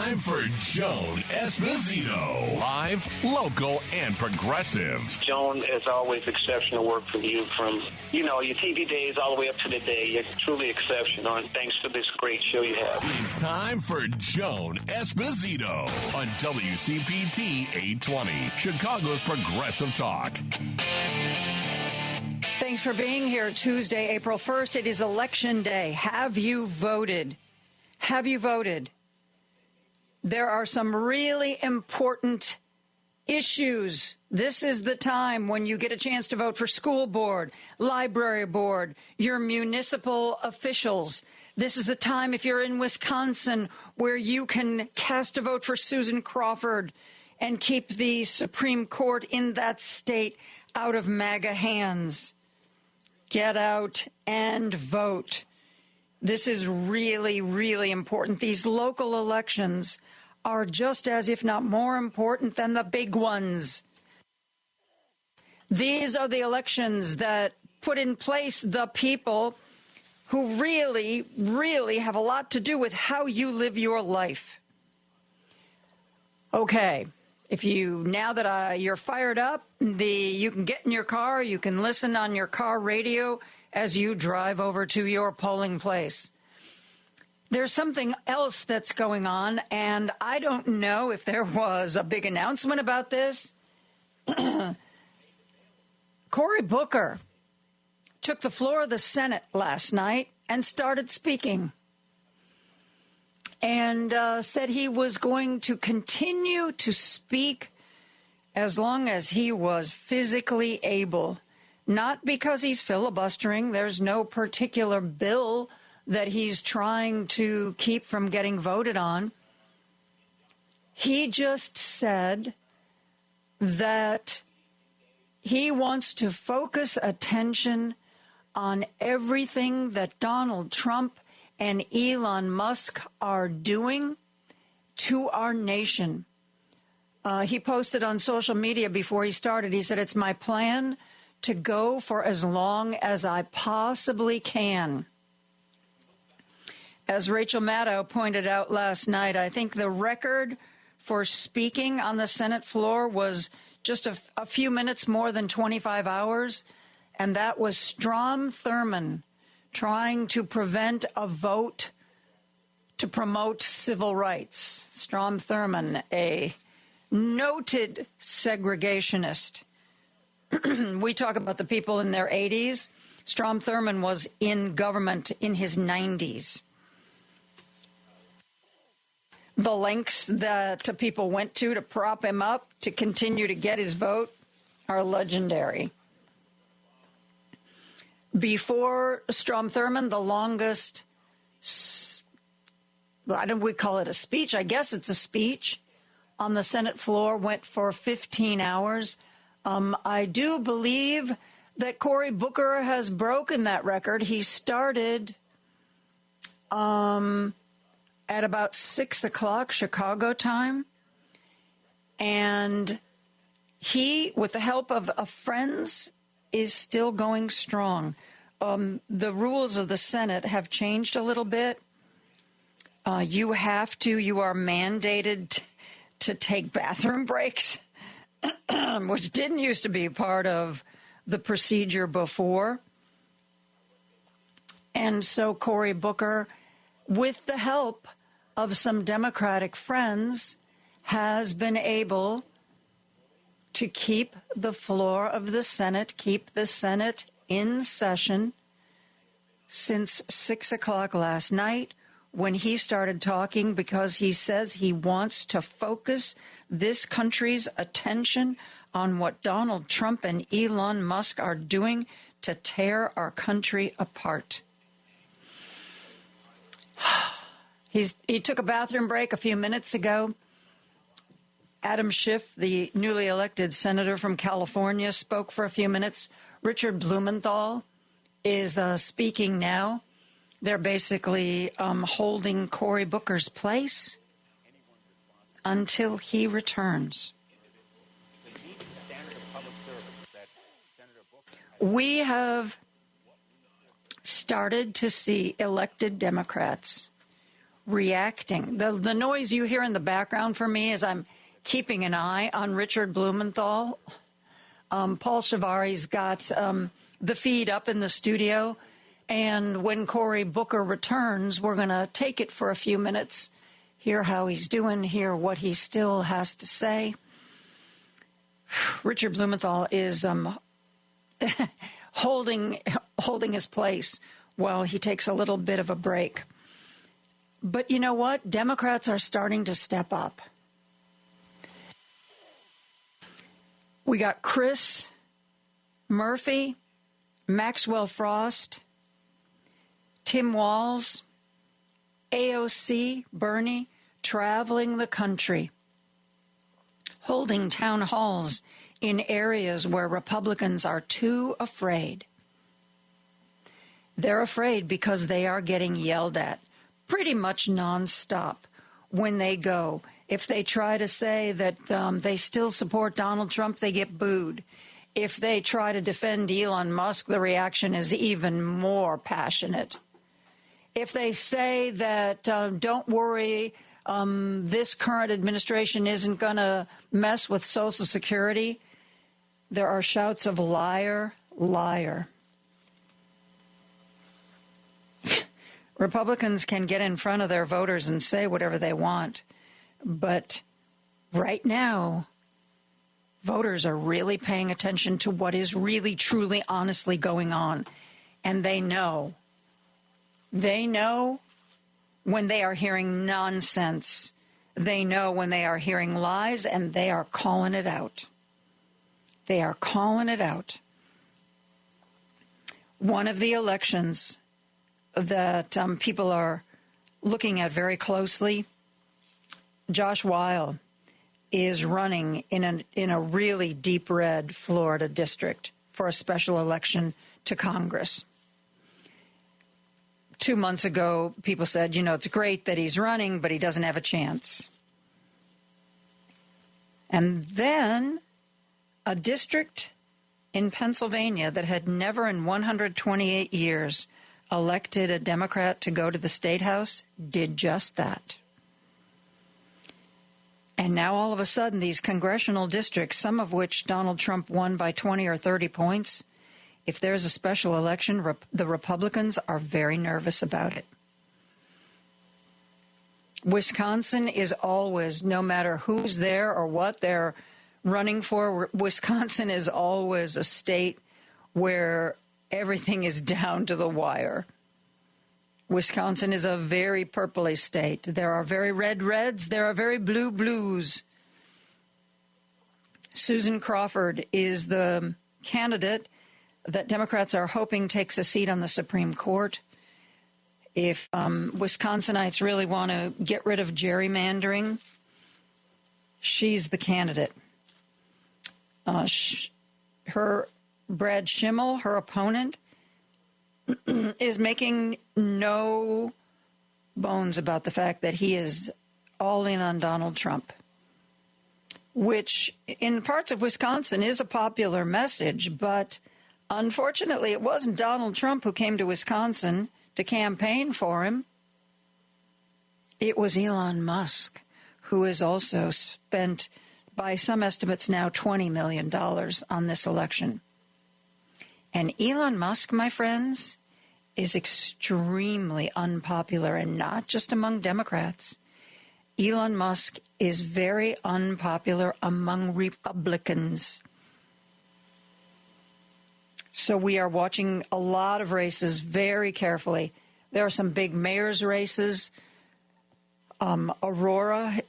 time for Joan Esposito. Live, local, and progressive. Joan, as always, exceptional work from you from, your TV days all the way up to today. You're truly exceptional, and thanks for this great show you have. It's time for Joan Esposito on WCPT 820, Chicago's Progressive Talk. Thanks for being here. Tuesday, April 1st. It is Election Day. Have you voted? Have you voted? There are some really important issues. This is the time when you get a chance to vote for school board, library board, your municipal officials. This is a time, if you're in Wisconsin, where you can cast a vote for Susan Crawford and keep the Supreme Court in that state out of MAGA hands. Get out and vote. This is really, really important. These local elections are just as, if not more important than the big ones. These are the elections that put in place the people who really, really have a lot to do with how you live your life. Okay. Now that you're fired up, you can get in your car, you can listen on your car radio as you drive over to your polling place. There's something else that's going on, and I don't know if there was a big announcement about this. Cory Booker took the floor of the Senate last night and started speaking. And said he was going to continue to speak as long as he was physically able. Not because he's filibustering. There's no particular bill that he's trying to keep from getting voted on. He just said that he wants to focus attention on everything that Donald Trump and Elon Musk are doing to our nation. He posted on social media before he started. He said, "It's my plan to go for as long as I possibly can." As Rachel Maddow pointed out last night, I think the record for speaking on the Senate floor was just a few minutes more than 25 hours, and that was Strom Thurmond trying to prevent a vote to promote civil rights. Strom Thurmond, a noted segregationist. We talk about the people in their 80s. Strom Thurmond was in government in his 90s. The lengths that people went to prop him up to continue to get his vote are legendary. Before Strom Thurmond, the longest, why don't we call it a speech? I guess it's a speech on the Senate floor, went for 15 hours. I do believe that Cory Booker has broken that record. He started at about 6 o'clock Chicago time. And he, with the help of friends, is still going strong. The rules of the Senate have changed a little bit. You are mandated to take bathroom breaks, which didn't used to be part of the procedure before. And so Cory Booker, with the help of some Democratic friends, has been able to keep the floor of the Senate, keep the Senate in session since 6 o'clock last night when he started talking, because he says he wants to focus this country's attention on what Donald Trump and Elon Musk are doing to tear our country apart. He took a bathroom break a few minutes ago. Adam Schiff, the newly elected senator from California, spoke for a few minutes. Richard Blumenthal is speaking now. They're basically holding Cory Booker's place until he returns. We have started to see elected Democrats reacting. The noise you hear in the background for me is I'm keeping an eye on Richard Blumenthal. Paul Shavari's got the feed up in the studio, and when Cory Booker returns, we're going to take it for a few minutes, hear how he's doing, hear what he still has to say. Richard Blumenthal is holding his place while he takes a little bit of a break. But you know what? Democrats are starting to step up. We got Chris Murphy, Maxwell Frost, Tim Walz, AOC, Bernie, traveling the country, holding town halls in areas where Republicans are too afraid. They're afraid because they are getting yelled at pretty much nonstop when they go. If they try to say that they still support Donald Trump, they get booed. If they try to defend Elon Musk, the reaction is even more passionate. If they say that, don't worry, this current administration isn't going to mess with Social Security, there are shouts of liar, liar. Republicans can get in front of their voters and say whatever they want. But right now, voters are really paying attention to what is really, truly, honestly going on. And they know when they are hearing nonsense. They know when they are hearing lies, and they are calling it out. They are calling it out. One of the elections that people are looking at very closely, Josh Weil is running in a really deep red Florida district for a special election to Congress. 2 months ago, people said, it's great that he's running, but he doesn't have a chance. And then a district in Pennsylvania that had never in 128 years elected a Democrat to go to the State House did just that. And now all of a sudden, these congressional districts, some of which Donald Trump won by 20 or 30 points, if there's a special election, the Republicans are very nervous about it. Wisconsin is always, no matter who's there or what they're running for, Wisconsin is always a state where everything is down to the wire. Wisconsin is a very purpley state. There are very red reds. There are very blue blues. Susan Crawford is the candidate that Democrats are hoping takes a seat on the Supreme Court. If Wisconsinites really want to get rid of gerrymandering, she's the candidate. Brad Schimmel, her opponent, is making no bones about the fact that he is all in on Donald Trump, which in parts of Wisconsin is a popular message, but unfortunately it wasn't Donald Trump who came to Wisconsin to campaign for him. It was Elon Musk, who has also spent, by some estimates now, $20 million on this election. And Elon Musk, my friends, is extremely unpopular, and not just among Democrats. Elon Musk is very unpopular among Republicans. So we are watching a lot of races very carefully. There are some big mayor's races. Aurora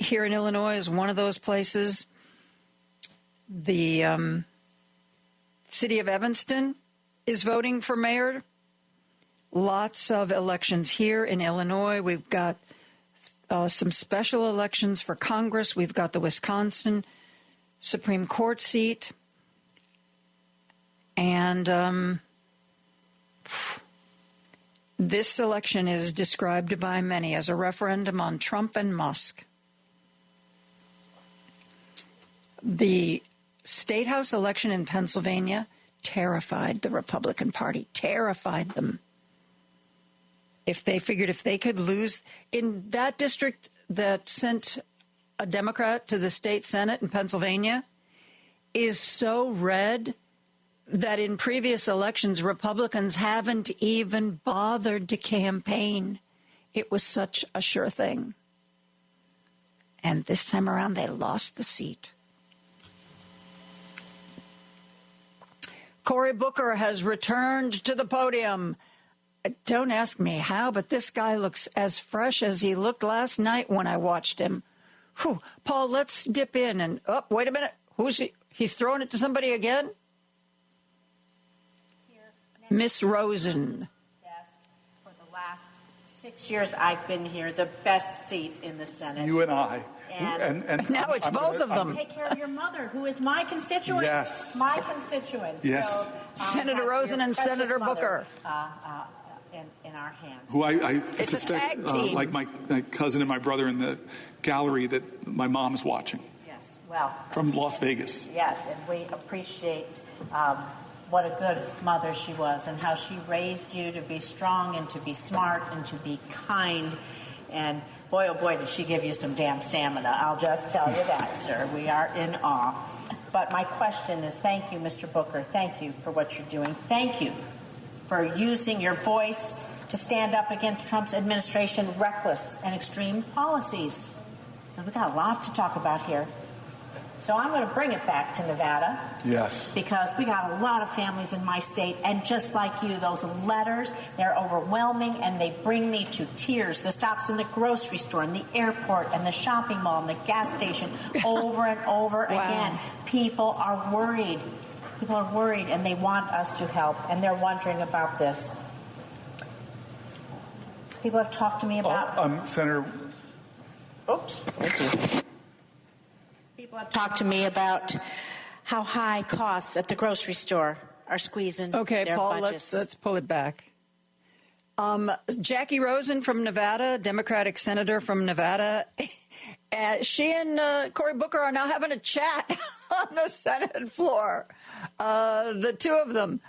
here in Illinois is one of those places. The city of Evanston is voting for mayor. Lots of elections here in Illinois. We've got some special elections for Congress. We've got the Wisconsin Supreme Court seat. And this election is described by many as a referendum on Trump and Musk. The State House election in Pennsylvania terrified the Republican Party, terrified them. if they figured if they could lose in that district that sent a Democrat to the state Senate in Pennsylvania is so red that in previous elections, Republicans haven't even bothered to campaign. It was such a sure thing. And this time around, they lost the seat. Cory Booker has returned to the podium. Don't ask me how, but this guy looks as fresh as he looked last night when I watched him. Whew. Paul, let's dip in and, oh, wait a minute. Who's he? He's throwing it to somebody again? Miss Rosen. For the last 6 years I've been here, the best seat in the Senate. You and I. And now it's both of them. Take care of your mother, who is my constituent. Yes. My constituent. Yes. So, Senator Rosen and Senator Booker. In our hands. Who I It's a suspect, tag team. like my cousin and my brother in the gallery, that my mom is watching. Yes, well. From Las Vegas. Yes, and we appreciate what a good mother she was and how she raised you to be strong and to be smart and to be kind. And boy, oh boy, did she give you some damn stamina. I'll just tell you that, sir. We are in awe. But my question is, thank you, Mr. Booker. Thank you for what you're doing. Thank you for using your voice to stand up against Trump's administration reckless and extreme policies. And we've got a lot to talk about here. So I'm going to bring it back to Nevada. Yes. Because we got a lot of families in my state, and just like you, those letters, they're overwhelming, and they bring me to tears. The stops in the grocery store, and the airport, and the shopping mall, and the gas station, over and over again. People are worried. People are worried, and they want us to help, and they're wondering about this. People have talked to me about... Senator... Oops. Thank you. People have talked to me about how high costs at the grocery store are squeezing their Paul, budgets. let's pull it back. Jackie Rosen from Nevada, Democratic senator from Nevada, she and Cory Booker are now having a chat on the Senate floor. The two of them.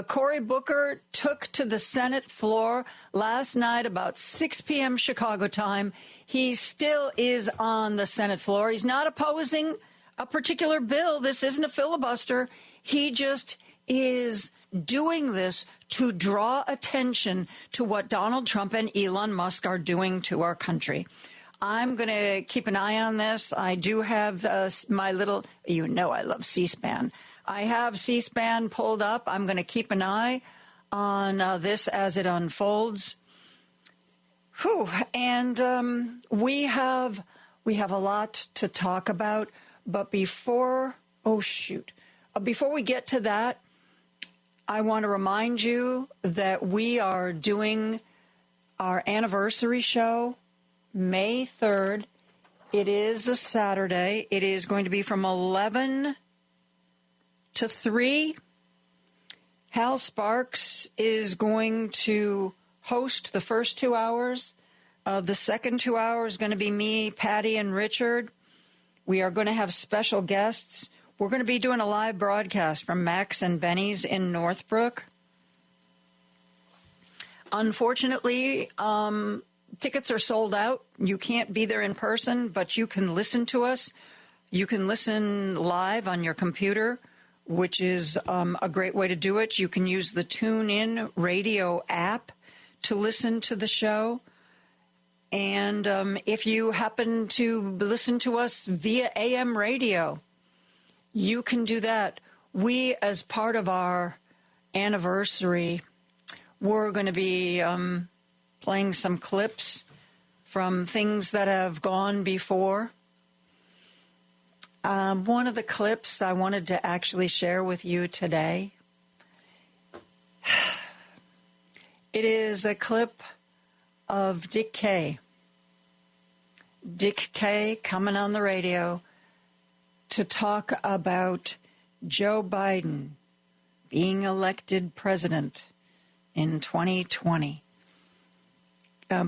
Cory Booker took to the Senate floor last night about 6 p.m. Chicago time. He still is on the Senate floor. He's not opposing a particular bill. This isn't a filibuster. He just is doing this to draw attention to what Donald Trump and Elon Musk are doing to our country. I'm going to keep an eye on this. I do have my little, I love C-SPAN. I have C-SPAN pulled up. I'm going to keep an eye on this as it unfolds. Whew. And we have a lot to talk about. But before we get to that, I want to remind you that we are doing our anniversary show May 3rd. It is a Saturday. It is going to be from 11 to 3. Hal Sparks is going to host the first 2 hours. The second 2 hours is going to be me, Patty, and Richard. We are going to have special guests. We're going to be doing a live broadcast from Max and Benny's in Northbrook. Unfortunately, tickets are sold out. You can't be there in person, but you can listen to us. You can listen live on your computer, which is a great way to do it. You can use the TuneIn radio app to listen to the show. And if you happen to listen to us via AM radio, you can do that. We, as part of our anniversary, we're going to be playing some clips from things that have gone before. One of the clips I wanted to actually share with you today, it is a clip of Dick Kay. Dick Kay coming on the radio to talk about Joe Biden being elected president in 2020.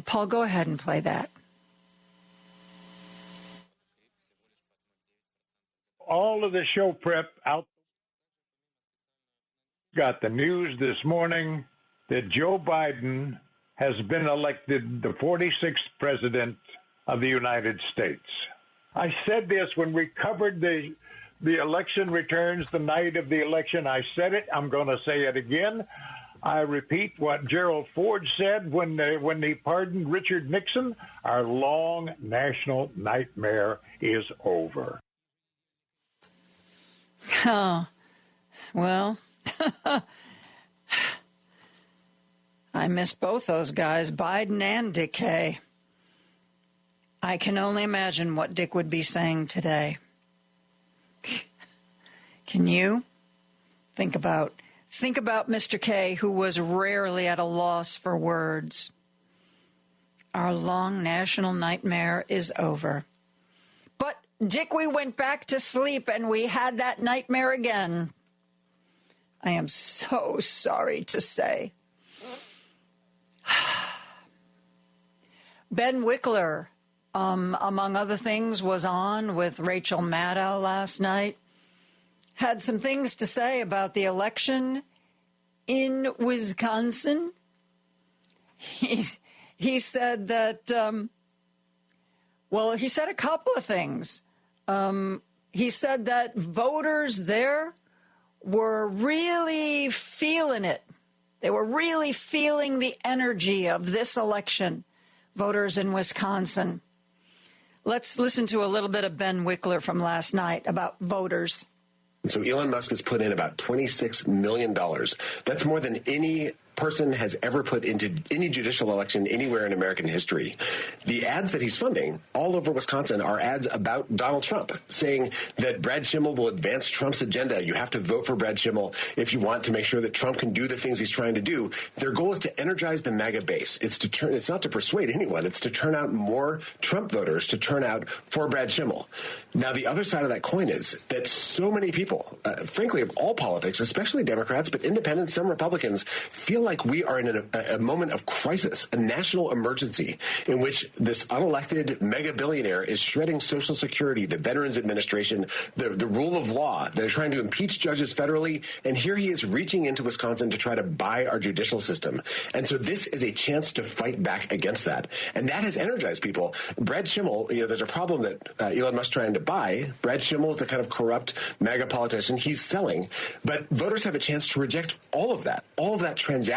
Paul, go ahead and play that. All of the show prep out. Got the news this morning that Joe Biden has been elected the 46th president of the United States. I said this when we covered the election returns the night of the election. I said it. I'm going to say it again. I repeat what Gerald Ford said when he pardoned Richard Nixon. Our long national nightmare is over. Oh, well, I miss both those guys, Biden and Dick Hay. I can only imagine what Dick would be saying today. Can you? Think about Mr. K, who was rarely at a loss for words. Our long national nightmare is over. But, Dick, we went back to sleep and we had that nightmare again. I am so sorry to say. Ben Wickler, among other things, was on with Rachel Maddow last night. Had some things to say about the election in Wisconsin. He said that, he said a couple of things. He said that voters there were really feeling it. They were really feeling the energy of this election, voters in Wisconsin. Let's listen to a little bit of Ben Wickler from last night about voters. So Elon Musk has put in about $26 million. That's more than any person has ever put into any judicial election anywhere in American history. The ads that he's funding all over Wisconsin are ads about Donald Trump, saying that Brad Schimmel will advance Trump's agenda. You have to vote for Brad Schimmel if you want to make sure that Trump can do the things he's trying to do. Their goal is to energize the MAGA base. It's not to persuade anyone. It's to turn out more Trump voters to turn out for Brad Schimmel. Now, the other side of that coin is that so many people, frankly, of all politics, especially Democrats, but independents, some Republicans, feel like we are in a moment of crisis, a national emergency in which this unelected mega billionaire is shredding Social Security, the Veterans Administration, the rule of law. They're trying to impeach judges federally, and here he is reaching into Wisconsin to try to buy our judicial system. And so this is a chance to fight back against that. And that has energized people. Brad Schimmel, there's a problem that Elon Musk trying to buy. Brad Schimmel is the kind of corrupt MAGA politician. He's selling. But voters have a chance to reject all of that transactional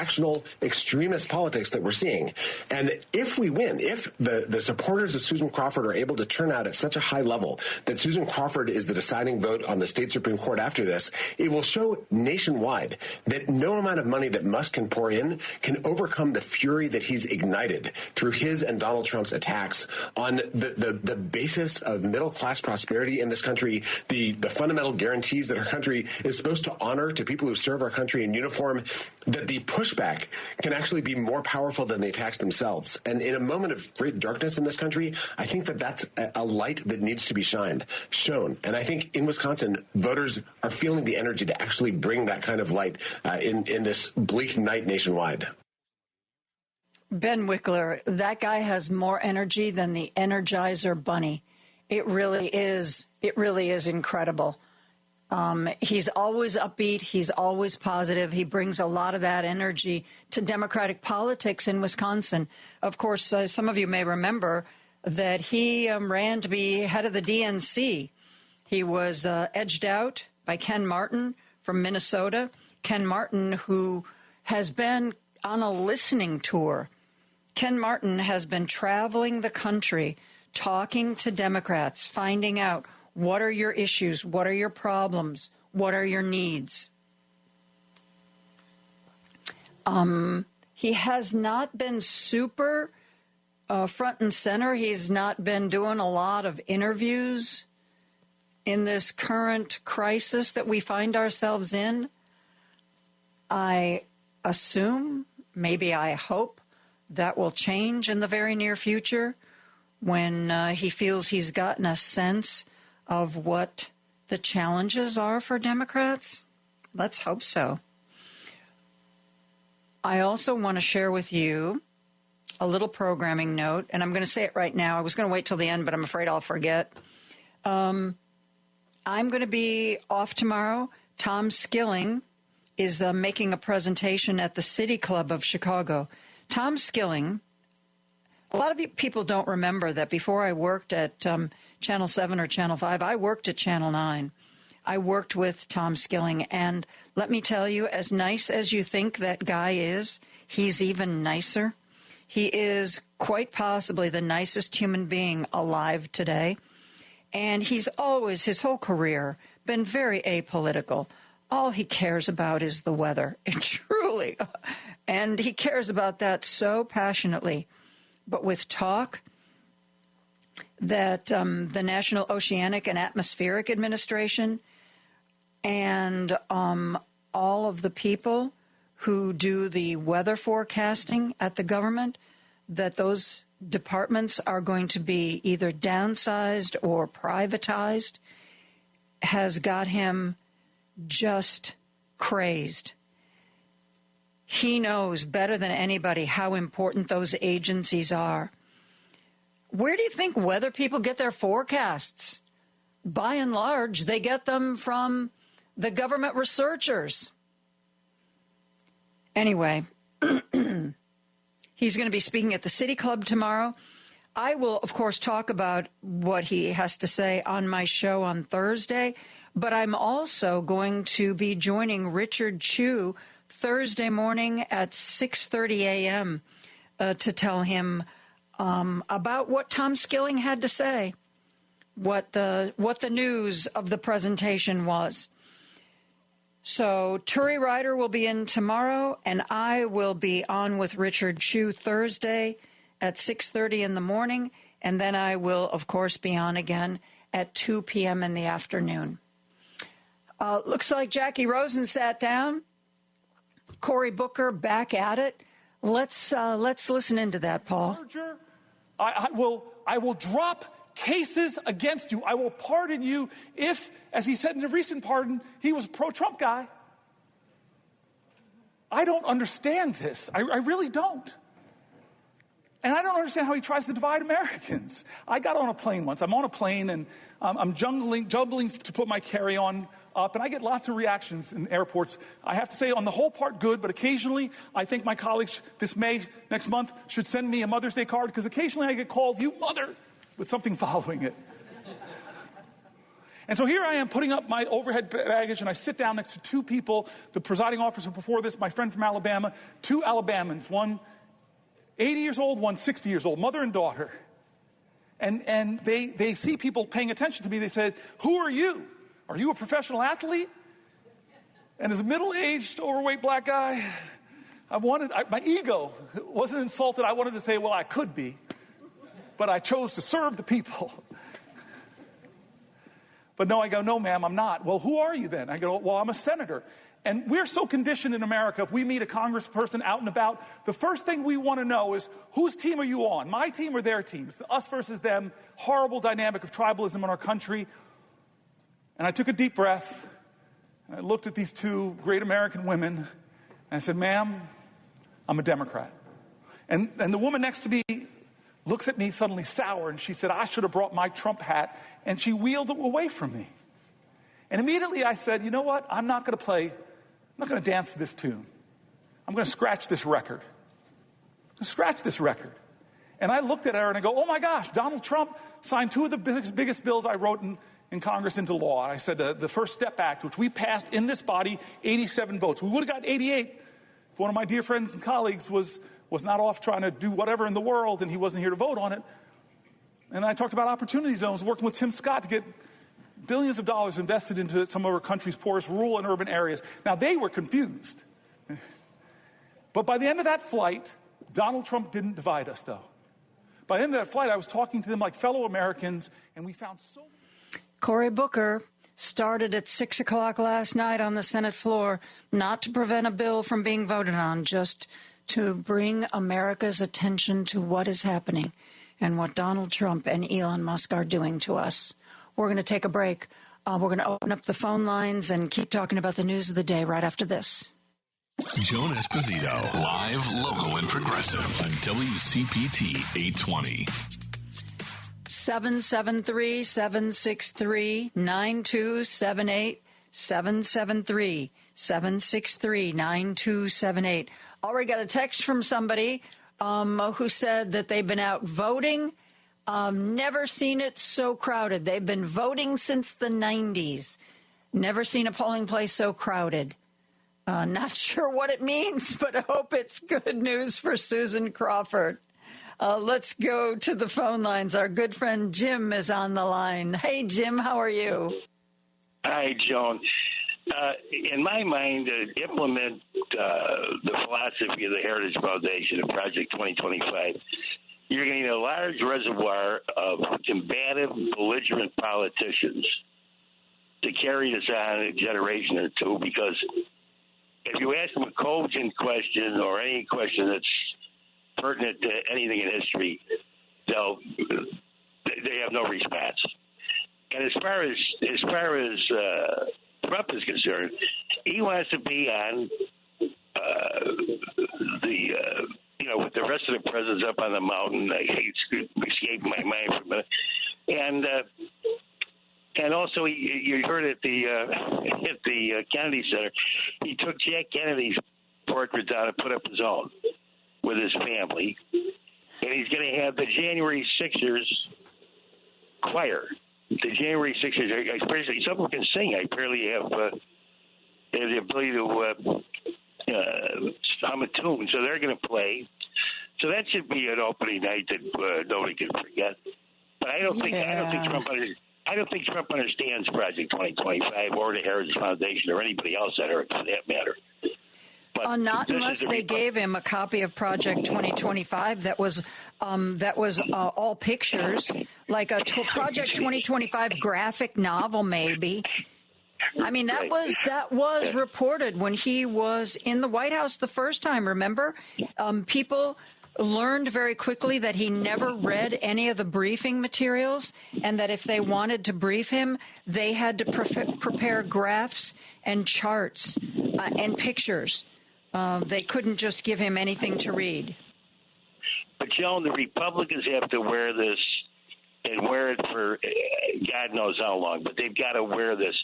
extremist politics that we're seeing. And if we win, if the supporters of Susan Crawford are able to turn out at such a high level that Susan Crawford is the deciding vote on the state Supreme Court after this, it will show nationwide that no amount of money that Musk can pour in can overcome the fury that he's ignited through his and Donald Trump's attacks on the basis of middle-class prosperity in this country, the fundamental guarantees that our country is supposed to honor to people who serve our country in uniform, that the pushback can actually be more powerful than the attacks themselves. And in a moment of great darkness in this country, I think that that's a light that needs to be shown. And I think in Wisconsin, voters are feeling the energy to actually bring that kind of light in this bleak night nationwide. Ben Wickler, that guy has more energy than the Energizer Bunny. It really is incredible. He's always upbeat. He's always positive. He brings a lot of that energy to Democratic politics in Wisconsin. Of course, some of you may remember that he ran to be head of the DNC. He was edged out by Ken Martin from Minnesota. Ken Martin, who has been on a listening tour. Ken Martin has been traveling the country, talking to Democrats, finding out what are your issues? What are your problems? What are your needs? He has not been super front and center. He's not been doing a lot of interviews in this current crisis that we find ourselves in. I assume, maybe I hope, that will change in the very near future when he feels he's gotten a sense of what the challenges are for Democrats. Let's hope so. I also want to share with you a little programming note, and I'm going to say it right now. I was going to wait till the end, but I'm afraid I'll forget. I'm going to be off tomorrow. Tom Skilling is making a presentation at the City Club of Chicago. Tom Skilling, a lot of people don't remember that before I worked at Channel 7 or Channel 5, I worked at Channel 9. I worked with Tom Skilling, and let me tell you, as nice as you think that guy is, he's even nicer. He is quite possibly the nicest human being alive today, and he's always, his whole career, been very apolitical. All he cares about is the weather, truly, and he cares about that so passionately. But with talk that the National Oceanic and Atmospheric Administration and all of the people who do the weather forecasting at the government, that those departments are going to be either downsized or privatized, has got him just crazed. He knows better than anybody how important those agencies are. Where do you think weather people get their forecasts? By and large, they get them from the government researchers. Anyway, he's going to be speaking at the City Club tomorrow. I will, of course, talk about what he has to say on my show on Thursday, but I'm also going to be joining Richard Chu Thursday morning at 6:30 a.m. To tell him about what Tom Skilling had to say, what the news of the presentation was. So Turi Ryder will be in tomorrow, and I will be on with Richard Chu Thursday at 6:30 in the morning, and then I will, of course, be on again at 2 p.m. in the afternoon. Looks like Jackie Rosen sat down. Cory Booker back at it. Let's listen into that, Paul. I will drop cases against you. I will pardon you if, as he said in a recent pardon, he was a pro-Trump guy. I don't understand this. I really don't. And I don't understand how he tries to divide Americans. I got on a plane once. I'm on a plane, and I'm juggling to put my carry-on up, and I get lots of reactions in airports. I have to say, on the whole part, good, but occasionally I think my colleagues next month should send me a Mother's Day card, because occasionally I get called, "You mother," with something following it. And so here I am putting up my overhead baggage, and I sit down next to two people, the presiding officer before this, my friend from Alabama, two Alabamans, one 80 years old, one 60 years old, mother and daughter. And they see people paying attention to me. They said, "Who are you? Are you a professional athlete?" And as a middle-aged, overweight black guy, my ego wasn't insulted. I wanted to say, well, I could be, but I chose to serve the people. But no, I go, "No, ma'am, I'm not." "Well, who are you then?" I go, "Well, I'm a senator." And we're so conditioned in America, if we meet a congressperson out and about, the first thing we want to know is, whose team are you on? My team or their team? It's us versus them. Horrible dynamic of tribalism in our country. And I took a deep breath, and I looked at these two great American women, and I said, "Ma'am, I'm a Democrat." And the woman next to me looks at me suddenly sour, and she said, "I should have brought my Trump hat," and she wheeled it away from me. And immediately I said, "You know what? I'm not going to dance to this tune. I'm going to scratch this record. And I looked at her and I go, "Oh my gosh, Donald Trump signed two of the biggest bills I wrote in Congress into law." I said the First Step Act, which we passed in this body, 87 votes. We would have got 88 if one of my dear friends and colleagues was not off trying to do whatever in the world and he wasn't here to vote on it. And I talked about opportunity zones, working with Tim Scott to get billions of dollars invested into some of our country's poorest rural and urban areas. Now, they were confused. But by the end of that flight, Donald Trump didn't divide us, though. By the end of that flight, I was talking to them like fellow Americans, and we found so many. Cory Booker started at 6 o'clock last night on the Senate floor, not to prevent a bill from being voted on, just to bring America's attention to what is happening and what Donald Trump and Elon Musk are doing to us. We're going to take a break. We're going to open up the phone lines and keep talking about the news of the day right after this. Joan Esposito, live, local, and progressive on WCPT 820. 773-763-9278. 773-763-9278. Already got a text from somebody who said that they've been out voting. Never seen it so crowded. They've been voting since the 90s. Never seen a polling place so crowded. Not sure what it means, but I hope it's good news for Susan Crawford. Let's go to the phone lines. Our good friend Jim is on the line. Hey, Jim, how are you? Hi, Joan. In my mind, implement the philosophy of the Heritage Foundation and Project 2025. You're going to need a large reservoir of combative, belligerent politicians to carry this on a generation or two, because if you ask them a cogent question or any question that's pertinent to anything in history, they have no response. And as far as Trump is concerned, he wants to be on with the rest of the presidents up on the mountain. I escaped my mind for a minute. And also, you heard at the Kennedy Center, he took Jack Kennedy's portrait down and put up his own with his family. And he's going to have the January 6ers choir. The January 6ers, especially some can sing. I apparently have the ability to hum a tune, so they're going to play. So that should be an opening night that nobody can forget. But I don't think Trump understands Project 2025 or the Heritage Foundation or anybody else on Earth for that matter. Not unless they gave him a copy of Project 2025 that was all pictures, like a Project 2025 graphic novel, maybe. I mean, that was reported when he was in the White House the first time. Remember, people learned very quickly that he never read any of the briefing materials, and that if they wanted to brief him, they had to prepare graphs and charts and pictures. They couldn't just give him anything to read. But, Joan, the Republicans have to wear this and wear it for God knows how long, but they've got to wear this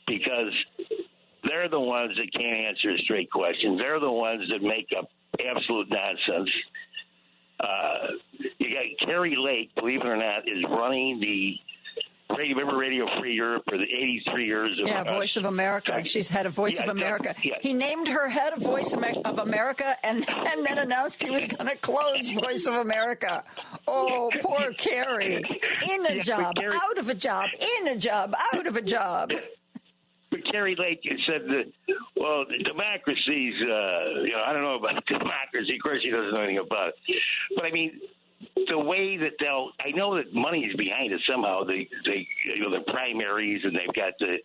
because they're the ones that can't answer straight questions. They're the ones that make up absolute nonsense. You got Carrie Lake, believe it or not, is running the Radio Free Europe for the 83 years of Voice of America. She's head of Voice of America. He named her head of Voice of America and then announced he was going to close Voice of America. Oh, poor Carrie. In a job, out of a job, in a job, out of a job. But Carrie Lake said that, well, democracy's, I don't know about democracy. Of course, she doesn't know anything about it. But, I mean, the way that I know that money is behind it somehow. The primaries, and they've got a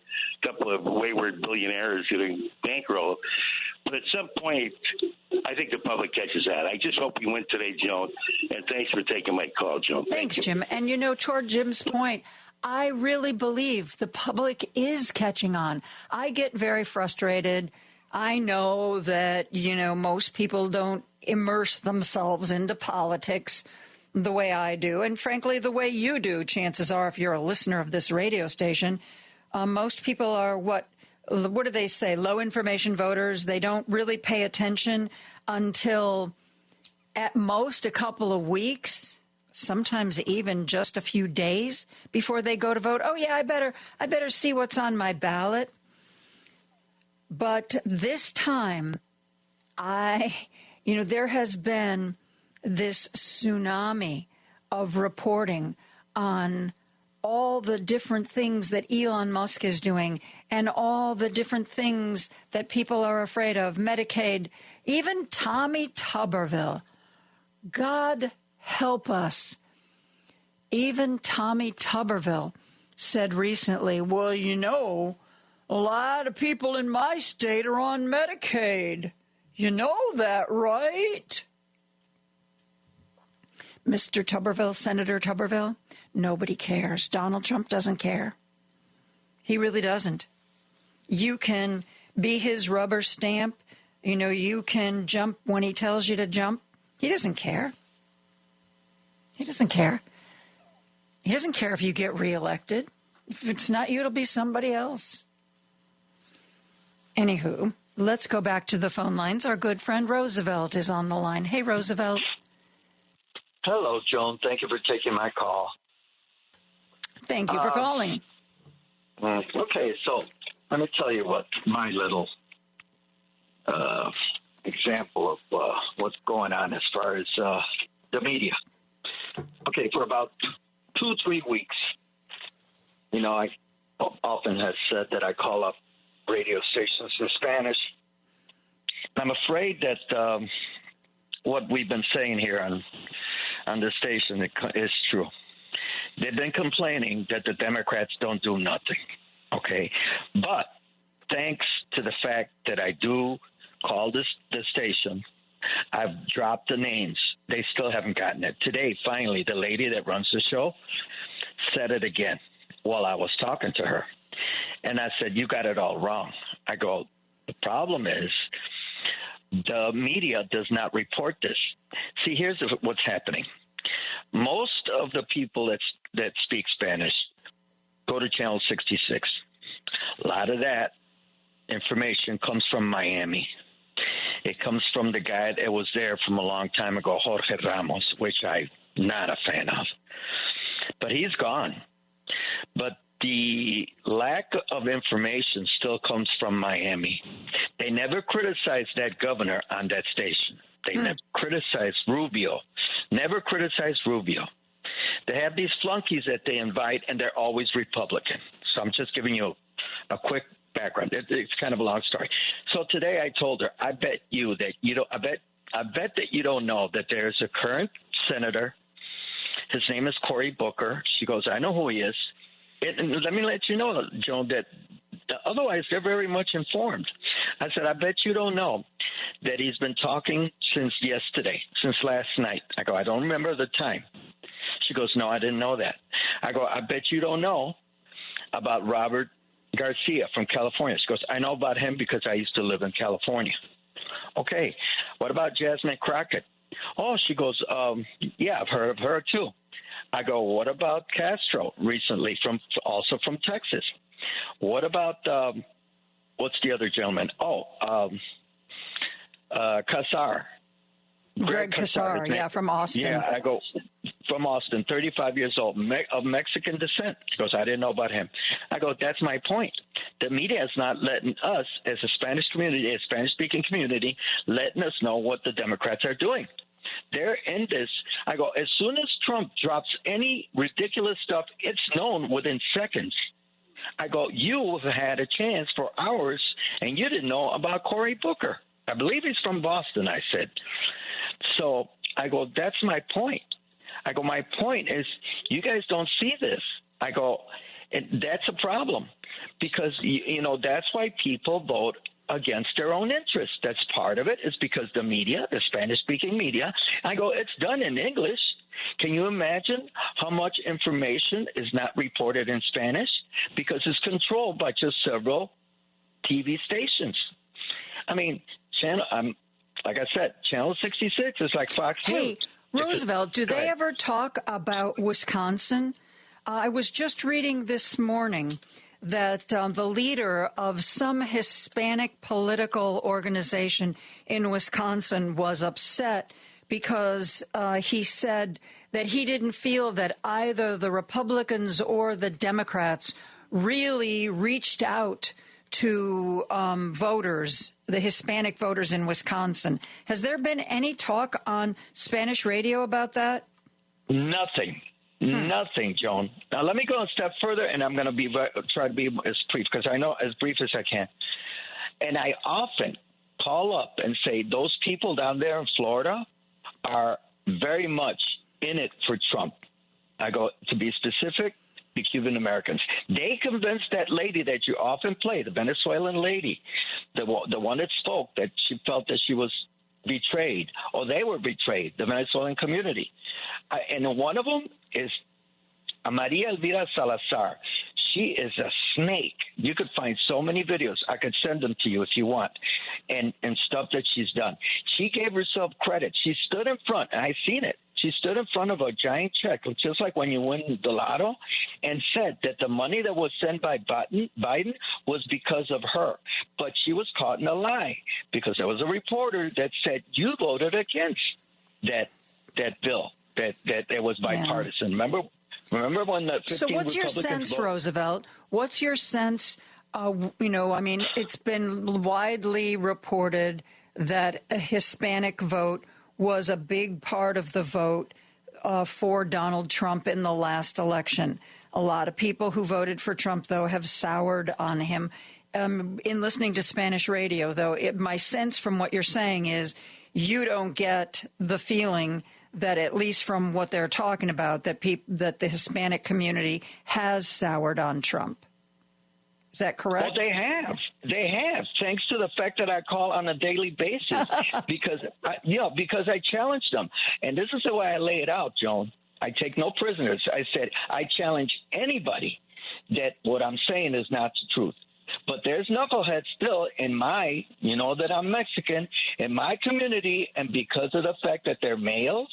couple of wayward billionaires getting bankroll. But at some point, I think the public catches that. I just hope you win today, Joan. And thanks for taking my call, Joan. Thanks, Jim. And, toward Jim's point, I really believe the public is catching on. I get very frustrated. I know that, most people don't immerse themselves into politics the way I do, and frankly, the way you do, chances are, if you're a listener of this radio station. Most people are, what do they say, low information voters. They don't really pay attention until at most a couple of weeks, sometimes even just a few days before they go to vote. Oh, yeah, I better see what's on my ballot. But this time, there has been this tsunami of reporting on all the different things that Elon Musk is doing and all the different things that people are afraid of. Medicaid, even Tommy Tuberville. God help us. Even Tommy Tuberville said recently, well, a lot of people in my state are on Medicaid. You know that, right? Mr. Tuberville, Senator Tuberville, nobody cares. Donald Trump doesn't care. He really doesn't. You can be his rubber stamp. You can jump when he tells you to jump. He doesn't care. He doesn't care. He doesn't care if you get reelected. If it's not you, it'll be somebody else. Anywho, Let's go back to the phone lines. Our good friend Roosevelt is on the line. Hey, Roosevelt. Hello, Joan. Thank you for taking my call. Thank you for calling. Okay, so let me tell you what my little example of what's going on as far as the media. Okay, for about 2-3 weeks, you know, I often have said that I call up radio stations in Spanish. I'm afraid that what we've been saying here on the station is true. They've been complaining that the Democrats don't do nothing, okay? But thanks to the fact that I do call the station, I've dropped the names. They still haven't gotten it. Today, finally, the lady that runs the show said it again while I was talking to her. And I said, you got it all wrong. I go, the problem is the media does not report this. See, here's what's happening. Most of the people that speak Spanish go to Channel 66. A lot of that information comes from Miami. It comes from the guy that was there from a long time ago, Jorge Ramos, which I'm not a fan of. But he's gone. But the lack of information still comes from Miami. They never criticized that governor on that station. They never criticized Rubio. Never criticized Rubio. They have these flunkies that they invite, and they're always Republican. So I'm just giving you a quick background. It's kind of a long story. So today I told her, I bet that you don't know that there's a current senator. His name is Cory Booker. She goes, I know who he is. And let me let you know, Joan, that otherwise they're very much informed. I said, I bet you don't know that he's been talking since yesterday, since last night. I go, I don't remember the time. She goes, no, I didn't know that. I go, I bet you don't know about Robert Garcia from California. She goes, I know about him because I used to live in California. Okay, what about Jasmine Crockett? Oh, she goes, yeah, I've heard of her too. I go, what about Castro recently, also from Texas? What about, what's the other gentleman? Casar. Greg Casar, yeah, from Austin. Yeah, I go, from Austin, 35 years old, of Mexican descent. She goes, I didn't know about him. I go, that's my point. The media is not letting us, as a Spanish community, a Spanish-speaking community, letting us know what the Democrats are doing. They're in this. I go, as soon as Trump drops any ridiculous stuff, it's known within seconds. I go, you have had a chance for hours, and you didn't know about Cory Booker. I believe he's from Boston, I said. So I go, that's my point. I go, my point is you guys don't see this. I go, that's a problem because, you know, that's why people vote against their own interests. That's part of it. It's because the media, the Spanish-speaking media, I go, it's done in English. Can you imagine how much information is not reported in Spanish? Because it's controlled by just several TV stations. I mean, like I said, Channel 66 is like Fox News. Hey, Roosevelt, do they ever talk about Wisconsin? I was just reading this morning that the leader of some Hispanic political organization in Wisconsin was upset because he said that he didn't feel that either the Republicans or the Democrats really reached out to voters, the Hispanic voters in Wisconsin. Has there been any talk on Spanish radio about that? Nothing. Nothing, Joan. Now, let me go a step further, and I'm going to try to be as brief, because I know as brief as I can. And I often call up and say those people down there in Florida are very much in it for Trump. I go, to be specific, the Cuban Americans. They convinced that lady that you often play, the Venezuelan lady, the one that spoke, that she felt that she was betrayed, or they were betrayed, the Venezuelan community. And one of them is Maria Elvira Salazar. She is a snake. You could find so many videos. I could send them to you if you want, and stuff that she's done. She gave herself credit. She stood in front, and I've seen it. She stood in front of a giant check, just like when you win the lotto, and said that the money that was sent by Biden was because of her. But she was caught in a lie because there was a reporter that said, you voted against that bill, that was bipartisan. Yeah. Remember when the 15 So what's your Republicans sense, voted? Roosevelt? What's your sense? It's been widely reported that a Hispanic vote was a big part of the vote for Donald Trump in the last election. A lot of people who voted for Trump, though, have soured on him. In listening to Spanish radio, though, my sense from what you're saying is you don't get the feeling that, at least from what they're talking about, that the Hispanic community has soured on Trump. Is that correct? Well, they have, thanks to the fact that I call on a daily basis because I challenge them. And this is the way I lay it out, Joan. I take no prisoners. I said I challenge anybody that what I'm saying is not the truth. But there's knuckleheads still in my, that I'm Mexican, in my community, and because of the fact that they're males,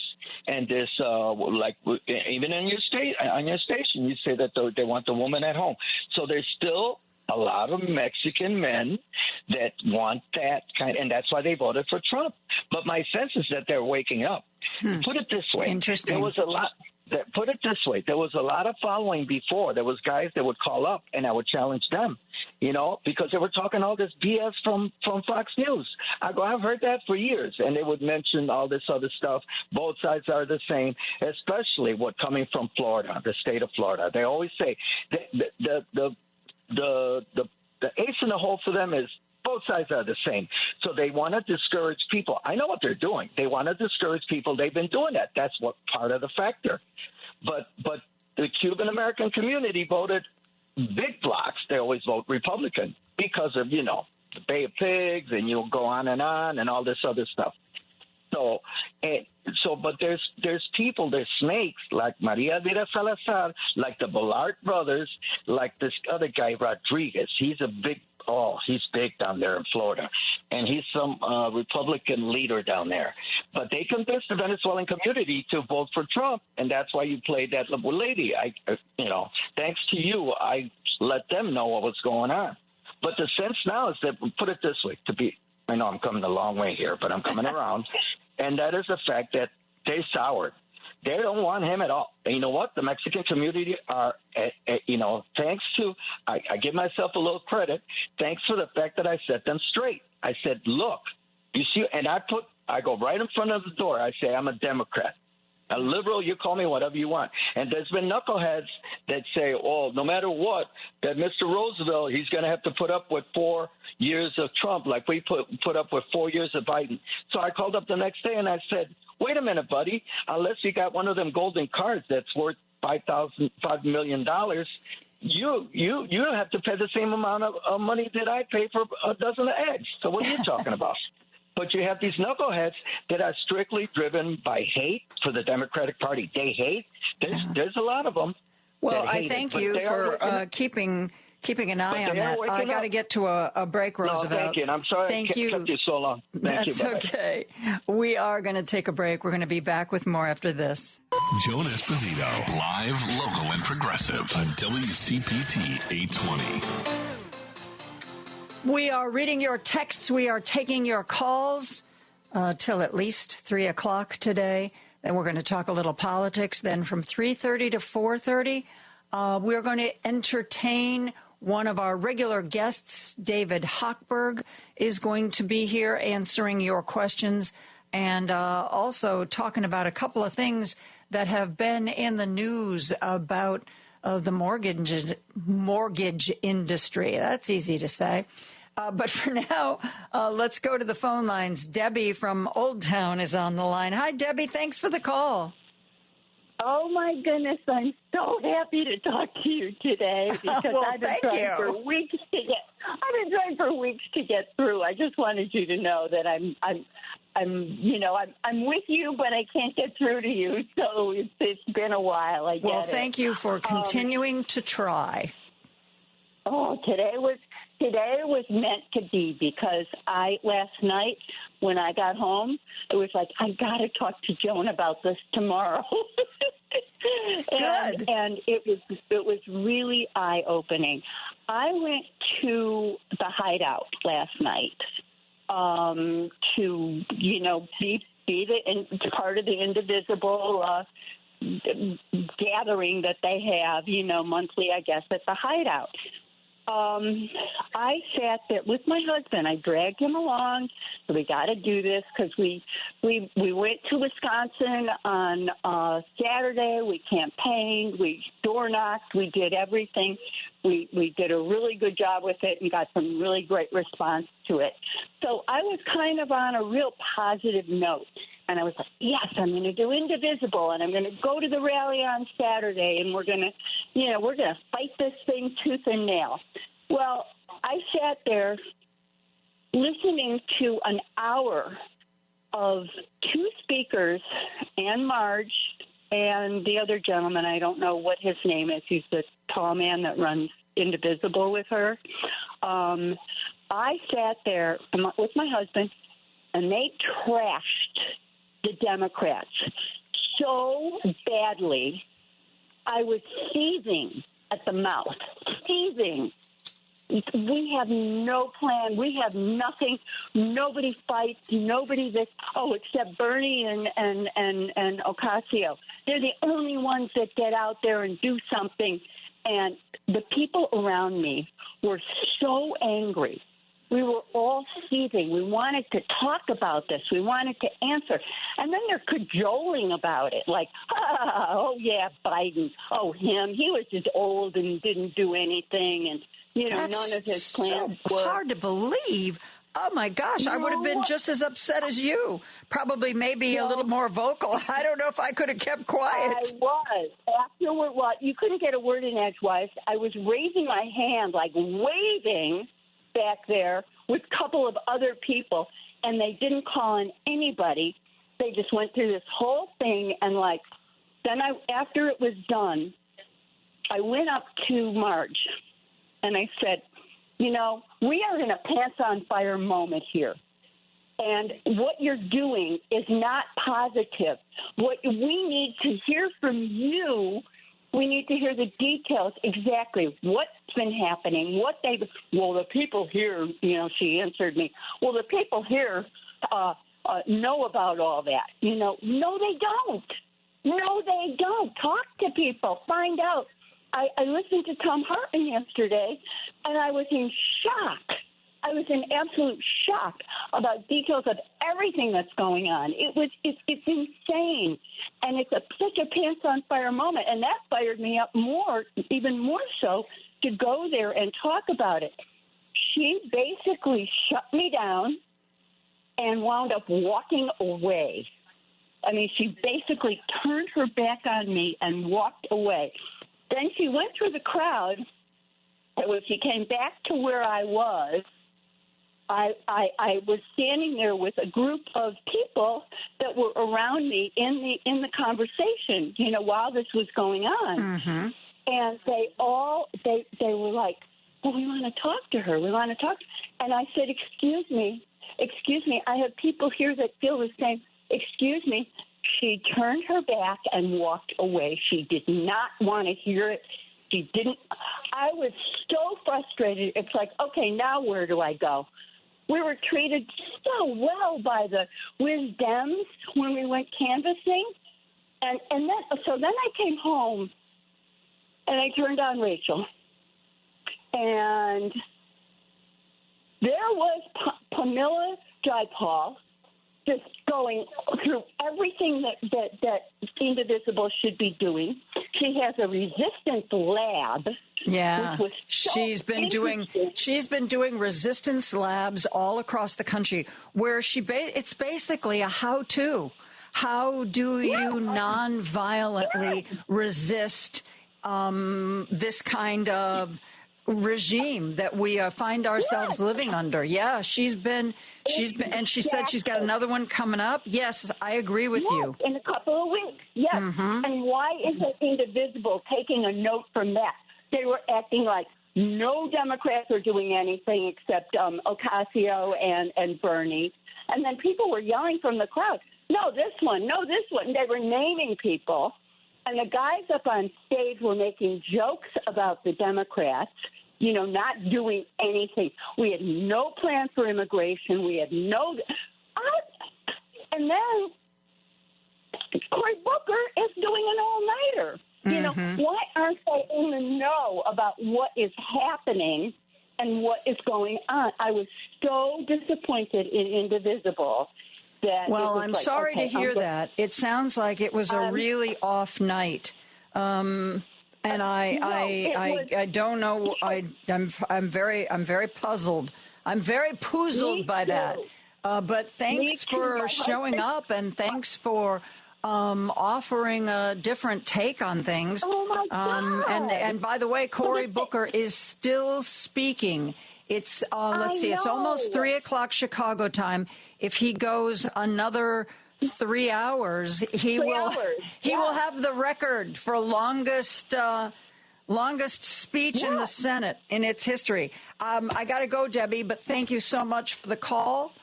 and this, even in your state, on your station, you say that they want the woman at home. So there's still a lot of Mexican men that want that kind, and that's why they voted for Trump. But my sense is that they're waking up. Put it this way. Interesting. There was a lot. Put it this way. There was a lot of following before. There was guys that would call up, and I would challenge them, because they were talking all this BS from Fox News. I've heard that for years, and they would mention all this other stuff. Both sides are the same, especially what coming from Florida, the state of Florida. They always say the ace in the hole for them is both sides are the same. So they want to discourage people. I know what they're doing. They want to discourage people. They've been doing that. That's what part of the factor. But the Cuban-American community voted big blocks. They always vote Republican because of, the Bay of Pigs, and you'll go on and all this other stuff. But there's people, there's snakes like Maria Vera Salazar, like the Ballard brothers, like this other guy Rodriguez. He's big down there in Florida, and he's some Republican leader down there. But they convinced the Venezuelan community to vote for Trump, and that's why you played that little lady. Thanks to you, I let them know what was going on. But the sense now is that, put it this way, I know I'm coming a long way here, but I'm coming around, and that is the fact that they soured. They don't want him at all. And you know what? The Mexican community are, thanks to, I give myself a little credit, thanks for the fact that I set them straight. I said, look, you see, and I go right in front of the door. I say, I'm a Democrat. A liberal, you call me whatever you want. And there's been knuckleheads that say, no matter what, that Mr. Roosevelt, he's going to have to put up with 4 years of Trump like we put up with 4 years of Biden. So I called up the next day and I said, wait a minute, buddy, unless you got one of them golden cards that's worth $5 million, you don't have to pay the same amount of money that I pay for a dozen of eggs. So what are you talking about? But you have these knuckleheads that are strictly driven by hate for the Democratic Party. They hate. There's a lot of them. Well, I thank you for keeping an eye on that. I got to get to a break, Roosevelt. No, thank you. And I'm sorry I kept you so long. That's okay. We are going to take a break. We're going to be back with more after this. Joan Esposito, live, local, and progressive on WCPT 820. We are reading your texts. We are taking your calls till at least 3 o'clock today. Then we're going to talk a little politics. Then from 3:30 to 4:30, we're going to entertain one of our regular guests. David Hochberg is going to be here answering your questions and also talking about a couple of things that have been in the news about the mortgage industry. That's easy to say. But for now, let's go to the phone lines. Debbie from Old Town is on the line. Hi, Debbie. Thanks for the call. Oh, my goodness. I'm so happy to talk to you today because I've been trying for weeks to get through. I just wanted you to know that I'm with you, but I can't get through to you. So it's been a while. I get Well, thank you for continuing to try. Oh, today was meant to be because last night when I got home, it was like, I got to talk to Joan about this tomorrow. and it was really eye-opening. I went to the Hideout last night to, be part of the Indivisible gathering that they have, monthly, I guess, at the Hideout. I sat there with my husband. I dragged him along. So we got to do this because we went to Wisconsin on Saturday. We campaigned. We door knocked. We did everything. We did a really good job with it and got some really great response to it. So I was kind of on a real positive note. And I was like, yes, I'm going to do Indivisible, and I'm going to go to the rally on Saturday, and we're going to fight this thing tooth and nail. Well, I sat there listening to an hour of two speakers, Ann Marge and the other gentleman, I don't know what his name is. He's the tall man that runs Indivisible with her. I sat there with my husband, and they trashed the Democrats so badly. I was seething at the mouth, seething. We have no plan. We have nothing. Nobody fights. Nobody this. Oh, except Bernie and Ocasio. They're the only ones that get out there and do something. And the people around me were so angry. We were all seething. We wanted to talk about this. We wanted to answer. And then they're cajoling about it, like, oh, yeah, Biden. Oh, him. He was just old and didn't do anything. And, none of his plans so were. Hard to believe. Oh, my gosh. I would have been just as upset as you. Probably maybe a little more vocal. I don't know if I could have kept quiet. I was. Afterward, you couldn't get a word in edgewise. I was raising my hand, like waving back there with a couple of other people, and they didn't call on anybody. They just went through this whole thing, and then after it was done, I went up to Marge, and I said, we are in a pants-on-fire moment here, and what you're doing is not positive. What we need to hear from you, we need to hear the details exactly what's been happening, the people here, she answered me, well, the people here know about all that. No, they don't. No, they don't. Talk to people. Find out. I listened to Tom Hartman yesterday, and I was in shock. I was in absolute shock about details of everything that's going on. It's insane, and it's such a pants-on-fire moment, and that fired me up even more so, to go there and talk about it. She basically shut me down and wound up walking away. I mean, she basically turned her back on me and walked away. Then she went through the crowd, and when she came back to where I was, I was standing there with a group of people that were around me in the conversation, while this was going on. Mm-hmm. And they were like, well, we want to talk to her. We want to talk. And I said, excuse me, I have people here that feel the same. Excuse me. She turned her back and walked away. She did not want to hear it. She didn't. I was so frustrated. It's like, okay, now where do I go? We were treated so well by the Whiz Dems when we went canvassing. And then I came home and I turned on Rachel. And there was Pamela Jayapal just going through everything that Indivisible should be doing. She has a resistance lab. Yeah, which was she's been doing resistance labs all across the country, where it's basically a how-to. How do you nonviolently resist this kind of regime that we find ourselves living under? Yeah, she's been, and she said she's got another one coming up. Yes, I agree with you. In a couple of weeks. Yes. Mm-hmm. And why isn't Indivisible taking a note from that? They were acting like no Democrats are doing anything except Ocasio and Bernie. And then people were yelling from the crowd, no, this one, no, this one. They were naming people. And the guys up on stage were making jokes about the Democrats, you know, not doing anything. We had no plan for immigration. We had no and then Cory Booker is doing an all-nighter. You know, why aren't they in the know about what is happening and what is going on? I was so disappointed in Indivisible. Well, I'm sorry to hear that. It sounds like it was a really off night, and I don't know. I'm very puzzled. I'm very puzzled by that. But thanks for showing up, and thanks for offering a different take on things. Oh my God. And by the way, Cory Booker is still speaking. It's let's see, it's almost 3:00 Chicago time. If he goes another 3 hours, he will have the record for longest speech in the Senate in its history. I got to go, Debbie, but thank you so much for the call.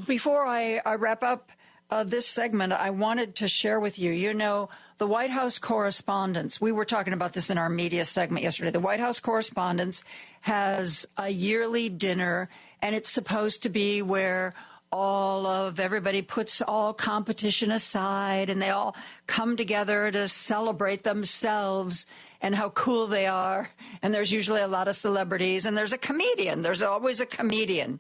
Before I wrap up this segment, I wanted to share with you, you know, the White House Correspondents. We were talking about this in our media segment yesterday. The White House Correspondents has a yearly dinner, and it's supposed to be where everybody puts all competition aside and they all come together to celebrate themselves and how cool they are. And there's usually a lot of celebrities, and there's a comedian. There's always a comedian.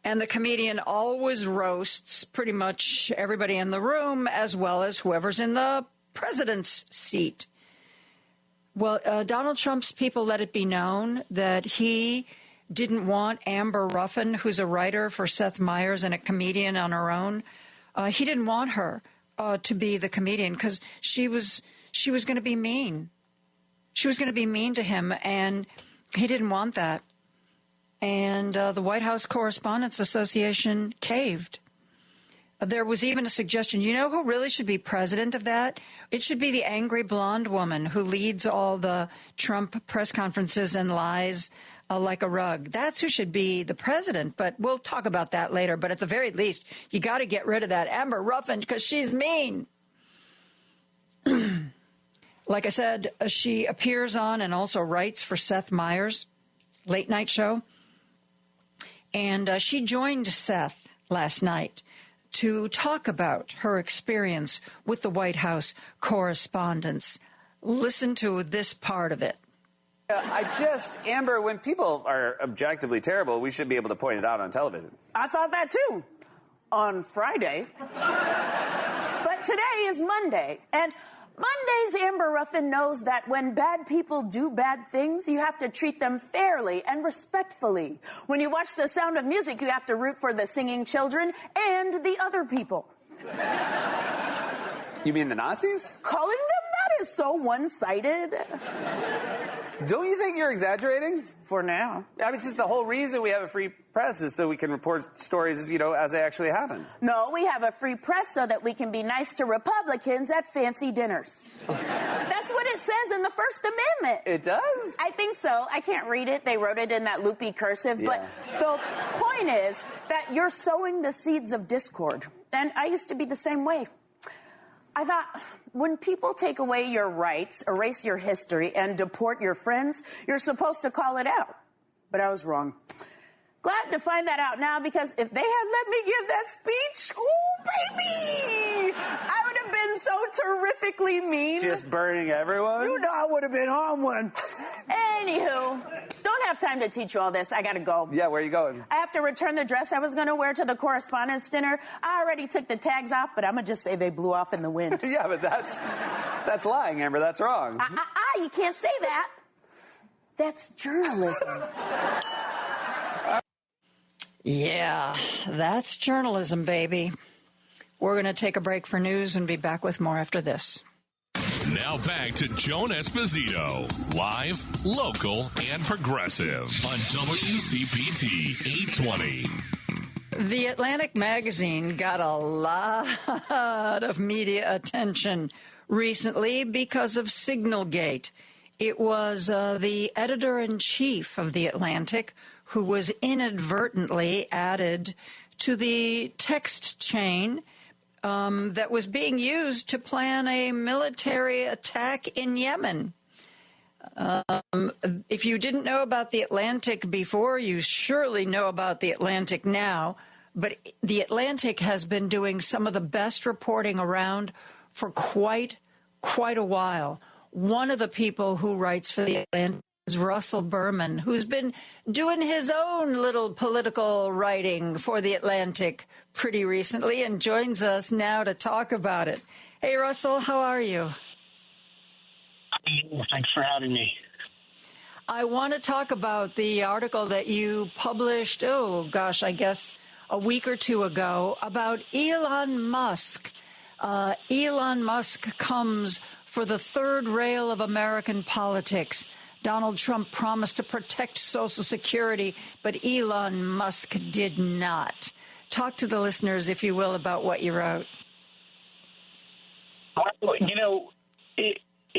And the comedian always roasts pretty much everybody in the room, as well as whoever's in the president's seat. Well, Donald Trump's people let it be known that he didn't want Amber Ruffin, who's a writer for Seth Meyers and a comedian on her own. He didn't want her to be the comedian because she was going to be mean. She was going to be mean to him, and he didn't want that. And the White House Correspondents Association caved. There was even a suggestion, you know who really should be president of that? It should be the angry blonde woman who leads all the Trump press conferences and lies like a rug. That's who should be the president, but we'll talk about that later. But at the very least, you got to get rid of that Amber Ruffin because she's mean. Like I said, she appears on and also writes for Seth Meyers' late night show. And she joined Seth last night to talk about her experience with the White House Correspondents. Listen to this part of it. Amber, when people are objectively terrible, we should be able to point it out on television. I thought that too on Friday. But today is Monday, and Mondays, Amber Ruffin knows that when bad people do bad things, you have to treat them fairly and respectfully. When you watch The Sound of Music, you have to root for the singing children and the other people. You mean the Nazis? Calling them that is so one-sided. Don't you think you're exaggerating? For now. I mean, just the whole reason we have a free press is so we can report stories, you know, as they actually happen. No, we have a free press so that we can be nice to Republicans at fancy dinners. That's what it says in the First Amendment. It does? I think so. I can't read it. They wrote it in that loopy cursive. Yeah. But the point is that you're sowing the seeds of discord. And I used to be the same way. I thought, when people take away your rights, erase your history, and deport your friends, you're supposed to call it out. But I was wrong. Glad to find that out now, because if they had let me give that speech, ooh, baby, I would have been so terrifically mean. Just burning everyone? You know I would have been on one. Anywho, don't have time to teach you all this. I got to go. Yeah, where are you going? I have to return the dress I was going to wear to the correspondence dinner. I already took the tags off, but I'm going to just say they blew off in the wind. Yeah, but that's lying, Amber. That's wrong. You can't say that. That's journalism. Yeah, that's journalism, baby. We're going to take a break for news and be back with more after this. Now back to Joan Esposito, live, local, and progressive on WCPT 820. The Atlantic magazine got a lot of media attention recently because of Signalgate. It was the editor-in-chief of The Atlantic who was inadvertently added to the text chain that was being used to plan a military attack in Yemen. If you didn't know about the Atlantic before, you surely know about the Atlantic now. But the Atlantic has been doing some of the best reporting around for quite a while. One of the people who writes for the Atlantic is Russell Berman, who's been doing his own little political writing for the Atlantic pretty recently and joins us now to talk about it. Hey, Russell, how are you? Thanks for having me. I want to talk about the article that you published, I guess a week or two ago, about Elon Musk. Elon Musk comes for the third rail of American politics. Donald Trump promised to protect Social Security, but Elon Musk did not. Talk to the listeners, if you will, about what you wrote.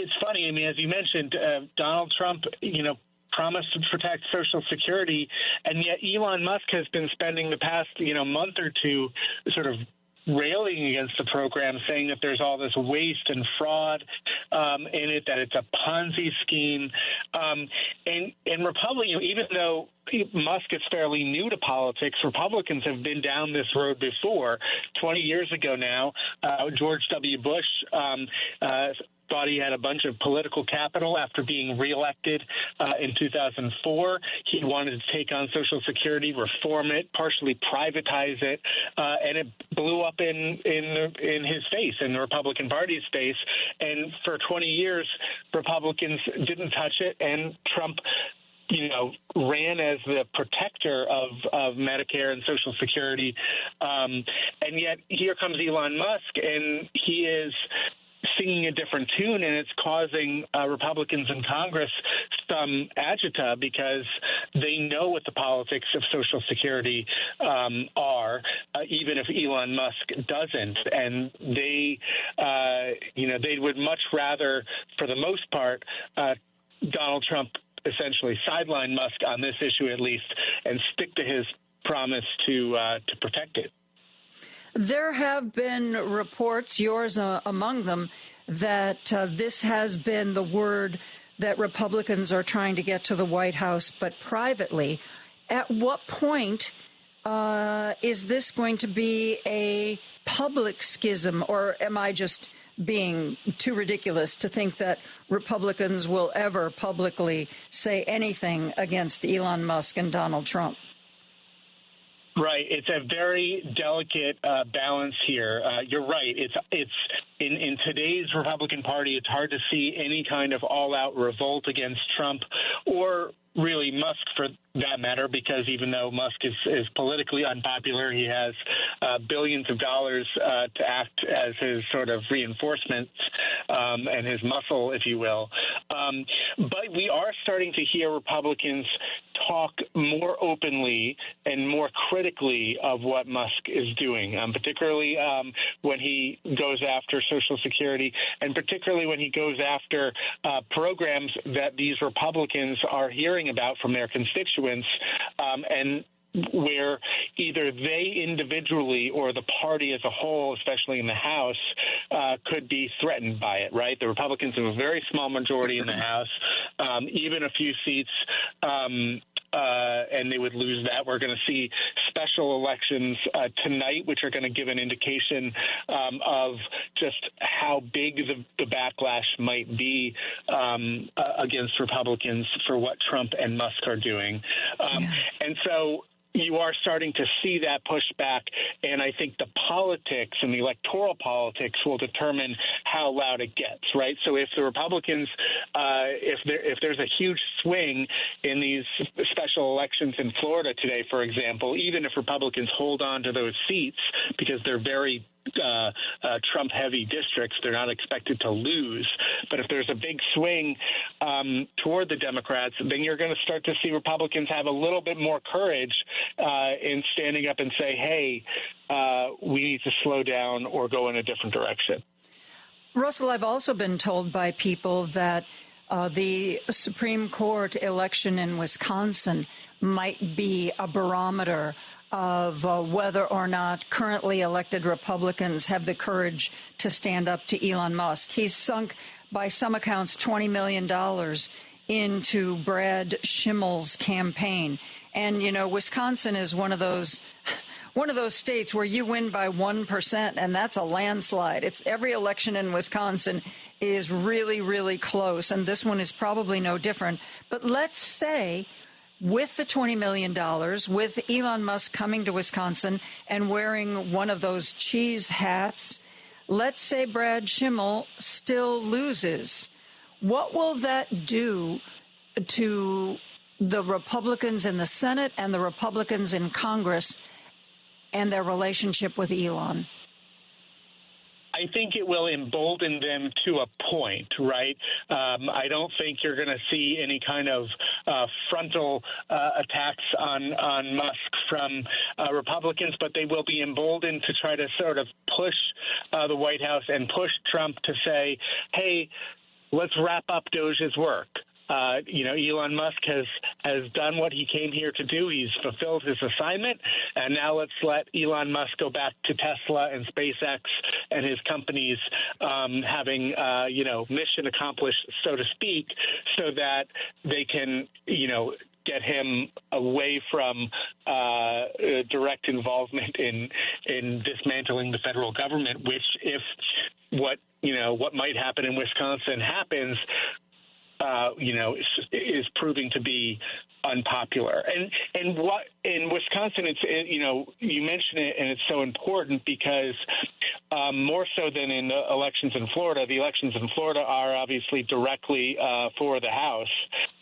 It's funny. I mean, as you mentioned, Donald Trump, promised to protect Social Security, and yet Elon Musk has been spending the past, month or two sort of railing against the program, saying that there's all this waste and fraud in it, that it's a Ponzi scheme. And Republicans, even though Musk is fairly new to politics, Republicans have been down this road before. 20 years ago now, George W. Bush thought he had a bunch of political capital after being reelected in 2004. He wanted to take on Social Security, reform it, partially privatize it, and it blew up in his face, in the Republican Party's face. And for 20 years, Republicans didn't touch it, and Trump ran as the protector of Medicare and Social Security. And yet here comes Elon Musk, and he is singing a different tune, and it's causing Republicans in Congress some agita because they know what the politics of Social Security are, even if Elon Musk doesn't. And they would much rather, for the most part, Donald Trump essentially sideline Musk on this issue at least and stick to his promise to protect it. There have been reports, yours among them, that this has been the word that Republicans are trying to get to the White House, but privately. At what point is this going to be a public schism, or am I just being too ridiculous to think that Republicans will ever publicly say anything against Elon Musk and Donald Trump? Right. It's a very delicate balance here. You're right. It's in today's Republican Party, it's hard to see any kind of all-out revolt against Trump or really Musk for that matter, because even though Musk is politically unpopular, he has billions of dollars to act as his sort of reinforcements and his muscle, if you will. But we are starting to hear Republicans talk more openly and more critically of what Musk is doing, particularly when he goes after Social Security, and particularly when he goes after programs that these Republicans are hearing about from their constituents, and where either they individually or the party as a whole, especially in the House, could be threatened by it, right? The Republicans have a very small majority in the House, even a few seats, and they would lose that. We're going to see special elections tonight, which are going to give an indication of just how big the backlash might be against Republicans for what Trump and Musk are doing. And so you are starting to see that pushback, and I think the politics and the electoral politics will determine how loud it gets, right? So if the Republicans, if there's a huge swing in these special elections in Florida today, for example, even if Republicans hold on to those seats because they're very Trump-heavy districts, they're not expected to lose. But if there's a big swing toward the Democrats, then you're going to start to see Republicans have a little bit more courage in standing up and say, hey, we need to slow down or go in a different direction. Russell, I've also been told by people that the Supreme Court election in Wisconsin might be a barometer of whether or not currently elected Republicans have the courage to stand up to Elon Musk. He's sunk, by some accounts, $20 million into Brad Schimmel's campaign. And, you know, Wisconsin is one of those states where you win by 1%, and that's a landslide. It's every election in Wisconsin is really, really close, and this one is probably no different. But let's say with the $20 million, with Elon Musk coming to Wisconsin and wearing one of those cheese hats, let's say Brad Schimmel still loses. What will that do to the Republicans in the Senate and the Republicans in Congress and their relationship with Elon? I think it will embolden them to a point, right? I don't think you're going to see any kind of frontal attacks on Musk from Republicans, but they will be emboldened to try to sort of push the White House and push Trump to say, hey, let's wrap up Doge's work. Elon Musk has done what he came here to do. He's fulfilled his assignment, and now let's let Elon Musk go back to Tesla and SpaceX and his companies having, mission accomplished, so to speak, so that they can, get him away from direct involvement in dismantling the federal government, which if what might happen in Wisconsin happens, is proving to be unpopular. And what in Wisconsin, you mention it, and it's so important because more so than in the elections in Florida, the elections in Florida are obviously directly for the House.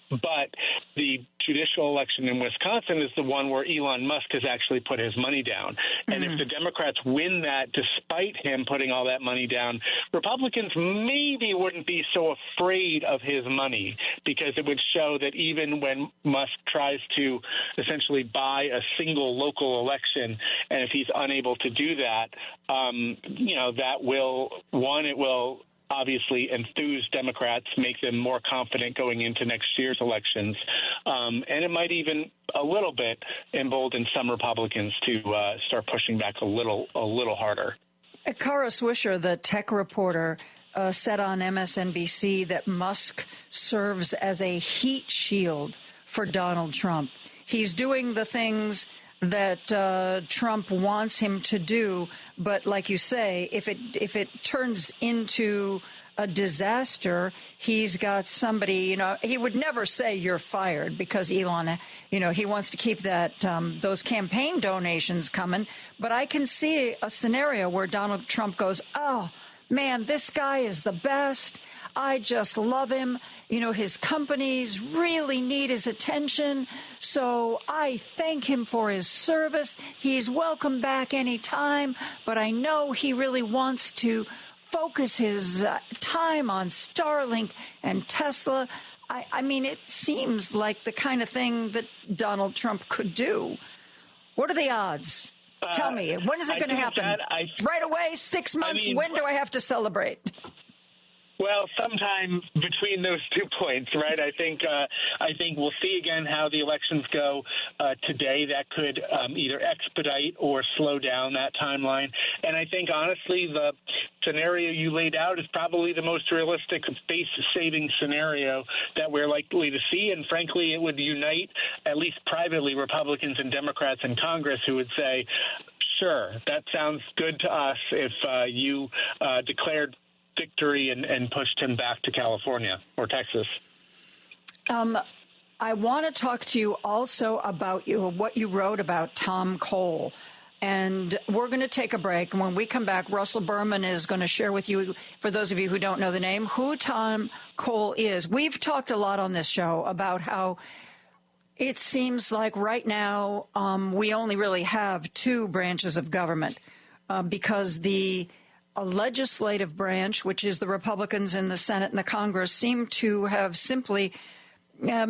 But the judicial election in Wisconsin is the one where Elon Musk has actually put his money down. And if the Democrats win that despite him putting all that money down, Republicans maybe wouldn't be so afraid of his money, because it would show that even when Musk tries to essentially buy a single local election, and if he's unable to do that, that will, it will obviously enthuse Democrats, make them more confident going into next year's elections. And it might even a little bit embolden some Republicans to start pushing back a little harder. Kara Swisher, the tech reporter, said on MSNBC that Musk serves as a heat shield for Donald Trump. He's doing the things that Trump wants him to do, but like you say, if it turns into a disaster, he's got somebody, he would never say you're fired, because Elon, he wants to keep that those campaign donations coming. But I can see a scenario where Donald Trump goes, oh, man, this guy is the best. I just love him. His companies really need his attention. So I thank him for his service. He's welcome back anytime. But I know he really wants to focus his time on Starlink and Tesla. I mean, it seems like the kind of thing that Donald Trump could do. What are the odds? Tell me, when is it going to happen? Right away, 6 months? When do I have to celebrate? Well, sometime between those 2 points, right? I think we'll see again how the elections go today. That could either expedite or slow down that timeline. And I think, honestly, the scenario you laid out is probably the most realistic face-saving scenario that we're likely to see. And frankly, it would unite, at least privately, Republicans and Democrats in Congress who would say, sure, that sounds good to us if you declared victory and pushed him back to California or Texas. I want to talk to you also about what you wrote about Tom Cole. And we're going to take a break. And when we come back, Russell Berman is going to share with you, for those of you who don't know the name, who Tom Cole is. We've talked a lot on this show about how it seems like right now we only really have two branches of government because the legislative branch, which is the Republicans in the Senate and the Congress, seem to have simply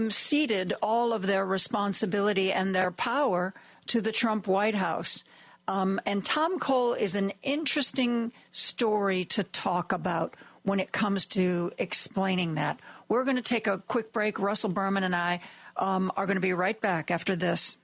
ceded all of their responsibility and their power to the Trump White House. And Tom Cole is an interesting story to talk about when it comes to explaining that. We're going to take a quick break. Russell Berman and I are going to be right back after this.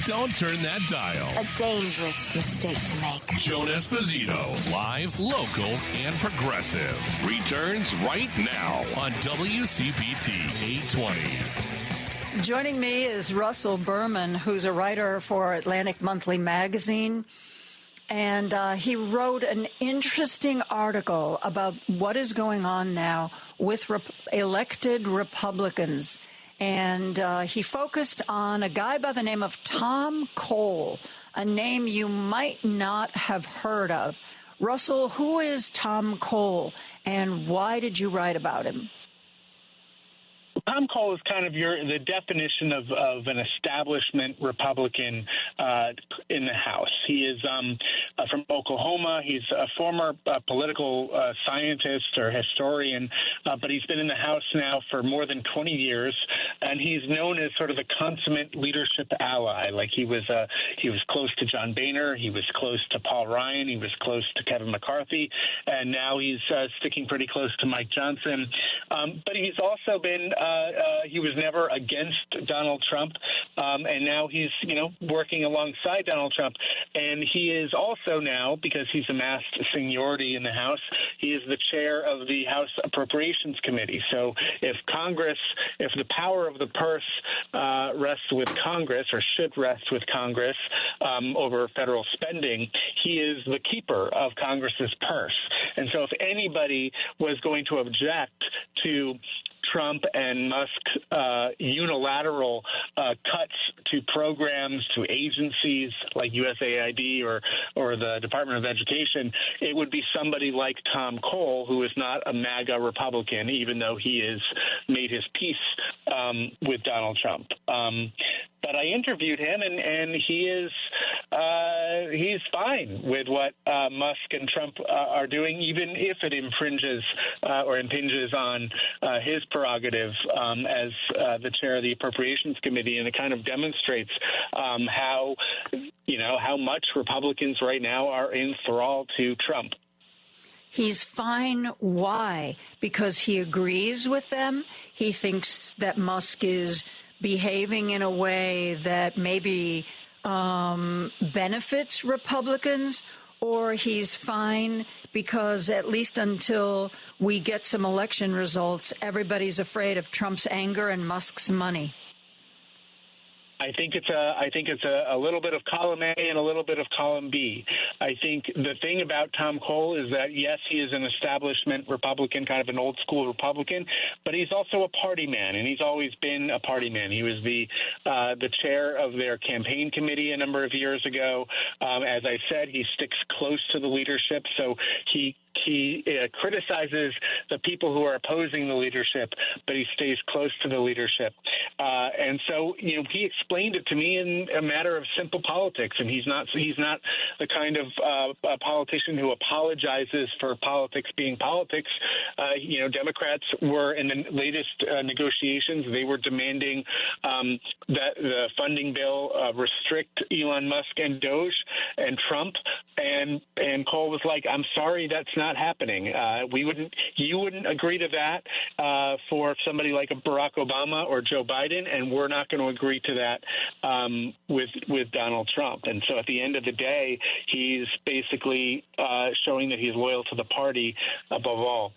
Don't turn that dial. A dangerous mistake to make. Joan Esposito, live, local, and progressive, returns right now on WCPT 820. Joining me is Russell Berman, who's a writer for Atlantic Monthly Magazine. And he wrote an interesting article about what is going on now with elected Republicans. And he focused on a guy by the name of Tom Cole, a name you might not have heard of. Russell, who is Tom Cole, and why did you write about him? Tom Cole is kind of the definition of an establishment Republican in the House. He is from Oklahoma. He's a former political scientist or historian, but he's been in the House now for more than 20 years, and he's known as sort of a consummate leadership ally. Like he was close to John Boehner, he was close to Paul Ryan, he was close to Kevin McCarthy, and now he's sticking pretty close to Mike Johnson. But he's also been he was never against Donald Trump, and now he's, working alongside Donald Trump. And he is also now, because he's amassed seniority in the House, he is the chair of the House Appropriations Committee. So if the power of the purse rests with Congress, or should rest with Congress, over federal spending, he is the keeper of Congress's purse. And so if anybody was going to object to Trump and Musk's unilateral cuts to programs, to agencies like USAID or the Department of Education, it would be somebody like Tom Cole, who is not a MAGA Republican, even though he has made his peace with Donald Trump. But I interviewed him, and he's fine with what Musk and Trump are doing, even if it infringes or impinges on his prerogative as the chair of the Appropriations Committee, and it kind of demonstrates how much Republicans right now are in thrall to Trump. He's fine. Why? Because he agrees with them. He thinks that Musk is behaving in a way that maybe benefits Republicans, or he's fine because at least until we get some election results, everybody's afraid of Trump's anger and Musk's money. I think it's a little bit of column A and a little bit of column B. I think the thing about Tom Cole is that, yes, he is an establishment Republican, kind of an old school Republican, but he's also a party man, and he's always been a party man. He was the chair of their campaign committee a number of years ago. As I said, he sticks close to the leadership, so he criticizes the people who are opposing the leadership, but he stays close to the leadership. And so, he explained it to me in a matter of simple politics, and he's not the kind of politician who apologizes for politics being politics. Democrats were in the latest negotiations, they were demanding that the funding bill restrict Elon Musk and Doge and Trump, and Cole was like, I'm sorry, that's not happening. You wouldn't agree to that for somebody like a Barack Obama or Joe Biden, and we're not going to agree to that with Donald Trump. And so at the end of the day, he's basically showing that he's loyal to the party above all.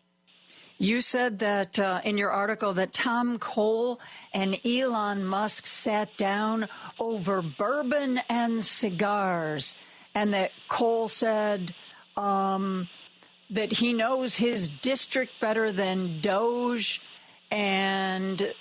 You said that in your article that Tom Cole and Elon Musk sat down over bourbon and cigars, and that Cole said that he knows his district better than Doge, and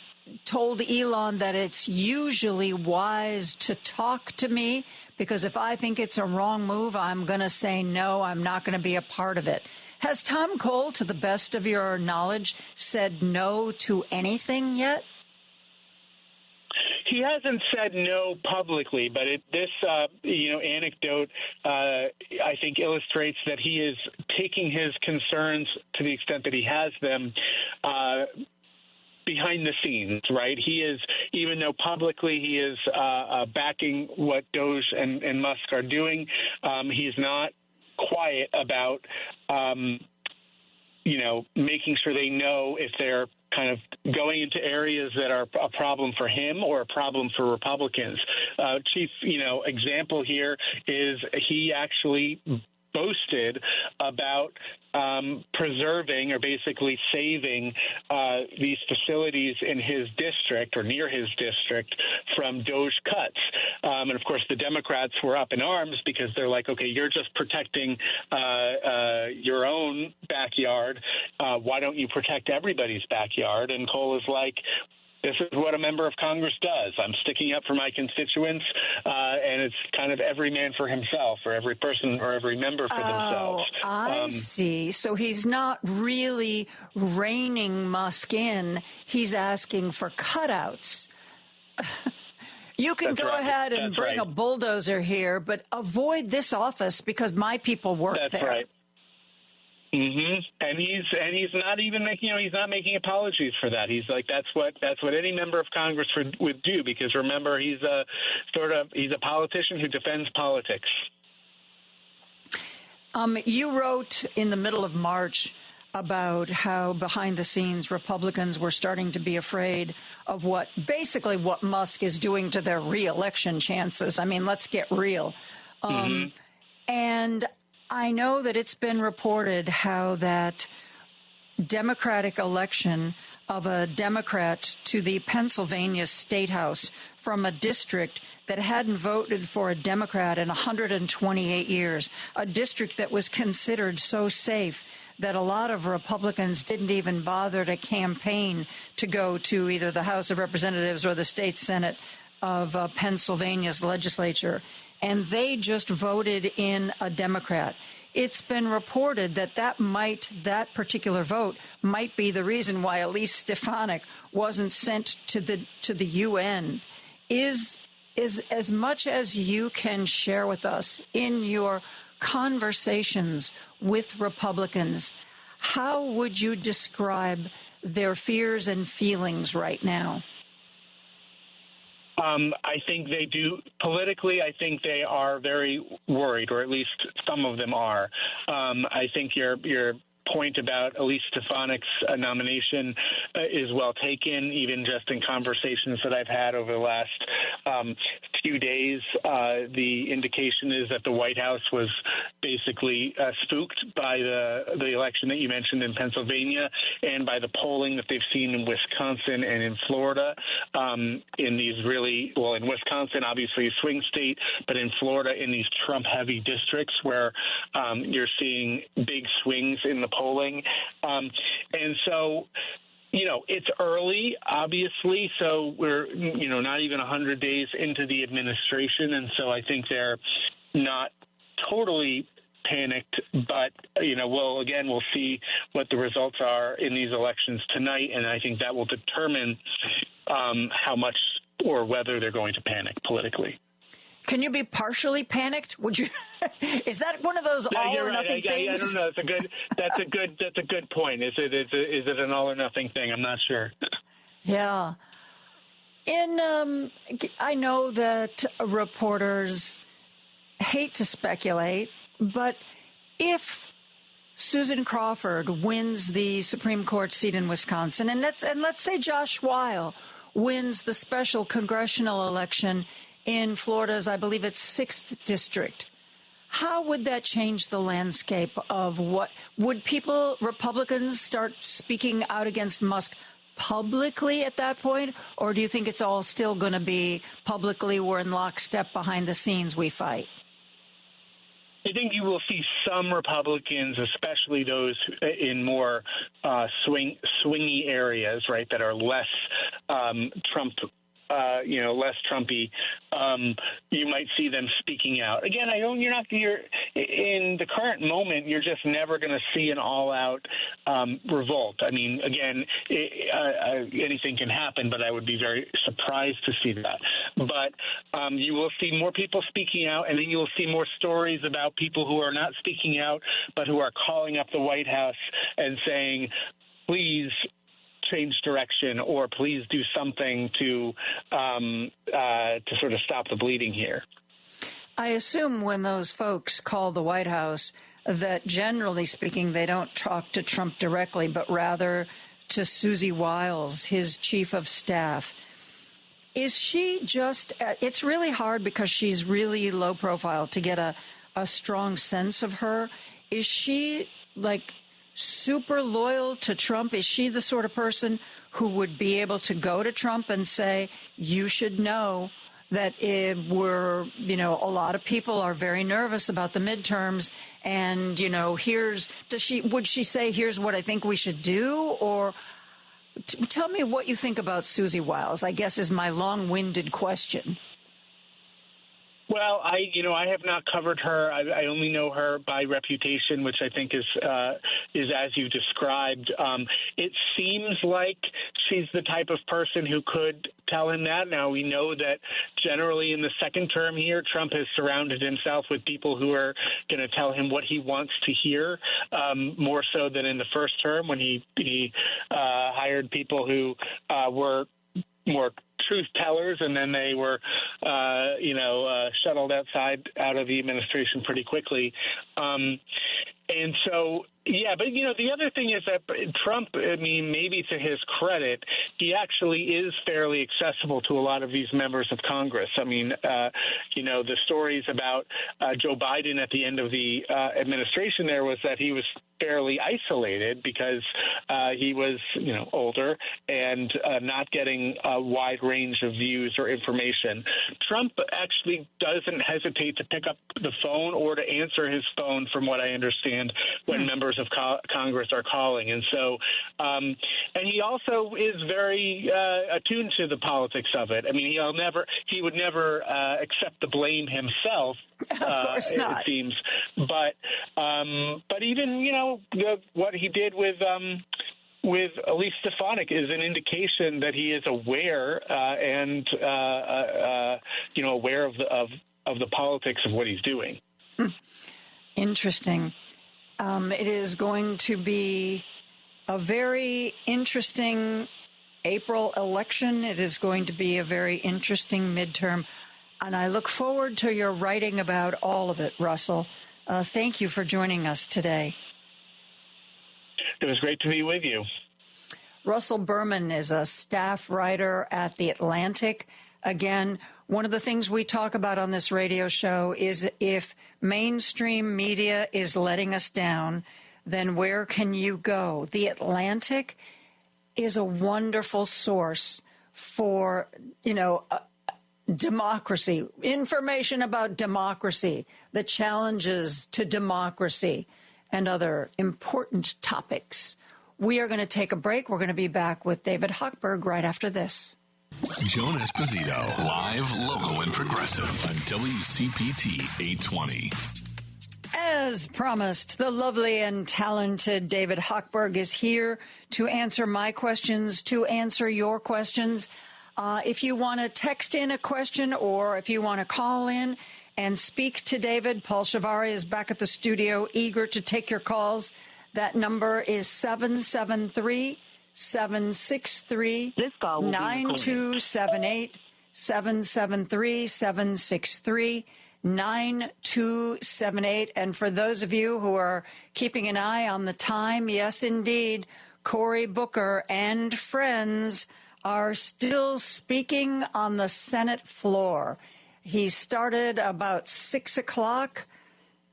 told Elon that it's usually wise to talk to me, because if I think it's a wrong move, I'm going to say no, I'm not going to be a part of it. Has Tom Cole, to the best of your knowledge, said no to anything yet? He hasn't said no publicly, but this anecdote, I think, illustrates that he is taking his concerns, to the extent that he has them, behind the scenes, right? He is, even though publicly he is backing what Doge and Musk are doing, he's not quiet about, making sure they know if they're kind of going into areas that are a problem for him or a problem for Republicans. Chief, example here is he actually boasted about preserving or basically saving these facilities in his district or near his district from DOJ cuts. And, of course, the Democrats were up in arms because they're like, okay, you're just protecting your own backyard. Why don't you protect everybody's backyard? And Cole is like, this is what a member of Congress does. I'm sticking up for my constituents, and it's kind of every man for himself, or every person or every member for themselves. I see. So he's not really reining Musk in. He's asking for cutouts. You can go ahead and bring a bulldozer here, but avoid this office because my people work there. That's right. Mm-hmm. And he's not even making he's not making apologies for that. He's like that's what any member of Congress would do, because remember he's a politician who defends politics. You wrote in the middle of March about how behind the scenes Republicans were starting to be afraid of what Musk is doing to their reelection chances. I mean, let's get real. And I know that it's been reported how that Democratic election of a Democrat to the Pennsylvania State House from a district that hadn't voted for a Democrat in 128 years, a district that was considered so safe that a lot of Republicans didn't even bother to campaign to go to either the House of Representatives or the state Senate of Pennsylvania's legislature. And they just voted in a Democrat. It's been reported that particular vote might be the reason why Elise Stefanik wasn't sent to the UN. Is as much as you can share with us in your conversations with Republicans, how would you describe their fears and feelings right now? I think they do. Politically, I think they are very worried, or at least some of them are. I think your point about Elise Stefanik's nomination is well taken, even just in conversations that I've had over the last few days. The indication is that the White House was basically spooked by the election that you mentioned in Pennsylvania and by the polling that they've seen in Wisconsin and in Florida. In Wisconsin, obviously a swing state, but in Florida, in these Trump-heavy districts where you're seeing big swings in the polling. And so, it's early, obviously, so we're, not even 100 days into the administration. And so I think they're not totally panicked, but, we'll see what the results are in these elections tonight. And I think that will determine how much or whether they're going to panic politically. Can you be partially panicked? Would you? Is that one of those all or nothing things? I don't know. That's a good point. Is it an all or nothing thing? I'm not sure. Yeah. I know that reporters hate to speculate, but if Susan Crawford wins the Supreme Court seat in Wisconsin, and let's say Josh Weil wins the special congressional election in Florida's, I believe it's 6th district, how would that change the landscape of would Republicans start speaking out against Musk publicly at that point? Or do you think it's all still going to be publicly, we're in lockstep, behind the scenes we fight? I think you will see some Republicans, especially those in more swingy areas, right, that are less Trump. Less Trumpy, you might see them speaking out. Again, you're in the current moment, you're just never going to see an all-out revolt. I mean, again, anything can happen, but I would be very surprised to see that. But you will see more people speaking out, and then you will see more stories about people who are not speaking out, but who are calling up the White House and saying, please change direction, or please do something to sort of stop the bleeding here. I assume when those folks call the White House that generally speaking they don't talk to Trump directly, but rather to Susie Wiles, his chief of staff. Is she just, it's really hard because she's really low profile to get a strong sense of her. Is she like super loyal to Trump? Is she the sort of person who would be able to go to Trump and say, you should know that a lot of people are very nervous about the midterms, and, would she say, here's what I think we should do? Or tell me what you think about Susie Wiles, I guess, is my long-winded question. Well, I have not covered her. I only know her by reputation, which I think is as you described. It seems like she's the type of person who could tell him that. Now, we know that generally in the second term here, Trump has surrounded himself with people who are going to tell him what he wants to hear, more so than in the first term when he hired people who were more truth tellers, and then they were, shuttled out of the administration pretty quickly. And so, but, the other thing is that Trump, maybe to his credit, he actually is fairly accessible to a lot of these members of Congress. The stories about Joe Biden at the end of the administration there was that he was fairly isolated because he was, older and not getting a wide range of views or information. Trump actually doesn't hesitate to pick up the phone or to answer his phone, from what I understand, when members of Congress are calling. And so, and he also is very attuned to the politics of it. He would never accept the blame himself. Of course not. It seems. But even, what he did with Elise Stefanik is an indication that he is aware and aware of the politics of what he's doing. Interesting. It is going to be a very interesting April election. It is going to be a very interesting midterm. And I look forward to your writing about all of it, Russell. Thank you for joining us today. It was great to be with you. Russell Berman is a staff writer at The Atlantic. Again, one of the things we talk about on this radio show is if mainstream media is letting us down, then where can you go? The Atlantic is a wonderful source for, democracy, information about democracy, the challenges to democracy, and other important topics. We are going to take a break. We're going to be back with David Hochberg right after this. Joan Esposito, live, local, and progressive on WCPT 820. As promised, the lovely and talented David Hochberg is here to answer my questions, to answer your questions. If you want to text in a question or if you want to call in and speak to David, Paul Shivari is back at the studio, eager to take your calls. That number is 773-763-9278, 773-763-9278. And for those of you who are keeping an eye on the time, yes, indeed, Cory Booker and friends are still speaking on the Senate floor. He started about 6 o'clock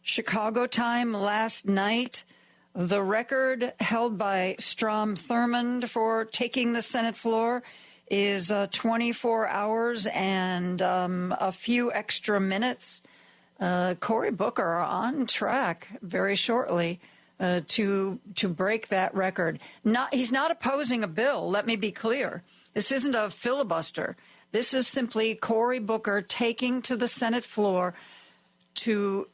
Chicago time last night. The record held by Strom Thurmond for taking the Senate floor is 24 hours and a few extra minutes. Cory Booker on track very shortly to break that record. He's not opposing a bill, let me be clear. This isn't a filibuster. This is simply Cory Booker taking to the Senate floor to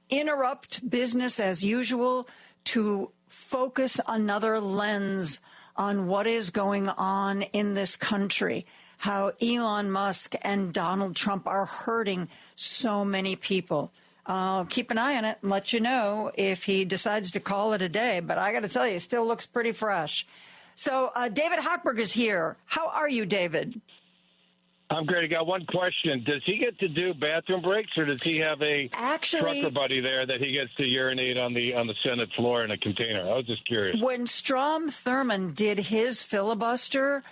interrupt business as usual, to focus another lens on what is going on in this country, how Elon Musk and Donald Trump are hurting so many people. I'll keep an eye on it and let you know if he decides to call it a day. But I got to tell you, it still looks pretty fresh. So David Hochberg is here. How are you, David? I'm great. I got one question. Does he get to do bathroom breaks, or does he have a trucker buddy there that he gets to urinate on the Senate floor in a container? I was just curious. When Strom Thurmond did his filibuster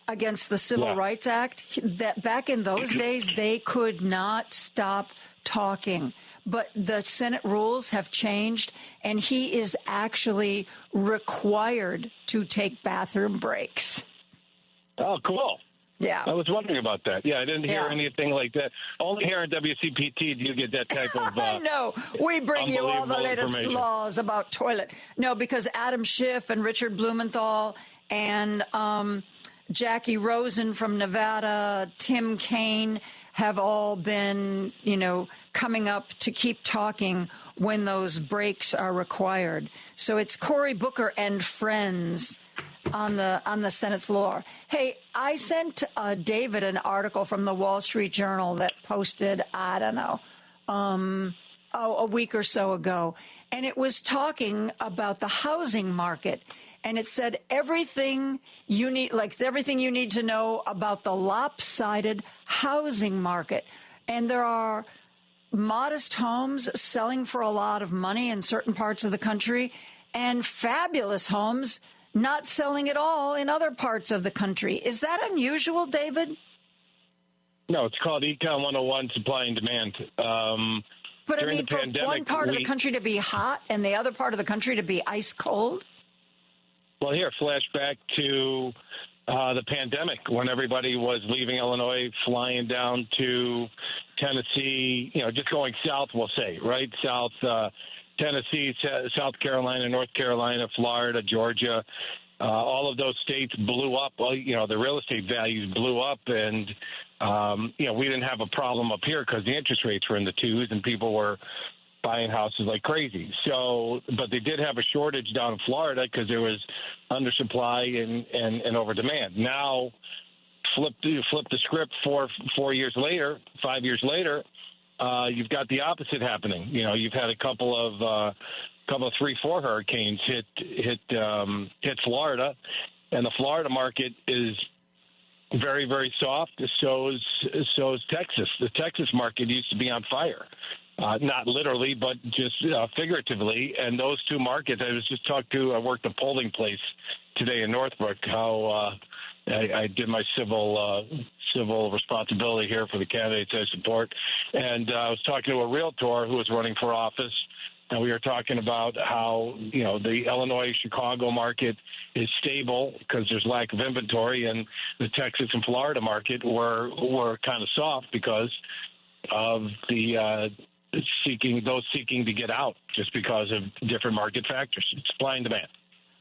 against the Civil Rights Act, that back in those days they could not stop talking. But the Senate rules have changed, and he is actually required to take bathroom breaks. Oh, cool. Yeah. I was wondering about that. Yeah, I didn't hear anything like that. Only here on WCPT do you get that type of I know. We bring you all the latest laws about toilet. No, because Adam Schiff and Richard Blumenthal and Jackie Rosen from Nevada, Tim Kaine have all been, coming up to keep talking when those breaks are required. So it's Cory Booker and friends on the Senate floor. Hey, I sent David an article from the Wall Street Journal that posted, I don't know, a week or so ago. And it was talking about the housing market. And it said everything you need to know about the lopsided housing market. And there are modest homes selling for a lot of money in certain parts of the country, and fabulous homes not selling at all in other parts of the country. Is that unusual, David? No, it's called Econ 101, supply and demand. But I mean, for one part of the country to be hot and the other part of the country to be ice cold? Well, here, flashback to the pandemic when everybody was leaving Illinois, flying down to Tennessee, just going south, we'll say, right? South, Tennessee, South Carolina, North Carolina, Florida, Georgia, all of those states blew up. Well, the real estate values blew up, and we didn't have a problem up here because the interest rates were in the twos and people were buying houses like crazy. So, but they did have a shortage down in Florida because there was undersupply and over demand. Now, flip the script 4 years later, 5 years later. You've got the opposite happening. You've had a couple of 3-4 hurricanes hit Florida, and the Florida market is very, very soft. So is Texas. The Texas market used to be on fire, not literally, but just figuratively. And those two markets, I worked a polling place today in Northbrook. How I did my civil responsibility here for the candidates I support. And I was talking to a realtor who was running for office, and we were talking about how, the Illinois-Chicago market is stable because there's lack of inventory, and the Texas and Florida market were kind of soft because of the seeking to get out just because of different market factors, supply and demand.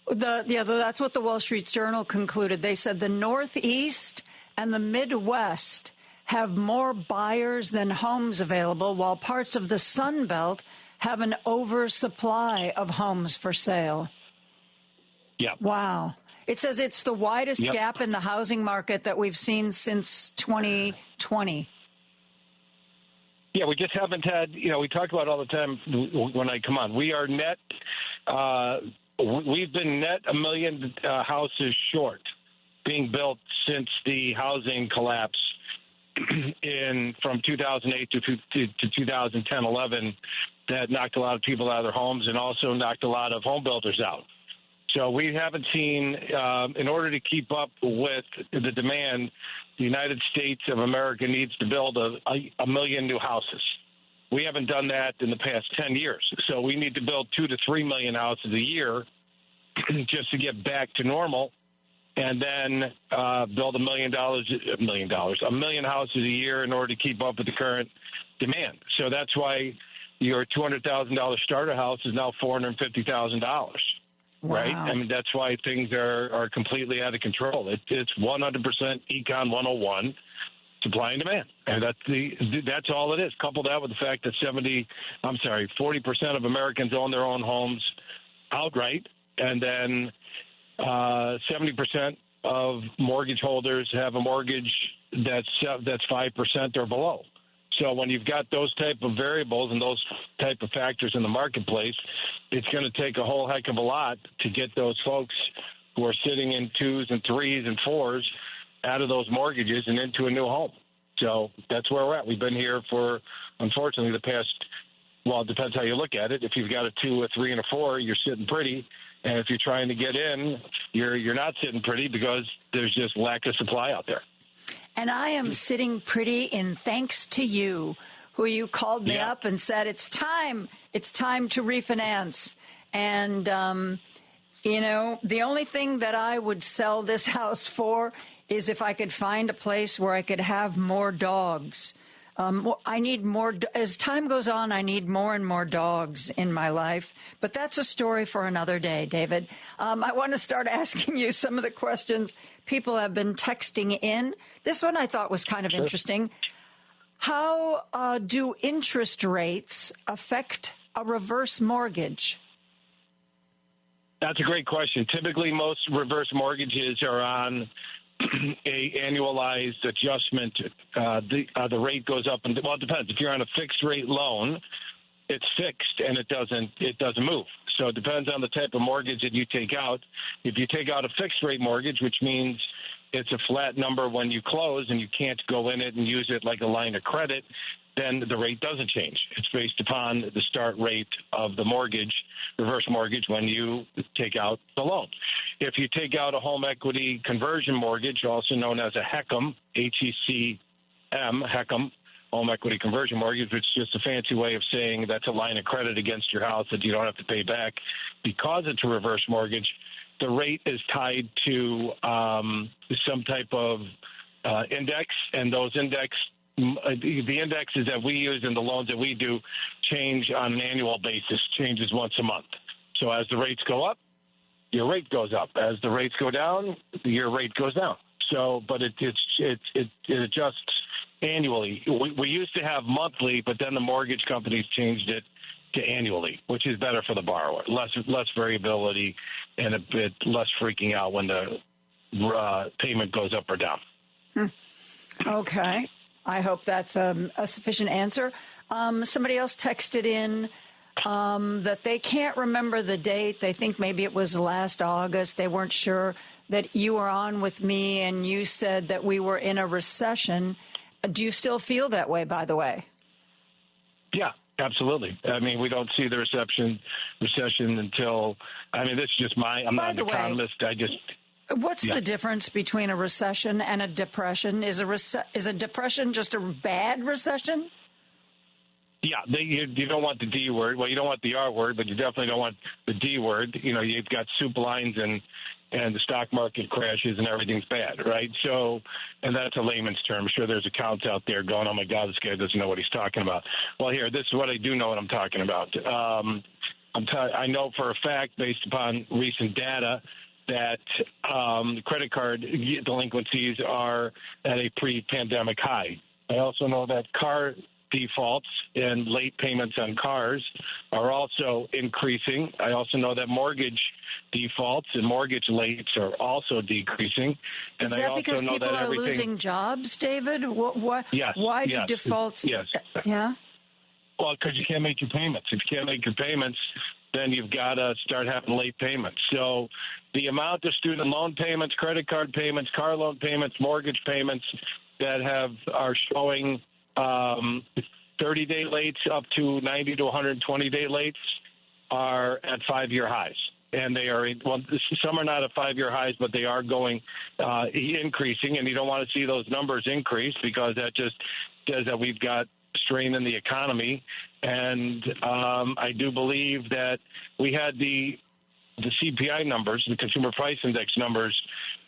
That's what the Wall Street Journal concluded. They said the Northeast and the Midwest have more buyers than homes available, while parts of the Sun Belt have an oversupply of homes for sale. Yeah. Wow. It says it's the widest gap in the housing market that we've seen since 2020. Yeah, we just haven't had, we talk about all the time when I come on. We are net, we've been net 1 million houses short being built since the housing collapse from 2008 to 2010-11 that knocked a lot of people out of their homes and also knocked a lot of home builders out. So we haven't seen, in order to keep up with the demand, the United States of America needs to build a million new houses. We haven't done that in the past 10 years. So we need to build 2 to 3 million houses a year just to get back to normal, and then build $1 million houses a year in order to keep up with the current demand. So that's why your $200,000 starter house is now $450,000. Wow. Right? I mean, that's why things are completely out of control. It's 100% Econ 101, supply and demand. And that's all it is. Couple that with the fact that 40% of Americans own their own homes outright, and then 70% of mortgage holders have a mortgage that's 5% or below. So when you've got those type of variables and those type of factors in the marketplace, it's going to take a whole heck of a lot to get those folks who are sitting in 2s and 3s and 4s out of those mortgages and into a new home. So that's where we're at. We've been here for, unfortunately, the past, well, it depends how you look at it. If you've got a 2, a 3, and a 4, you're sitting pretty. And if you're trying to get in, you're not sitting pretty because there's just lack of supply out there. And I am sitting pretty in thanks to you, who you called me up and said, it's time to refinance. And, the only thing that I would sell this house for is if I could find a place where I could have more dogs. I need more. As time goes on, I need more and more dogs in my life. But that's a story for another day, David. I want to start asking you some of the questions people have been texting in. This one I thought was kind of interesting. How do interest rates affect a reverse mortgage? That's a great question. Typically, most reverse mortgages are on a annualized adjustment. The rate goes up, and well, it depends. If you're on a fixed rate loan, it's fixed and it doesn't move. So it depends on the type of mortgage that you take out. If you take out a fixed rate mortgage, which means it's a flat number when you close and you can't go in it and use it like a line of credit, then the rate doesn't change. It's based upon the start rate of the mortgage, reverse mortgage, when you take out the loan. If you take out a home equity conversion mortgage, also known as a HECM, H-E-C-M, HECM, home equity conversion mortgage, which is just a fancy way of saying that's a line of credit against your house that you don't have to pay back because it's a reverse mortgage, the rate is tied to some type of index, and those the indexes that we use and the loans that we do change on an annual basis, changes once a month. So as the rates go up, your rate goes up. As the rates go down, your rate goes down. So, but it adjusts annually. We used to have monthly, but then the mortgage companies changed it to annually, which is better for the borrower. Less variability and a bit less freaking out when the payment goes up or down. Okay. I hope that's a sufficient answer. Somebody else texted in that they can't remember the date. They think maybe it was last August. They weren't sure that you were on with me and you said that we were in a recession. Do you still feel that way, by the way? Yeah, absolutely. I mean, we don't see the recession until, I mean, this is just I'm not an economist. What's the difference between a recession and a depression? Is a depression just a bad recession? Yeah, you don't want the D word. Well, you don't want the R word, but you definitely don't want the D word. You know, you've got soup lines and the stock market crashes and everything's bad, right? So, and that's a layman's term. I'm sure there's accounts out there going, oh, my God, this guy doesn't know what he's talking about. Well, here, this is what I do know what I'm talking about. I know for a fact, based upon recent data, that credit card delinquencies are at a pre-pandemic high. I also know that car defaults and late payments on cars are also increasing. I also know that mortgage defaults and mortgage lates are also decreasing. And Is that because people are losing jobs, David? Yes. Why do defaults? Yes. Yeah. Well, because you can't make your payments. If you can't make your payments, then you've got to start having late payments. So the amount of student loan payments, credit card payments, car loan payments, mortgage payments that are showing 30-day lates up to 90 to 120-day lates are at 5-year highs. And they are, well, some are not at 5-year highs, but they are going increasing. And you don't want to see those numbers increase because that just says that we've got strain in the economy. And I do believe that we had the CPI numbers, the Consumer Price Index numbers,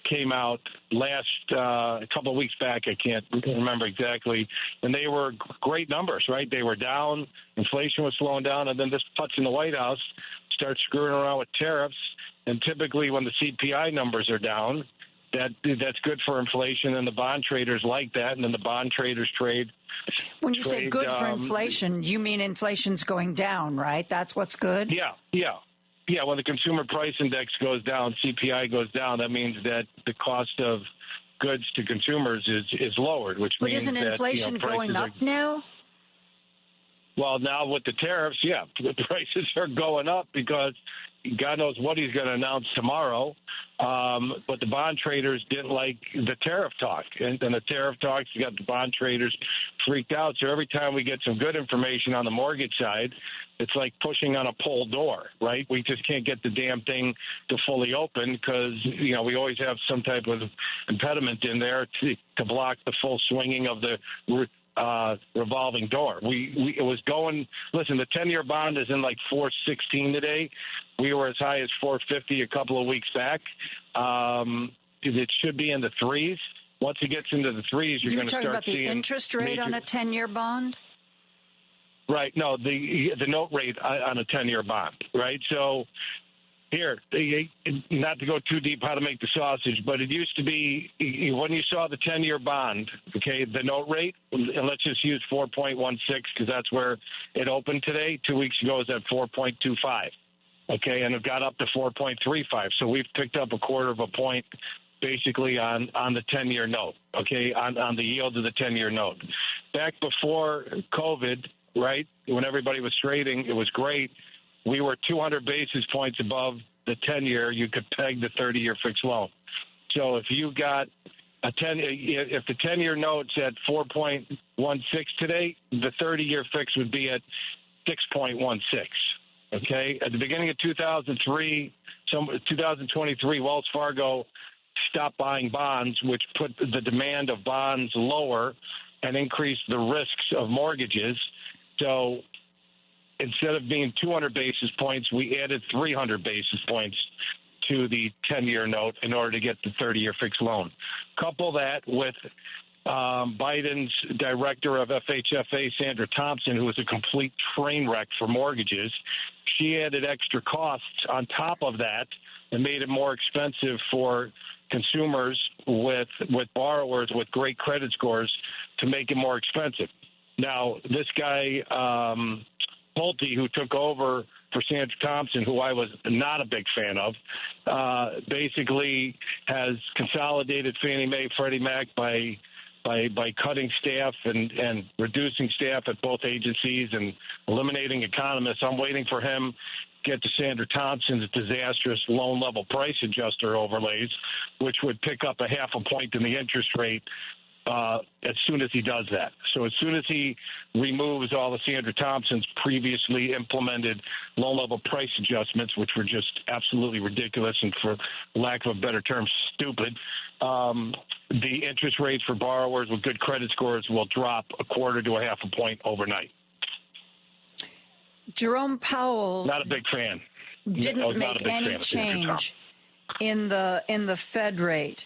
came out a couple of weeks back. I can't remember exactly. And they were great numbers, right? They were down. Inflation was slowing down. And then this putz in the White House starts screwing around with tariffs. And typically when the CPI numbers are down, that's good for inflation. And the bond traders like that. And then the bond traders trade. When you say good for inflation, you mean inflation's going down, right? That's what's good? Yeah, when the Consumer Price Index goes down, CPI goes down, that means that the cost of goods to consumers is lowered, which means that... But isn't inflation going up now? Well, now with the tariffs, yeah, the prices are going up because God knows what he's going to announce tomorrow. But the bond traders didn't like the tariff talk. And the tariff talks got the bond traders freaked out. So every time we get some good information on the mortgage side, it's like pushing on a pull door, right? We just can't get the damn thing to fully open because, we always have some type of impediment in there to block the full swinging of the revolving door. It was going. Listen, the 10-year bond is in like 416 today. We were as high as 450 a couple of weeks back. It should be in the threes. Once it gets into the threes, you're going to start seeing. You were talking about the interest rate on a 10-year bond. Right. No, the note rate on a 10-year bond. Right. So. Here, not to go too deep how to make the sausage, but it used to be when you saw the 10-year bond, okay, the note rate, and let's just use 4.16 because that's where it opened today. 2 weeks ago it was at 4.25, okay, and it got up to 4.35. So we've picked up a quarter of a point basically on the 10-year note, okay, on the yield of the 10-year note. Back before COVID, right, when everybody was trading, it was great. We were 200 basis points above the 10-year. You could peg the 30-year fixed loan. So if you got if the 10-year note's at 4.16 today, the 30-year fix would be at 6.16. Okay, at the beginning of 2023, Wells Fargo stopped buying bonds, which put the demand of bonds lower and increased the risks of mortgages. So instead of being 200 basis points, we added 300 basis points to the 10-year note in order to get the 30-year fixed loan. Couple that with Biden's director of FHFA, Sandra Thompson, who was a complete train wreck for mortgages. She added extra costs on top of that and made it more expensive for consumers with borrowers with great credit scores to make it more expensive. Now, this guy, Pulte, who took over for Sandra Thompson, who I was not a big fan of, basically has consolidated Fannie Mae, Freddie Mac by cutting staff and reducing staff at both agencies and eliminating economists. I'm waiting for him to get to Sandra Thompson's disastrous loan level price adjuster overlays, which would pick up a half a point in the interest rate as soon as he does that. So as soon as he removes all of Sandra Thompson's previously implemented loan level price adjustments, which were just absolutely ridiculous and, for lack of a better term, stupid, the interest rates for borrowers with good credit scores will drop a quarter to a half a point overnight. Jerome Powell, not a big fan, didn't make any change in the Fed rate.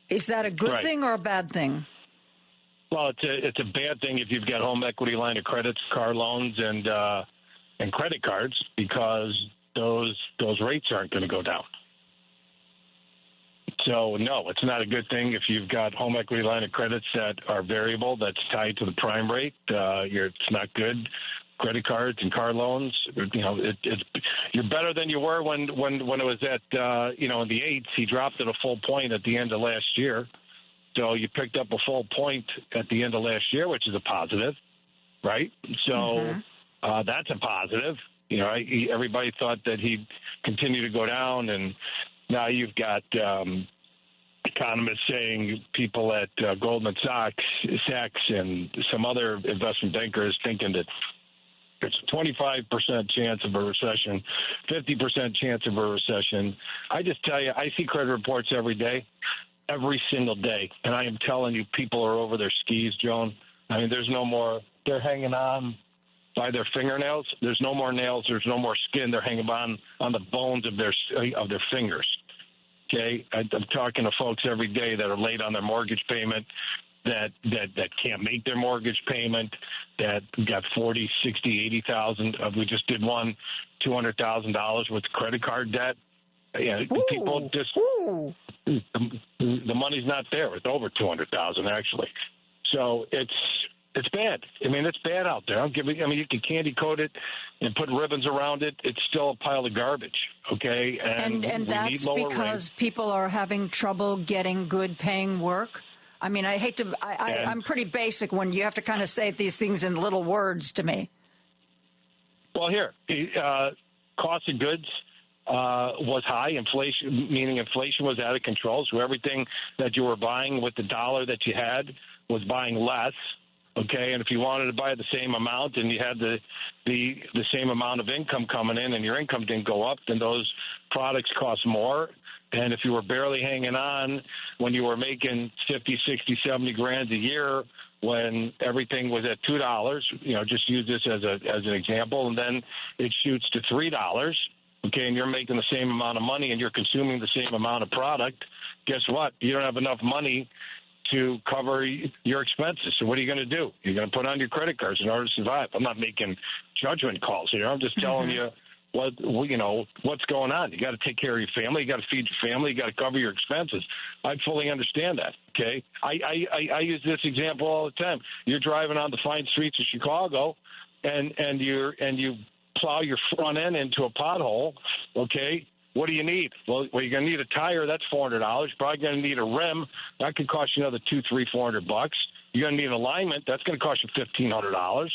Is that a good thing or a bad thing? Well, it's a bad thing if you've got home equity line of credits, car loans, and credit cards, because those rates aren't going to go down. So, no, it's not a good thing if you've got home equity line of credits that are variable, that's tied to the prime rate. It's not good. Credit cards and car loans, you're better than you were when it was at, in the 8s. He dropped it a full point at the end of last year. So you picked up a full point at the end of last year, which is a positive, right? So that's a positive. Everybody thought that he'd continue to go down, and now you've got economists saying, people at Goldman Sachs and some other investment bankers thinking that it's a 25% chance of a recession, 50% chance of a recession. I just tell you, I see credit reports every single day, and I am telling you, people are over their skis, Joan. I mean, there's no more. They're hanging on by their fingernails. There's no more nails. There's no more skin. They're hanging on the bones of their fingers. Okay, I'm talking to folks every day that are late on their mortgage payment, that can't make their mortgage payment, that got 40, 60, 80,000. We just did one, $200,000 with credit card debt. Yeah, people just the money's not there. It's over 200,000 actually. So it's bad. I mean, it's bad out there. You can candy coat it and put ribbons around it. It's still a pile of garbage. Okay, and that's because people are having trouble getting good paying work. I mean, I hate to, I'm pretty basic when you have to kind of say these things in little words to me. Well, here, cost of goods was high. Inflation was out of control. So everything that you were buying with the dollar that you had was buying less. Okay, and if you wanted to buy the same amount and you had the same amount of income coming in and your income didn't go up, then those products cost more. And if you were barely hanging on when you were making 50, 60, 70 grand a year when everything was at $2, just use this as an example, and then it shoots to $3, okay, and you're making the same amount of money and you're consuming the same amount of product, guess what? You don't have enough money to cover your expenses. So what are you going to do? You're going to put on your credit cards in order to survive. I'm not making judgment calls here. I'm just telling you what's going on. You got to take care of your family. You got to feed your family. You got to cover your expenses. I fully understand that. Okay. I use this example all the time. You're driving on the fine streets of Chicago and you plow your front end into a pothole. Okay. What do you need? Well, you're going to need a tire. That's $400. You're probably going to need a rim. That could cost you another $200, $300. You're going to need alignment. That's going to cost you $1,500.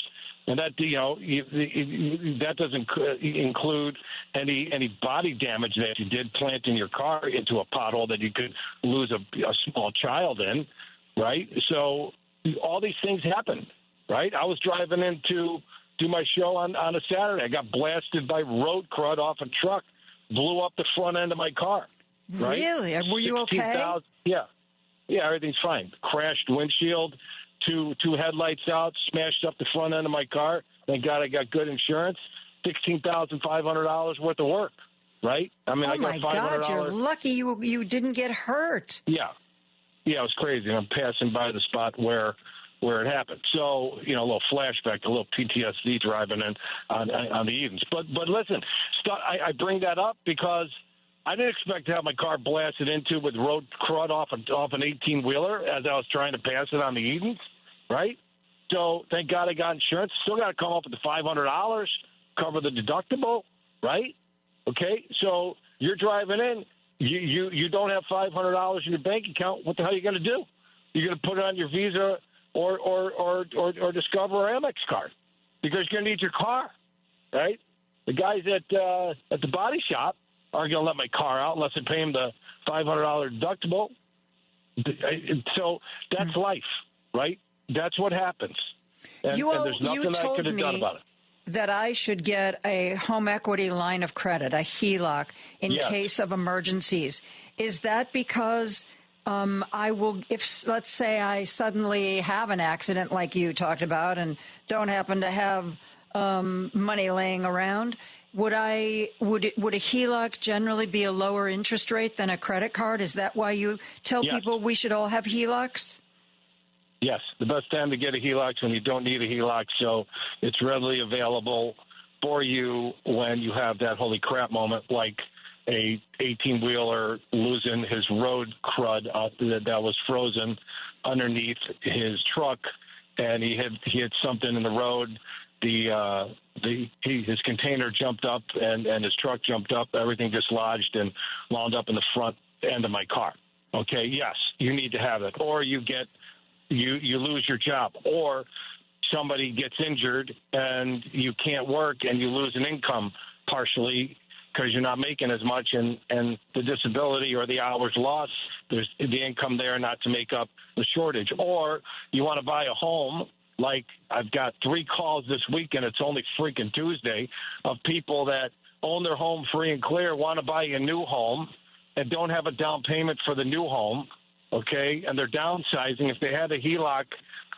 And that, that doesn't include any body damage that you did planting your car into a pothole that you could lose a small child in, right? So all these things happen, right? I was driving in to do my show on a Saturday. I got blasted by road crud off a truck. Blew up the front end of my car. Right? Really? Were you okay? Yeah, everything's fine. Crashed windshield, two headlights out, smashed up the front end of my car. Thank God I got good insurance. $16,500 worth of work. Right? I mean, oh I got $500. My God, you're lucky you didn't get hurt. Yeah, it was crazy. I'm passing by the spot where it happened. So, a little flashback, a little PTSD driving in on the Edens. But listen, I bring that up because I didn't expect to have my car blasted into with road crud off an 18-wheeler as I was trying to pass it on the Edens, right? So thank God I got insurance. Still got to come up with the $500, cover the deductible, right? Okay, so you're driving in. You don't have $500 in your bank account. What the hell are you going to do? You're going to put it on your Visa or Discover or Amex card because you're going to need your car, right? The guys at the body shop aren't going to let my car out unless I pay them the $500 deductible. So that's life, right? That's what happens. And there's nothing I could have done about it. That I should get a home equity line of credit, a HELOC, in case of emergencies. Is that because I will, if let's say I suddenly have an accident like you talked about and don't happen to have money laying around, would a HELOC generally be a lower interest rate than a credit card? Is that why you tell people we should all have HELOCs? Yes, the best time to get a HELOC is when you don't need a HELOC, so it's readily available for you when you have that holy crap moment like a 18-wheeler losing his road crud that was frozen underneath his truck, and he hit something in the road. His container jumped up and his truck jumped up. Everything dislodged and wound up in the front end of my car. Okay, yes, you need to have it, or you lose your job, or somebody gets injured and you can't work and you lose an income partially because you're not making as much, and the disability or the hours lost, there's the income there not to make up the shortage. Or you want to buy a home, like I've got 3 calls this week, and it's only freaking Tuesday, of people that own their home free and clear, want to buy a new home, and don't have a down payment for the new home, okay, and they're downsizing. If they had a HELOC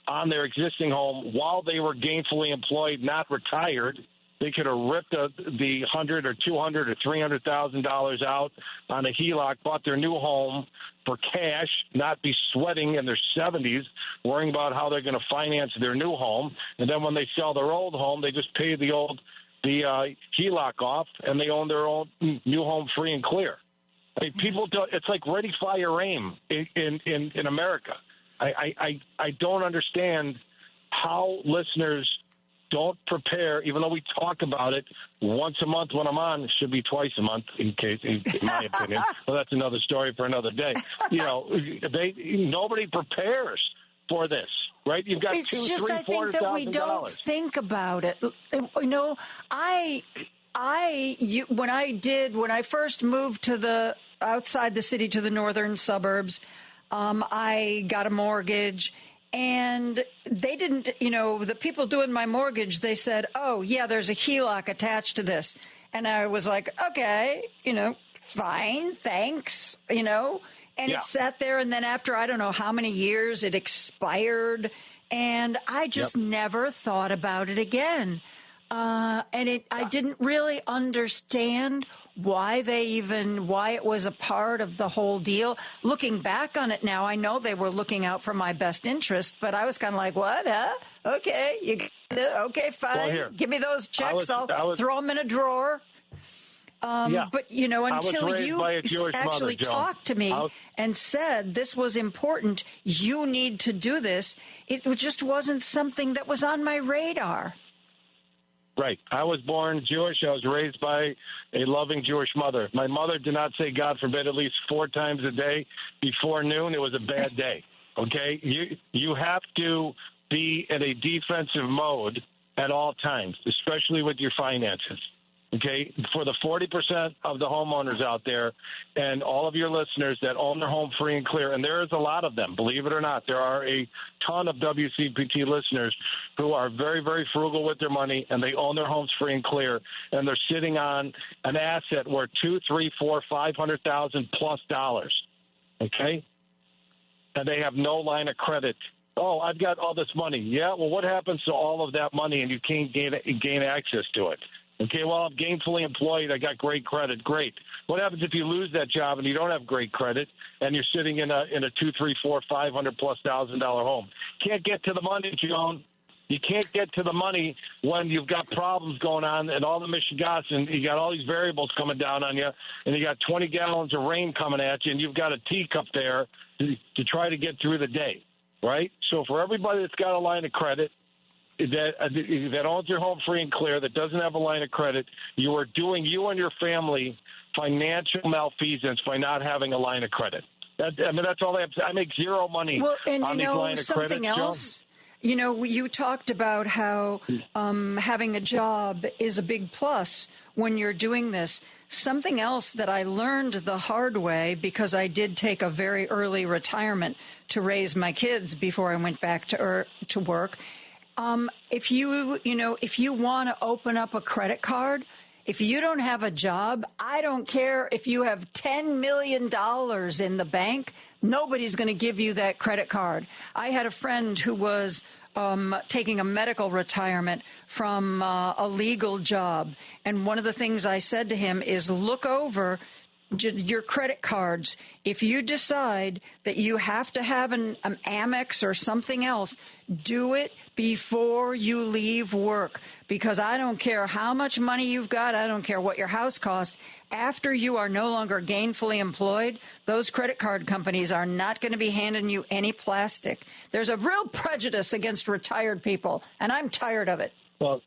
on their existing home while they were gainfully employed, not retired, they could have ripped the $100,000 or $200,000 or $300,000 out on a HELOC, bought their new home for cash, not be sweating in their 70s, worrying about how they're going to finance their new home. And then when they sell their old home, they just pay the HELOC off, and they own their own new home free and clear. I mean, people don't. It's like ready, fire, aim in America. I don't understand how listeners don't prepare, even though we talk about it once a month when I'm on. It should be twice a month, in my opinion. Well, that's another story for another day. Nobody prepares for this, right? You've got it's just I think that we don't think about it. When I first moved to outside the city to the northern suburbs, I got a mortgage. And they didn't, the people doing my mortgage, they said, oh, yeah, there's a HELOC attached to this. And I was like, okay, fine, thanks, And it sat there. And then after I don't know how many years, it expired. And I just never thought about it again. I didn't really understand why it was a part of the whole deal. Looking back on it now, I know they were looking out for my best interest, but I was kind of like, what, huh? Okay, okay, fine. Well, give me those checks. I'll throw them in a drawer. But, until you actually talked to me and said this was important, you need to do this, it just wasn't something that was on my radar. Right. I was born Jewish. I was raised by a loving Jewish mother. My mother did not say God forbid at least 4 times a day before noon. It was a bad day. Okay? You have to be in a defensive mode at all times, especially with your finances. Okay, for the 40% of the homeowners out there and all of your listeners that own their home free and clear, and there is a lot of them, believe it or not, there are a ton of WCPT listeners who are very, very frugal with their money, and they own their homes free and clear, and they're sitting on an asset worth $200,000, $300,000, $400,000, $500,000 plus dollars. Okay, and they have no line of credit. Oh, I've got all this money. Yeah, well, what happens to all of that money and you can't gain access to it? Okay, well, I'm gainfully employed. I got great credit. Great. What happens if you lose that job and you don't have great credit and you're sitting in a $200,000, $300,000, $400,000, $500,000+ home? Can't get to the money, Joan. You can't get to the money when you've got problems going on and all the Michigas and you got all these variables coming down on you and you got 20 gallons of rain coming at you and you've got a teacup there to try to get through the day, right? So for everybody that's got a line of credit, that owns your home free and clear, that doesn't have a line of credit, you are doing you and your family financial malfeasance by not having a line of credit. That's all I have to say. I make zero money on these line of credit. Something else, you talked about how having a job is a big plus when you're doing this. Something else that I learned the hard way, because I did take a very early retirement to raise my kids before I went back to work. If you want to open up a credit card, if you don't have a job, I don't care if you have $10 million in the bank, nobody's going to give you that credit card. I had a friend who was taking a medical retirement from a legal job. And one of the things I said to him is look over your credit cards. If you decide that you have to have an Amex or something else, do it before you leave work, because I don't care how much money you've got. I don't care what your house costs. After you are no longer gainfully employed, those credit card companies are not going to be handing you any plastic. There's a real prejudice against retired people, and I'm tired of it. Well,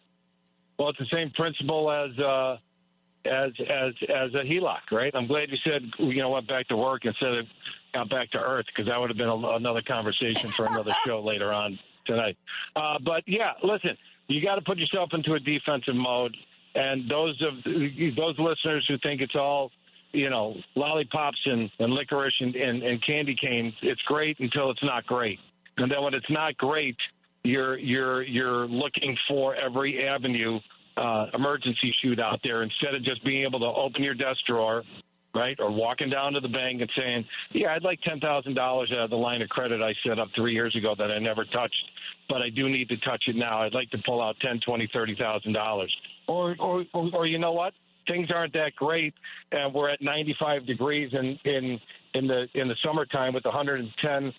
it's the same principle as a HELOC, right? I'm glad you said went back to work instead of got back to earth, because that would have been another conversation for another show later on tonight. But yeah, listen, you got to put yourself into a defensive mode, and those listeners who think it's all lollipops and licorice and candy canes, it's great until it's not great, and then when it's not great, you're looking for every avenue. Emergency chute out there instead of just being able to open your desk drawer, right, or walking down to the bank and saying, yeah, I'd like $10,000 out of the line of credit I set up 3 years ago that I never touched, but I do need to touch it now. I'd like to pull out $10,000, $20,000, $30,000. Or you know what? Things aren't that great, and we're at 95 degrees in the summertime with 110%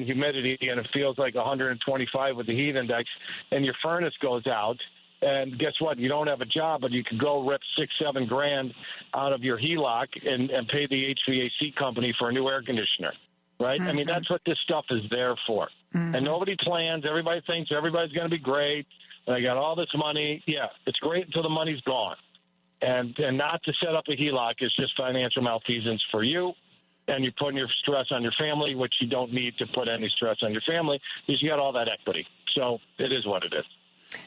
humidity, and it feels like 125 with the heat index, and your furnace goes out. And guess what? You don't have a job, but you could go rip $6-7 grand out of your HELOC and pay the HVAC company for a new air conditioner, right? Mm-hmm. I mean, that's what this stuff is there for. Mm-hmm. And nobody plans. Everybody thinks everybody's going to be great. and I got all this money. Yeah, it's great until the money's gone. And not to set up a HELOC is just financial malfeasance for you, and you're putting your stress on your family, which you don't need to put any stress on your family because you got all that equity. So it is what it is.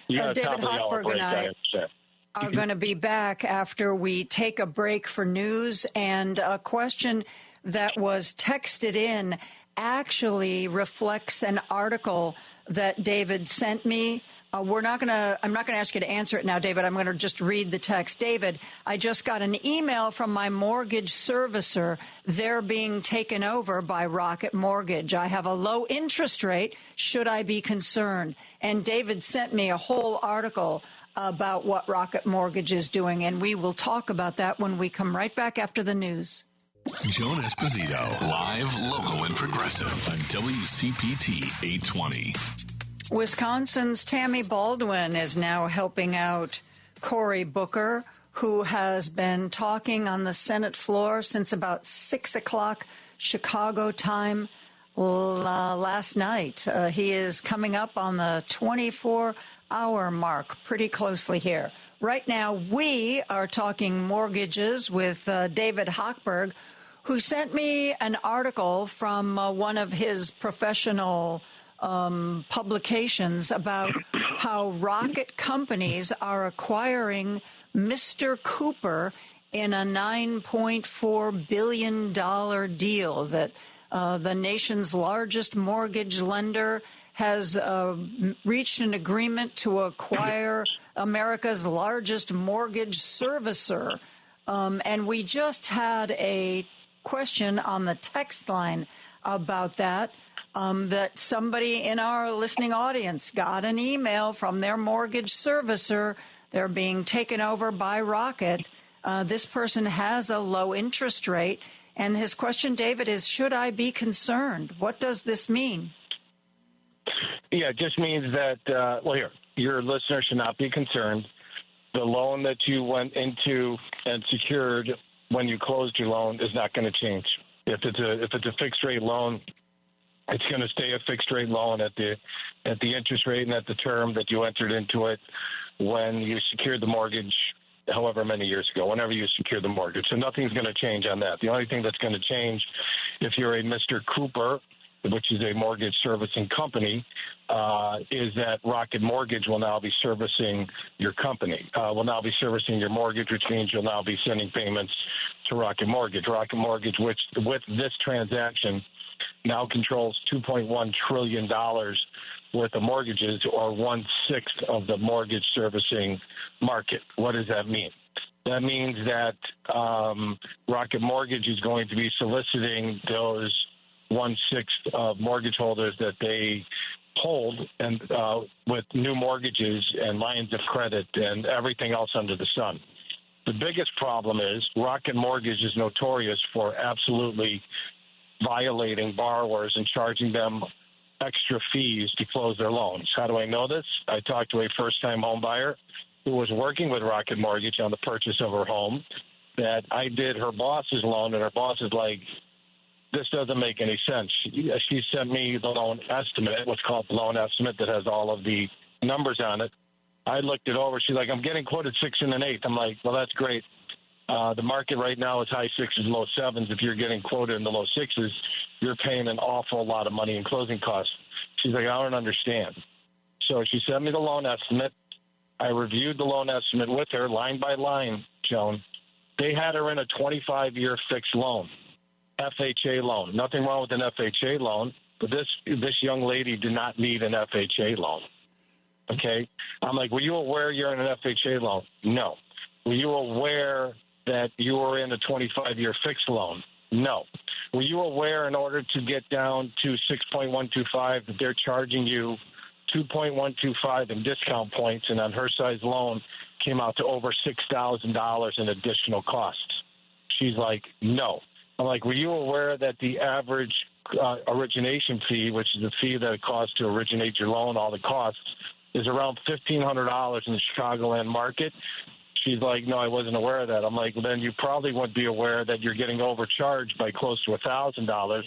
You got a David top of the hour Hochberg break, and I understand. Are going to be back after we take a break for news, and a question that was texted in actually reflects an article that David sent me. I'm not going to ask you to answer it now, David. I'm going to just read the text. David, I just got an email from my mortgage servicer. They're being taken over by Rocket Mortgage. I have a low interest rate. Should I be concerned? And David sent me a whole article about what Rocket Mortgage is doing, and we will talk about that when we come right back after the news. Joan Esposito, live, local, and progressive on WCPT 820. Wisconsin's Tammy Baldwin is now helping out Cory Booker, who has been talking on the Senate floor since about 6 o'clock Chicago time last night. He is coming up on the 24-hour mark pretty closely here. Right now, we are talking mortgages with David Hochberg, who sent me an article from one of his professional publications about how rocket companies are acquiring Mr. Cooper in a $9.4 billion deal that the nation's largest mortgage lender has reached an agreement to acquire America's largest mortgage servicer. And we just had a question on the text line about that. That somebody in our listening audience got an email from their mortgage servicer. They're being taken over by Rocket. This person has a low interest rate. And his question, David, is, should I be concerned? What does this mean? Yeah, it just means that, your listener should not be concerned. The loan that you went into and secured when you closed your loan is not going to change. If it's a fixed rate loan, it's going to stay a fixed rate loan at the interest rate and at the term that you entered into it when you secured the mortgage, however many years ago, whenever you secured the mortgage. So nothing's going to change on that. The only thing that's going to change if you're a Mr. Cooper, which is a mortgage servicing company, is that Rocket Mortgage will now be servicing your company, will now be servicing your mortgage, which means you'll now be sending payments to Rocket Mortgage. Rocket Mortgage, which with this transaction now controls $2.1 trillion worth of mortgages, or 1/6 of the mortgage servicing market. What does that mean? That means that Rocket Mortgage is going to be soliciting those 1/6 of mortgage holders that they hold and with new mortgages and lines of credit and everything else under the sun. The biggest problem is Rocket Mortgage is notorious for absolutely violating borrowers and charging them extra fees to close their loans. How do I know this? I talked to a first-time home buyer who was working with Rocket Mortgage on the purchase of her home, that I did her boss's loan, and her boss is like, this doesn't make any sense. She sent me the loan estimate, what's called the loan estimate, that has all of the numbers on it. I looked it over. She's like, I'm getting quoted 6 1/8. I'm like, well, that's great. The market right now is high 6s, low 7s. If you're getting quoted in the low 6s, you're paying an awful lot of money in closing costs. She's like, I don't understand. So she sent me the loan estimate. I reviewed the loan estimate with her line by line, Joan. They had her in a 25-year fixed loan, FHA loan. Nothing wrong with an FHA loan, but this young lady did not need an FHA loan. Okay? I'm like, were you aware you're in an FHA loan? No. Were you aware that you were in a 25-year fixed loan? No. Were you aware in order to get down to 6.125 that they're charging you 2.125 in discount points, and on her size loan came out to over $6,000 in additional costs? She's like, no. I'm like, were you aware that the average origination fee, which is the fee that it costs to originate your loan, all the costs, is around $1,500 in the Chicagoland market? She's like, no, I wasn't aware of that. I'm like, well, then you probably wouldn't be aware that you're getting overcharged by close to $1,000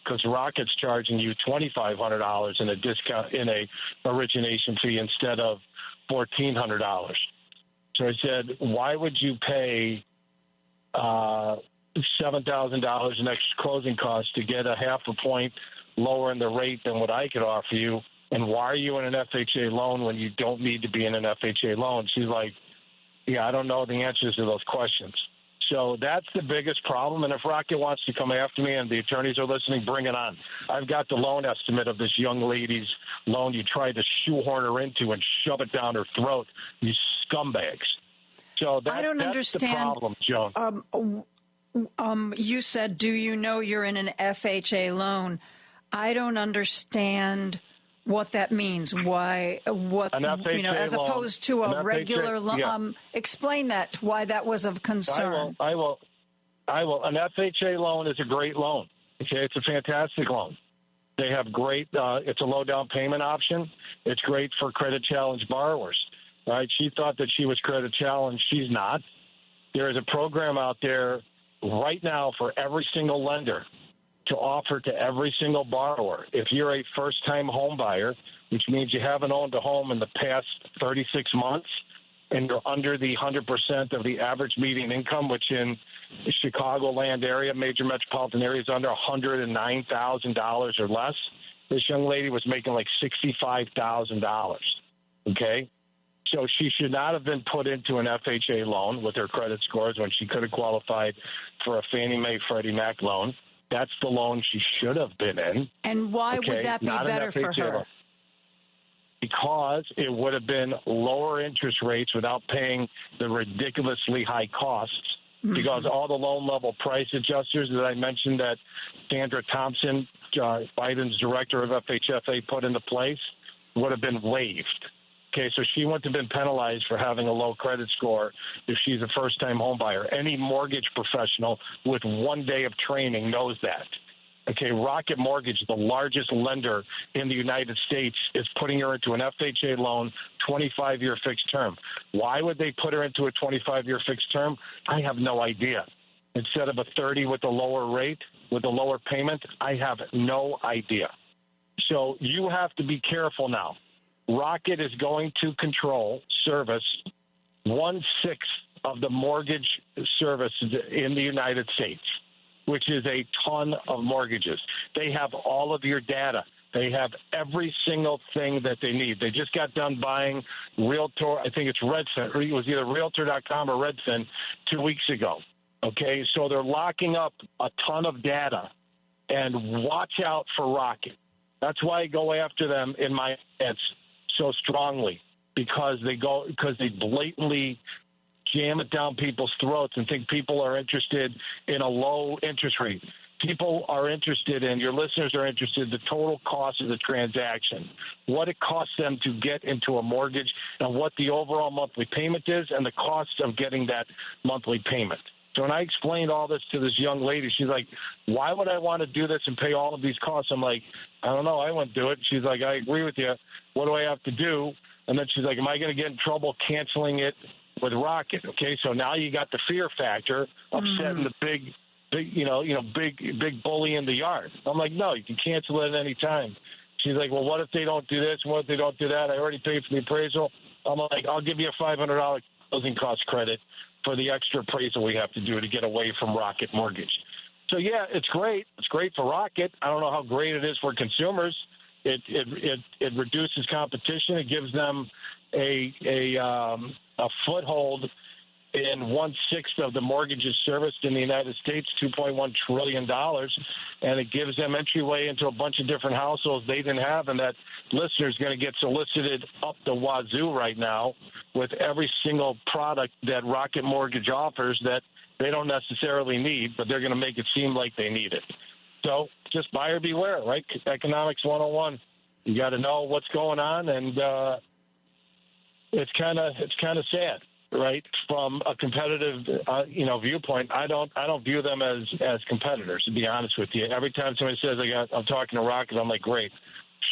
because Rocket's charging you $2,500 in a discount, in a origination fee, instead of $1,400. So I said, why would you pay $7,000 in extra closing costs to get a half a point lower in the rate than what I could offer you? And why are you in an FHA loan when you don't need to be in an FHA loan? She's like, yeah, I don't know the answers to those questions. So that's the biggest problem. And if Rocket wants to come after me and the attorneys are listening, bring it on. I've got the loan estimate of this young lady's loan you tried to shoehorn her into and shove it down her throat, you scumbags. So I don't that's understand. The problem, Joan. You said, do you know you're in an FHA loan? I don't understand what that means. Why? What? An FHA as loan, opposed to a regular loan. Yeah. Explain that. Why that was of concern. I will. An FHA loan is a great loan. Okay, it's a fantastic loan. They have great. It's a low down payment option. It's great for credit challenged borrowers. Right? She thought that she was credit challenged. She's not. There is a program out there right now for every single lender to offer to every single borrower. If you're a first-time home buyer, which means you haven't owned a home in the past 36 months, and you're under the 100% of the average median income, which in the Chicagoland area, major metropolitan area, is under $109,000 or less. This young lady was making like $65,000, okay? So she should not have been put into an FHA loan with her credit scores when she could have qualified for a Fannie Mae Freddie Mac loan. That's the loan she should have been in. And why would that be better for her? Loan. Because it would have been lower interest rates without paying the ridiculously high costs. Mm-hmm. Because all the loan level price adjusters that I mentioned that Sandra Thompson, Biden's director of FHFA, put into place would have been waived. Okay, so she wouldn't have been penalized for having a low credit score if she's a first-time home buyer. Any mortgage professional with 1 day of training knows that. Okay, Rocket Mortgage, the largest lender in the United States, is putting her into an FHA loan, 25-year fixed term. Why would they put her into a 25-year fixed term? I have no idea. Instead of a 30 with a lower rate, with a lower payment, I have no idea. So you have to be careful now. Rocket is going to service 1/6 of the mortgage services in the United States, which is a ton of mortgages. They have all of your data. They have every single thing that they need. They just got done buying Realtor. I think it's Redfin. It was either Realtor.com or Redfin 2 weeks ago. Okay, so they're locking up a ton of data, and watch out for Rocket. That's why I go after them in my ads so strongly, because they blatantly jam it down people's throats and think people are interested in a low interest rate. People are interested in, your listeners are interested in the total cost of the transaction, what it costs them to get into a mortgage, and what the overall monthly payment is, and the cost of getting that monthly payment. So when I explained all this to this young lady, she's like, why would I want to do this and pay all of these costs? I'm like, I don't know. I wouldn't do it. She's like, I agree with you. What do I have to do? And then she's like, am I going to get in trouble canceling it with Rocket? Okay, so now you got the fear factor of setting the big bully in the yard. I'm like, no, you can cancel it at any time. She's like, well, what if they don't do this? What if they don't do that? I already paid for the appraisal. I'm like, I'll give you a $500 closing cost credit for the extra appraisal we have to do to get away from Rocket Mortgage. So, yeah, it's great. It's great for Rocket. I don't know how great it is for consumers. It reduces competition. It gives them a foothold in 1/6 of the mortgages serviced in the United States, $2.1 trillion, and it gives them entryway into a bunch of different households they didn't have, and that listener is going to get solicited up the wazoo right now with every single product that Rocket Mortgage offers that they don't necessarily need, but they're going to make it seem like they need it. So just buyer beware, right? Economics 101. You got to know what's going on, and it's kind of sad. Right, from a competitive, viewpoint, I don't view them as competitors. To be honest with you, every time somebody says I'm talking to Rocket, I'm like, great,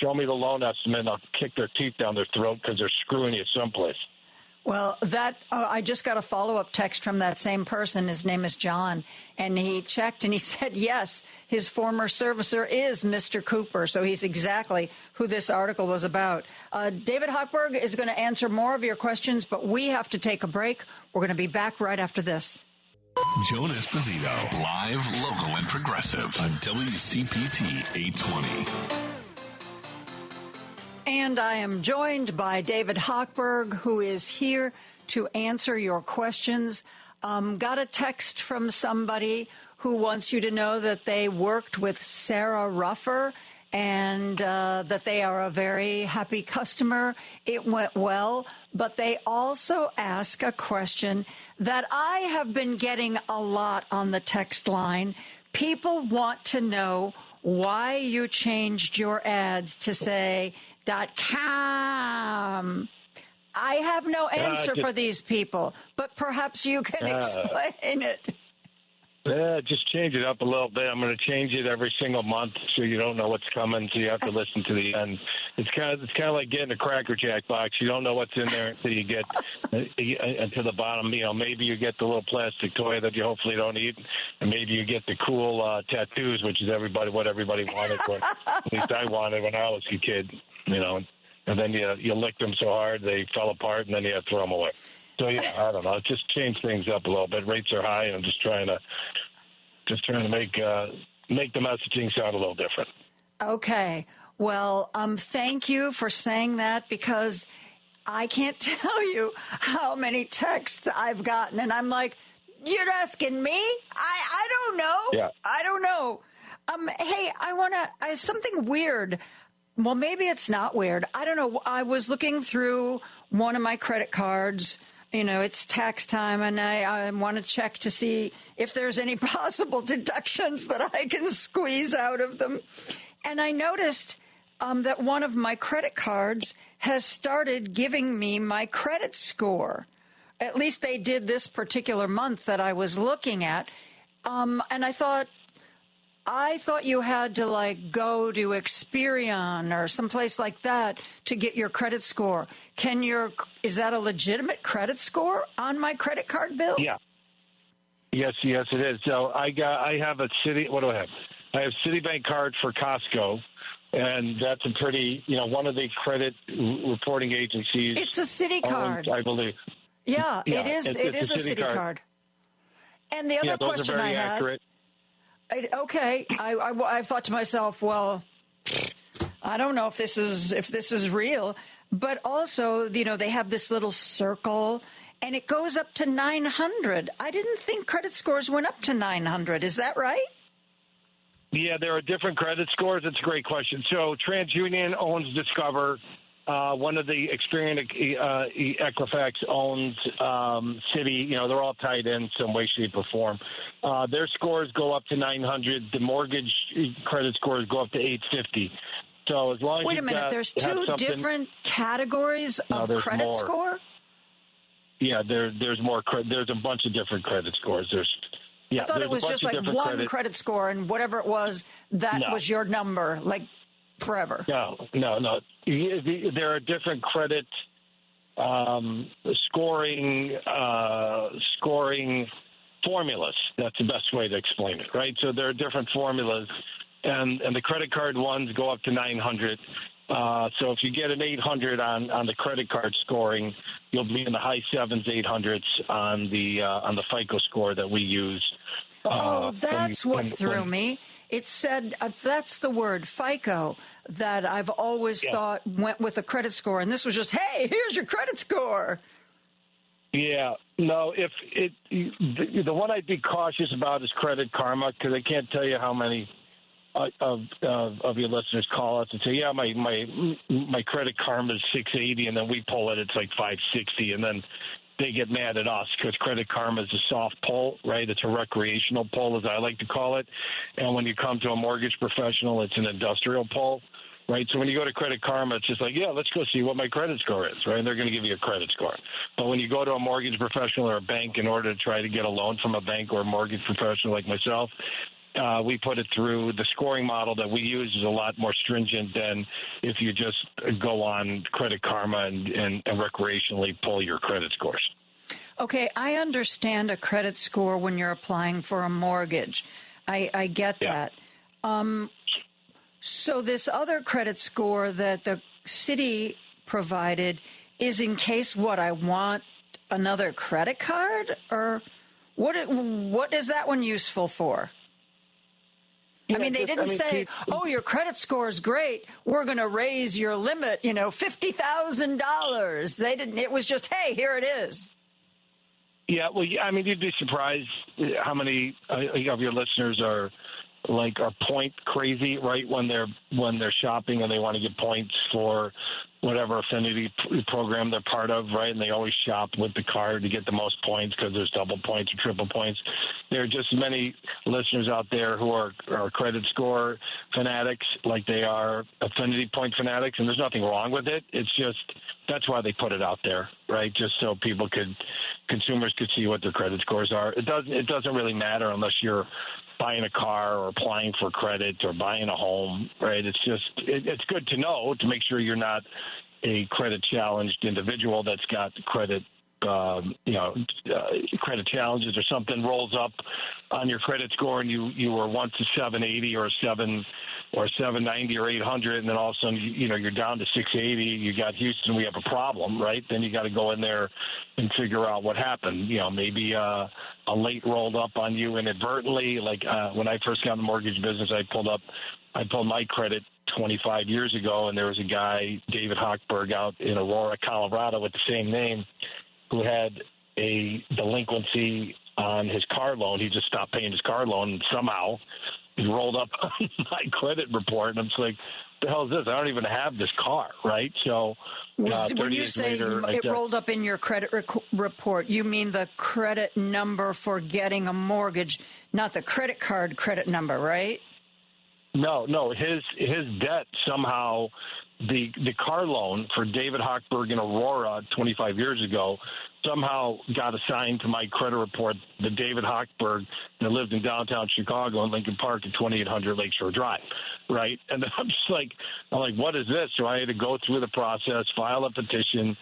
show me the loan estimate, and I'll kick their teeth down their throat because they're screwing you someplace. Well, I just got a follow-up text from that same person. His name is John, and he checked and he said, yes, his former servicer is Mr. Cooper. So he's exactly who this article was about. David Hochberg is going to answer more of your questions, but we have to take a break. We're going to be back right after this. Joan Esposito, live, local, and progressive on WCPT 820. And I am joined by David Hochberg, who is here to answer your questions. Got a text from somebody who wants you to know that they worked with Sarah Ruffer and that they are a very happy customer. It went well, but they also ask a question that I have been getting a lot on the text line. People want to know why you changed your ads to say .com. I have no answer for these people, but perhaps you can explain it. Just change it up a little bit. I'm going to change it every single month so you don't know what's coming, so you have to listen to the end. It's kind of like getting a Cracker Jack box. You don't know what's in there until you get to the bottom. You know, maybe you get the little plastic toy that you hopefully don't eat, and maybe you get the cool tattoos, which is what everybody wanted. At least I wanted when I was a kid. You know, and then you licked them so hard they fell apart, and then you had to throw them away. So yeah, I don't know. Just change things up a little bit. Rates are high, and I'm just trying to make the messaging sound a little different. Okay. Well, thank you for saying that, because I can't tell you how many texts I've gotten, and I'm like, you're asking me? I don't know. Yeah. I don't know. Hey, I something weird. Well, maybe it's not weird. I don't know. I was looking through one of my credit cards. You know, it's tax time, and I want to check to see if there's any possible deductions that I can squeeze out of them. And I noticed that one of my credit cards has started giving me my credit score. At least they did this particular month that I was looking at. And I thought you had to go to Experian or someplace like that to get your credit score. Is that a legitimate credit score on my credit card bill? Yeah. Yes, it is. So I have a what do I have? I have Citibank card for Costco, and that's a pretty, one of the credit reporting agencies. It's a Citi card, I believe. Yeah, it is. It is a Citi card. And the other question I had. Accurate. Okay, I thought to myself, well, I don't know if this is real, but also, they have this little circle, and it goes up to 900. I didn't think credit scores went up to 900. Is that right? Yeah, there are different credit scores. It's a great question. So TransUnion owns Discover. One of the Experian Equifax owns Citi. They're all tied in some way, shape, or form. Their scores go up to 900. The mortgage credit scores go up to 850. So as long as wait a minute, there's two different categories of credit score. Yeah, there's more. There's a bunch of different credit scores. I thought it was just like one credit score, and whatever it was, that was your number, forever. No. There are different credit scoring formulas. That's the best way to explain it, right? So there are different formulas, and the credit card ones go up to 900. So if you get an 800 on the credit card scoring, you'll be in the high 7s, 800s on the FICO score that we use. That's what threw me. It said, that's the word, FICO, that I've always thought went with a credit score. And this was just, hey, here's your credit score. Yeah. No, the one I'd be cautious about is Credit Karma, because I can't tell you how many of your listeners call us and say, yeah, my Credit Karma is 680, and then we pull it, it's like 560, and then they get mad at us because Credit Karma is a soft pull, right? It's a recreational pull, as I like to call it. And when you come to a mortgage professional, it's an industrial pull, right? So when you go to Credit Karma, it's just like, yeah, let's go see what my credit score is, right? And they're going to give you a credit score. But when you go to a mortgage professional or a bank in order to try to get a loan from a bank or a mortgage professional like myself, we put it through the scoring model that we use is a lot more stringent than if you just go on Credit Karma and recreationally pull your credit scores. Okay, I understand a credit score when you're applying for a mortgage. I get that. So this other credit score that the city provided is in case I want another credit card? Or what is that one useful for? I mean, they didn't say, your credit score is great. We're going to raise your limit, $50,000. They didn't. It was just, hey, here it is. Yeah, well, I mean, you'd be surprised how many of your listeners are point crazy, right? When they're shopping and they want to get points for whatever affinity program they're part of, right? And they always shop with the card to get the most points because there's double points or triple points. There are just many listeners out there who are credit score fanatics like they are affinity point fanatics, and there's nothing wrong with it. It's just that's why they put it out there, right? Just so consumers could see what their credit scores are. It doesn't really matter unless you're buying a car or applying for credit or buying a home, right? It's just it's good to know to make sure you're not a credit challenged individual that's got credit credit challenges or something rolls up on your credit score and you were once a 780 or a 790 or 800, and then all of a sudden you're down to 680. You got Houston, we have a problem, right? Then you got to go in there and figure out what happened. Maybe a late rolled up on you inadvertently. Like when I first got in the mortgage business, I pulled my credit 25 years ago, and there was a guy, David Hochberg, out in Aurora, Colorado, with the same name, who had a delinquency on his car loan. He just stopped paying his car loan, and somehow he rolled up on my credit report, and I'm just like, the hell is this? I don't even have this car, right? So when you say later, it rolled up in your credit report, you mean the credit number for getting a mortgage, not the credit card credit number, right? No, his debt somehow, the car loan for David Hochberg in Aurora 25 years ago somehow got assigned to my credit report, the David Hochberg that lived in downtown Chicago in Lincoln Park at 2800 Lakeshore Drive, right? And then I'm like, what is this? So I had to go through the process, file a petition,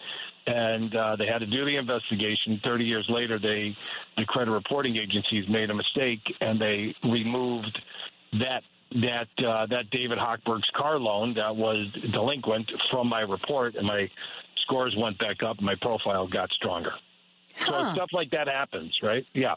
and they had to do the investigation. 30 years later, the credit reporting agencies made a mistake, and they removed that David Hochberg's car loan that was delinquent from my report, and my scores went back up, and my profile got stronger. So stuff like that happens, right? Yeah.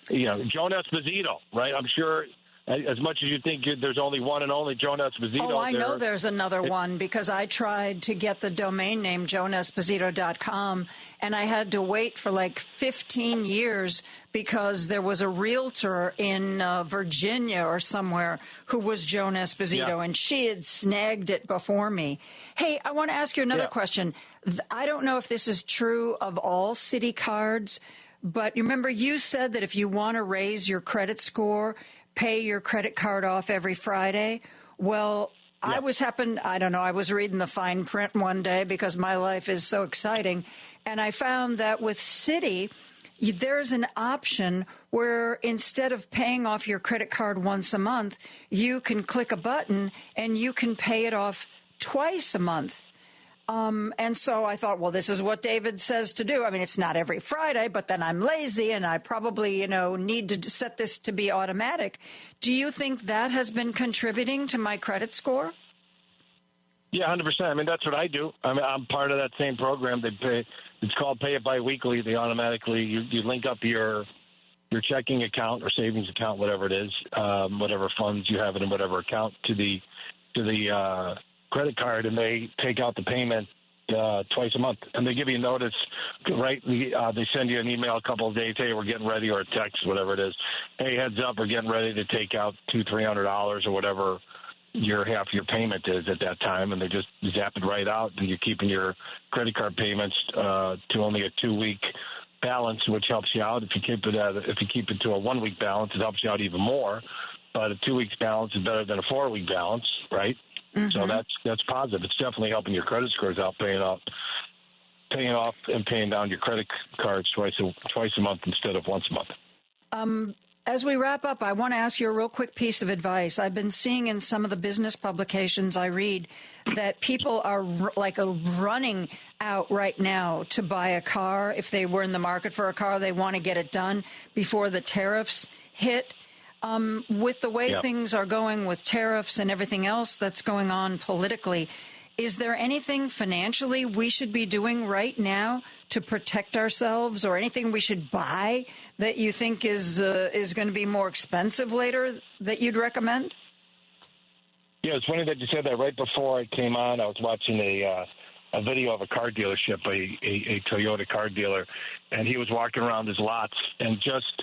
Joan Esposito, right? I'm sure as much as you think there's only one and only Joan Esposito. Oh, I know there's another one because I tried to get the domain name joanesposito.com, and I had to wait for like 15 years because there was a realtor in Virginia or somewhere who was Joan Esposito, and she had snagged it before me. Hey, I want to ask you another question. I don't know if this is true of all city cards, but remember you said that if you want to raise your credit score, pay your credit card off every Friday. Well, I was reading the fine print one day because my life is so exciting. And I found that with Citi, there's an option where instead of paying off your credit card once a month, you can click a button and you can pay it off twice a month. And so I thought, well, this is what David says to do. I mean, it's not every Friday, but then I'm lazy and I probably, need to set this to be automatic. Do you think that has been contributing to my credit score? Yeah, 100%. I mean, that's what I do. I mean, I'm part of that same program. It's called Pay It Biweekly. They automatically, you link up your checking account or savings account, whatever it is, whatever funds you have in whatever account to the credit card, and they take out the payment twice a month, and they give you notice, right? They send you an email a couple of days, hey, we're getting ready, or a text, whatever it is. Hey, heads up, we're getting ready to take out $200-$300 or whatever half your payment is at that time, and they just zap it right out, and you're keeping your credit card payments to only a 2-week balance, which helps you out. If you keep it to a 1-week balance, it helps you out even more. But a 2 weeks balance is better than a 4-week balance, right? Mm-hmm. So that's positive. It's definitely helping your credit scores out, paying off and paying down your credit cards twice a month instead of once a month. As we wrap up, I want to ask you a real quick piece of advice. I've been seeing in some of the business publications I read that people are running out right now to buy a car. If they were in the market for a car, they want to get it done before the tariffs hit. With the way things are going with tariffs and everything else that's going on politically, is there anything financially we should be doing right now to protect ourselves, or anything we should buy that you think is going to be more expensive later that you'd recommend? Yeah, it's funny that you said that. Right before I came on, I was watching a video of a car dealership, a Toyota car dealer, and he was walking around his lots, and just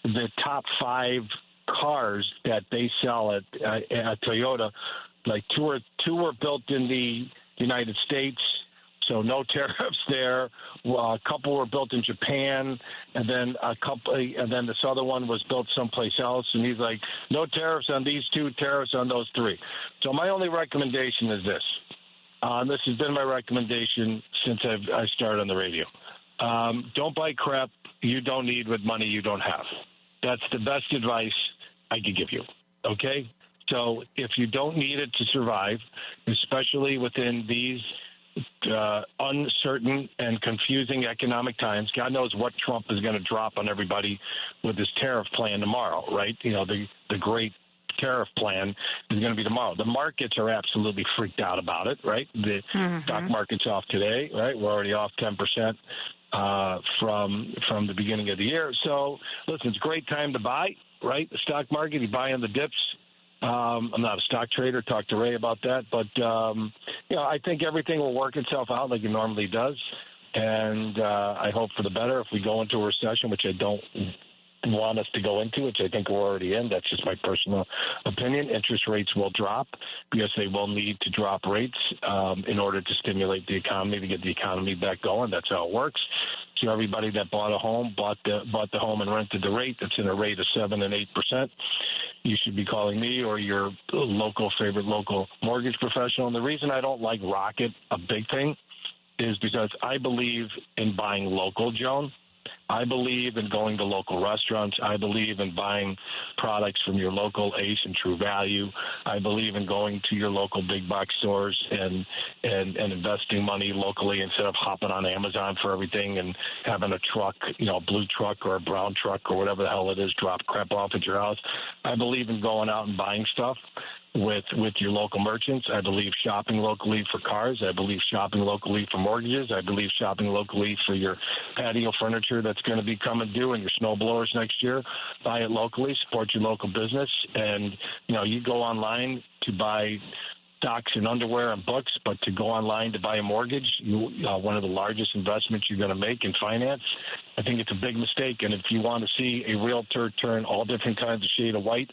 the top 5 cars that they sell at Toyota, like two were built in the United States, so no tariffs there. A couple were built in Japan, and then this other one was built someplace else. And he's like, no tariffs on these 2, tariffs on those 3. So my only recommendation is this. This has been my recommendation since I started on the radio. Don't buy crap you don't need with money you don't have. That's the best advice I could give you. Okay? So if you don't need it to survive, especially within these uncertain and confusing economic times, God knows what Trump is going to drop on everybody with his tariff plan tomorrow, right? You know, the great tariff plan is going to be tomorrow. The markets are absolutely freaked out about it, right? The stock market's off today, right? We're already off 10% from the beginning of the year. So, listen, it's a great time to buy, right? The stock market, you buy on the dips. I'm not a stock trader. Talk to Ray about that. But, I think everything will work itself out like it normally does. And I hope for the better if we go into a recession, which I don't want us to go into, which I think we're already in. That's just my personal opinion. Interest rates will drop because they will need to drop rates in order to stimulate the economy, to get the economy back going. That's how it works. So everybody that bought a home, bought the home and rented the rate that's in a rate of 7% and 8%, you should be calling me or your favorite local mortgage professional. And the reason I don't like Rocket, a big thing, is because I believe in buying local, Joan. I believe in going to local restaurants. I believe in buying products from your local Ace and True Value. I believe in going to your local big box stores and investing money locally instead of hopping on Amazon for everything and having a truck, a blue truck or a brown truck or whatever the hell it is, drop crap off at your house. I believe in going out and buying stuff with your local merchants. I believe shopping locally for cars. I believe shopping locally for mortgages. I believe shopping locally for your patio furniture that's going to be coming due and your snow blowers next year. Buy it locally, support your local business. And, you go online to buy stocks and underwear and books, but to go online to buy a mortgage, one of the largest investments you're going to make in finance, I think it's a big mistake. And if you want to see a realtor turn all different kinds of shade of white,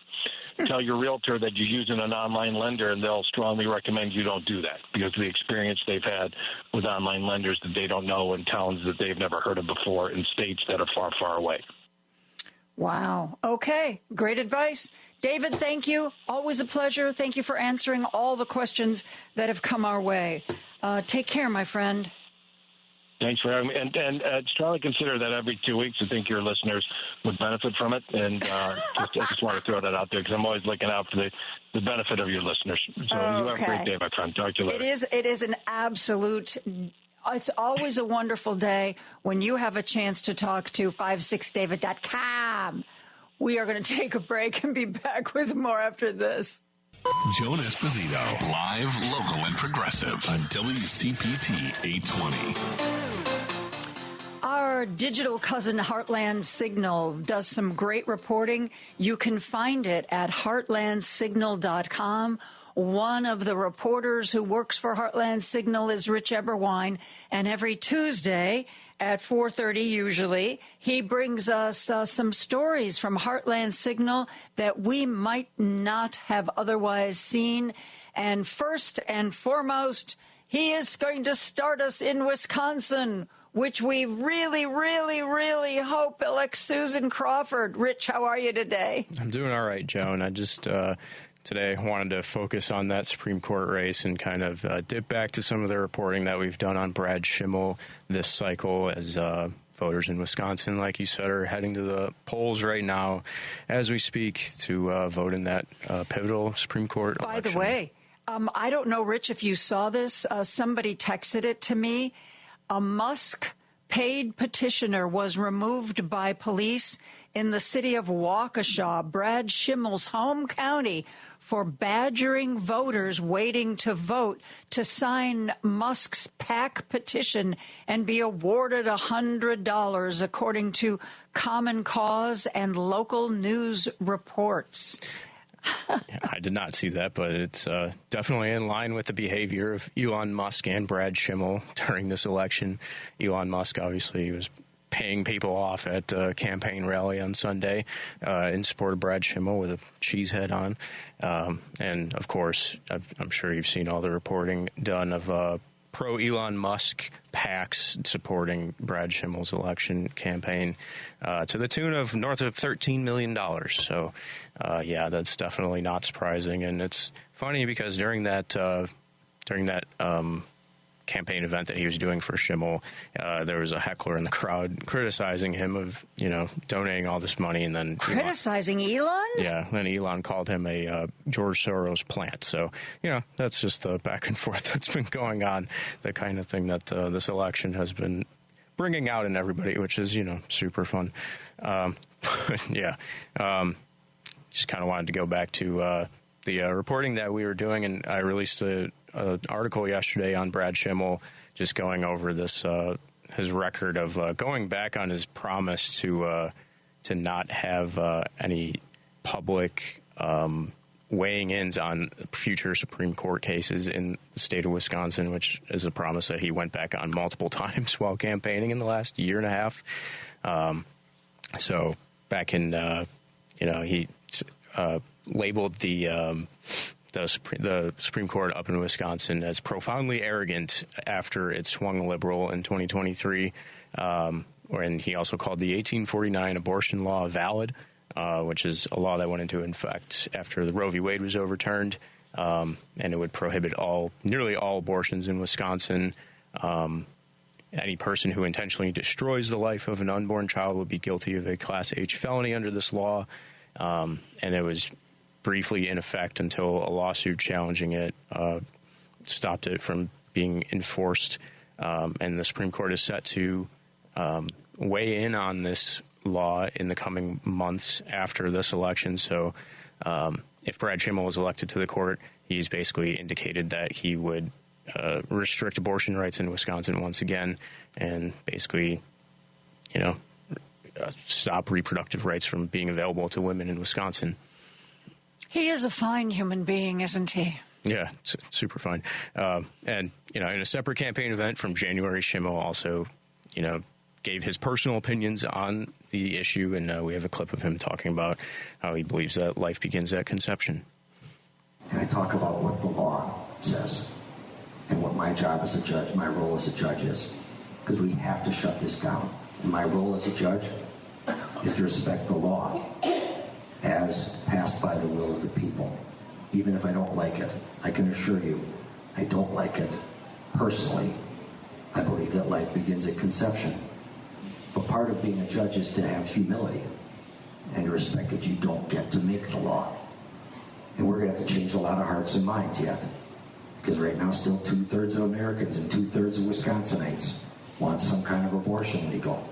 tell your realtor that you're using an online lender, and they'll strongly recommend you don't do that because of the experience they've had with online lenders that they don't know in towns that they've never heard of before in states that are far, far away. Wow. Okay. Great advice. David, thank you. Always a pleasure. Thank you for answering all the questions that have come our way. Take care, my friend. Thanks for having me. And strongly consider that every 2 weeks. I think your listeners would benefit from it. And I just want to throw that out there because I'm always looking out for the benefit of your listeners. So you have a great day, my friend. Talk to you later. It is an absolute... It's always a wonderful day when you have a chance to talk to 56david.com. We are going to take a break and be back with more after this. Joan Esposito, live, local, and progressive on WCPT 820. Our digital cousin Heartland Signal does some great reporting. You can find it at heartlandsignal.com. One of the reporters who works for Heartland Signal is Rich Eberwine, and every Tuesday at 4:30 usually, he brings us some stories from Heartland Signal that we might not have otherwise seen. And first and foremost, he is going to start us in Wisconsin, which we really, really, really hope elects Susan Crawford. Rich, how are you today? I'm doing all right, Joan. I just... Today, I wanted to focus on that Supreme Court race and kind of dip back to some of the reporting that we've done on Brad Schimmel this cycle as voters in Wisconsin, like you said, are heading to the polls right now as we speak to vote in that pivotal Supreme Court election. By the way, I don't know, Rich, if you saw this. Somebody texted it to me. A Musk paid petitioner was removed by police in the city of Waukesha, Brad Schimmel's home county, for badgering voters waiting to vote to sign Musk's PAC petition and be awarded $100, according to Common Cause and local news reports. I did not see that, but it's definitely in line with the behavior of Elon Musk and Brad Schimmel during this election. Elon Musk obviously was paying people off at a campaign rally on Sunday in support of Brad Schimmel with a cheese head on. And, of course, I'm sure you've seen all the reporting done of pro-Elon Musk PACs supporting Brad Schimmel's election campaign to the tune of north of $13 million. So, yeah, that's definitely not surprising. And it's funny because during that campaign event that he was doing for Schimmel, there was a heckler in the crowd criticizing him of, donating all this money, and then criticizing Elon? Yeah, then Elon called him a George Soros plant. So, that's just the back and forth that's been going on, the kind of thing that this election has been bringing out in everybody, which is, super fun. Yeah, just kind of wanted to go back to the reporting that we were doing, and I released an article yesterday on Brad Schimmel, just going over this his record of going back on his promise to not have any public weighing-ins on future Supreme Court cases in the state of Wisconsin, which is a promise that he went back on multiple times while campaigning in the last year and a half. So back in, he labeled the Supreme Court up in Wisconsin as profoundly arrogant after it swung liberal in 2023. And he also called the 1849 abortion law valid, which is a law that went into effect after the Roe v. Wade was overturned. And it would prohibit nearly all abortions in Wisconsin. Any person who intentionally destroys the life of an unborn child would be guilty of a Class H felony under this law. And it was briefly in effect until a lawsuit challenging it stopped it from being enforced. And the Supreme Court is set to weigh in on this law in the coming months after this election. So if Brad Schimmel is elected to the court, he's basically indicated that he would restrict abortion rights in Wisconsin once again and basically, stop reproductive rights from being available to women in Wisconsin. He is a fine human being, isn't he? Yeah, super fine. And, in a separate campaign event from January, Schimmel also, gave his personal opinions on the issue. And we have a clip of him talking about how he believes that life begins at conception. And I talk about what the law says and what my job as a judge, my role as a judge is. Because we have to shut this down. And my role as a judge is to respect the law as passed by the will of the people. Even if I don't like it, I can assure you, I don't like it personally. I believe that life begins at conception. But part of being a judge is to have humility and to respect that you don't get to make the law. And we're going to have to change a lot of hearts and minds yet. Because right now still 2/3 of Americans and 2/3 of Wisconsinites want some kind of abortion legal.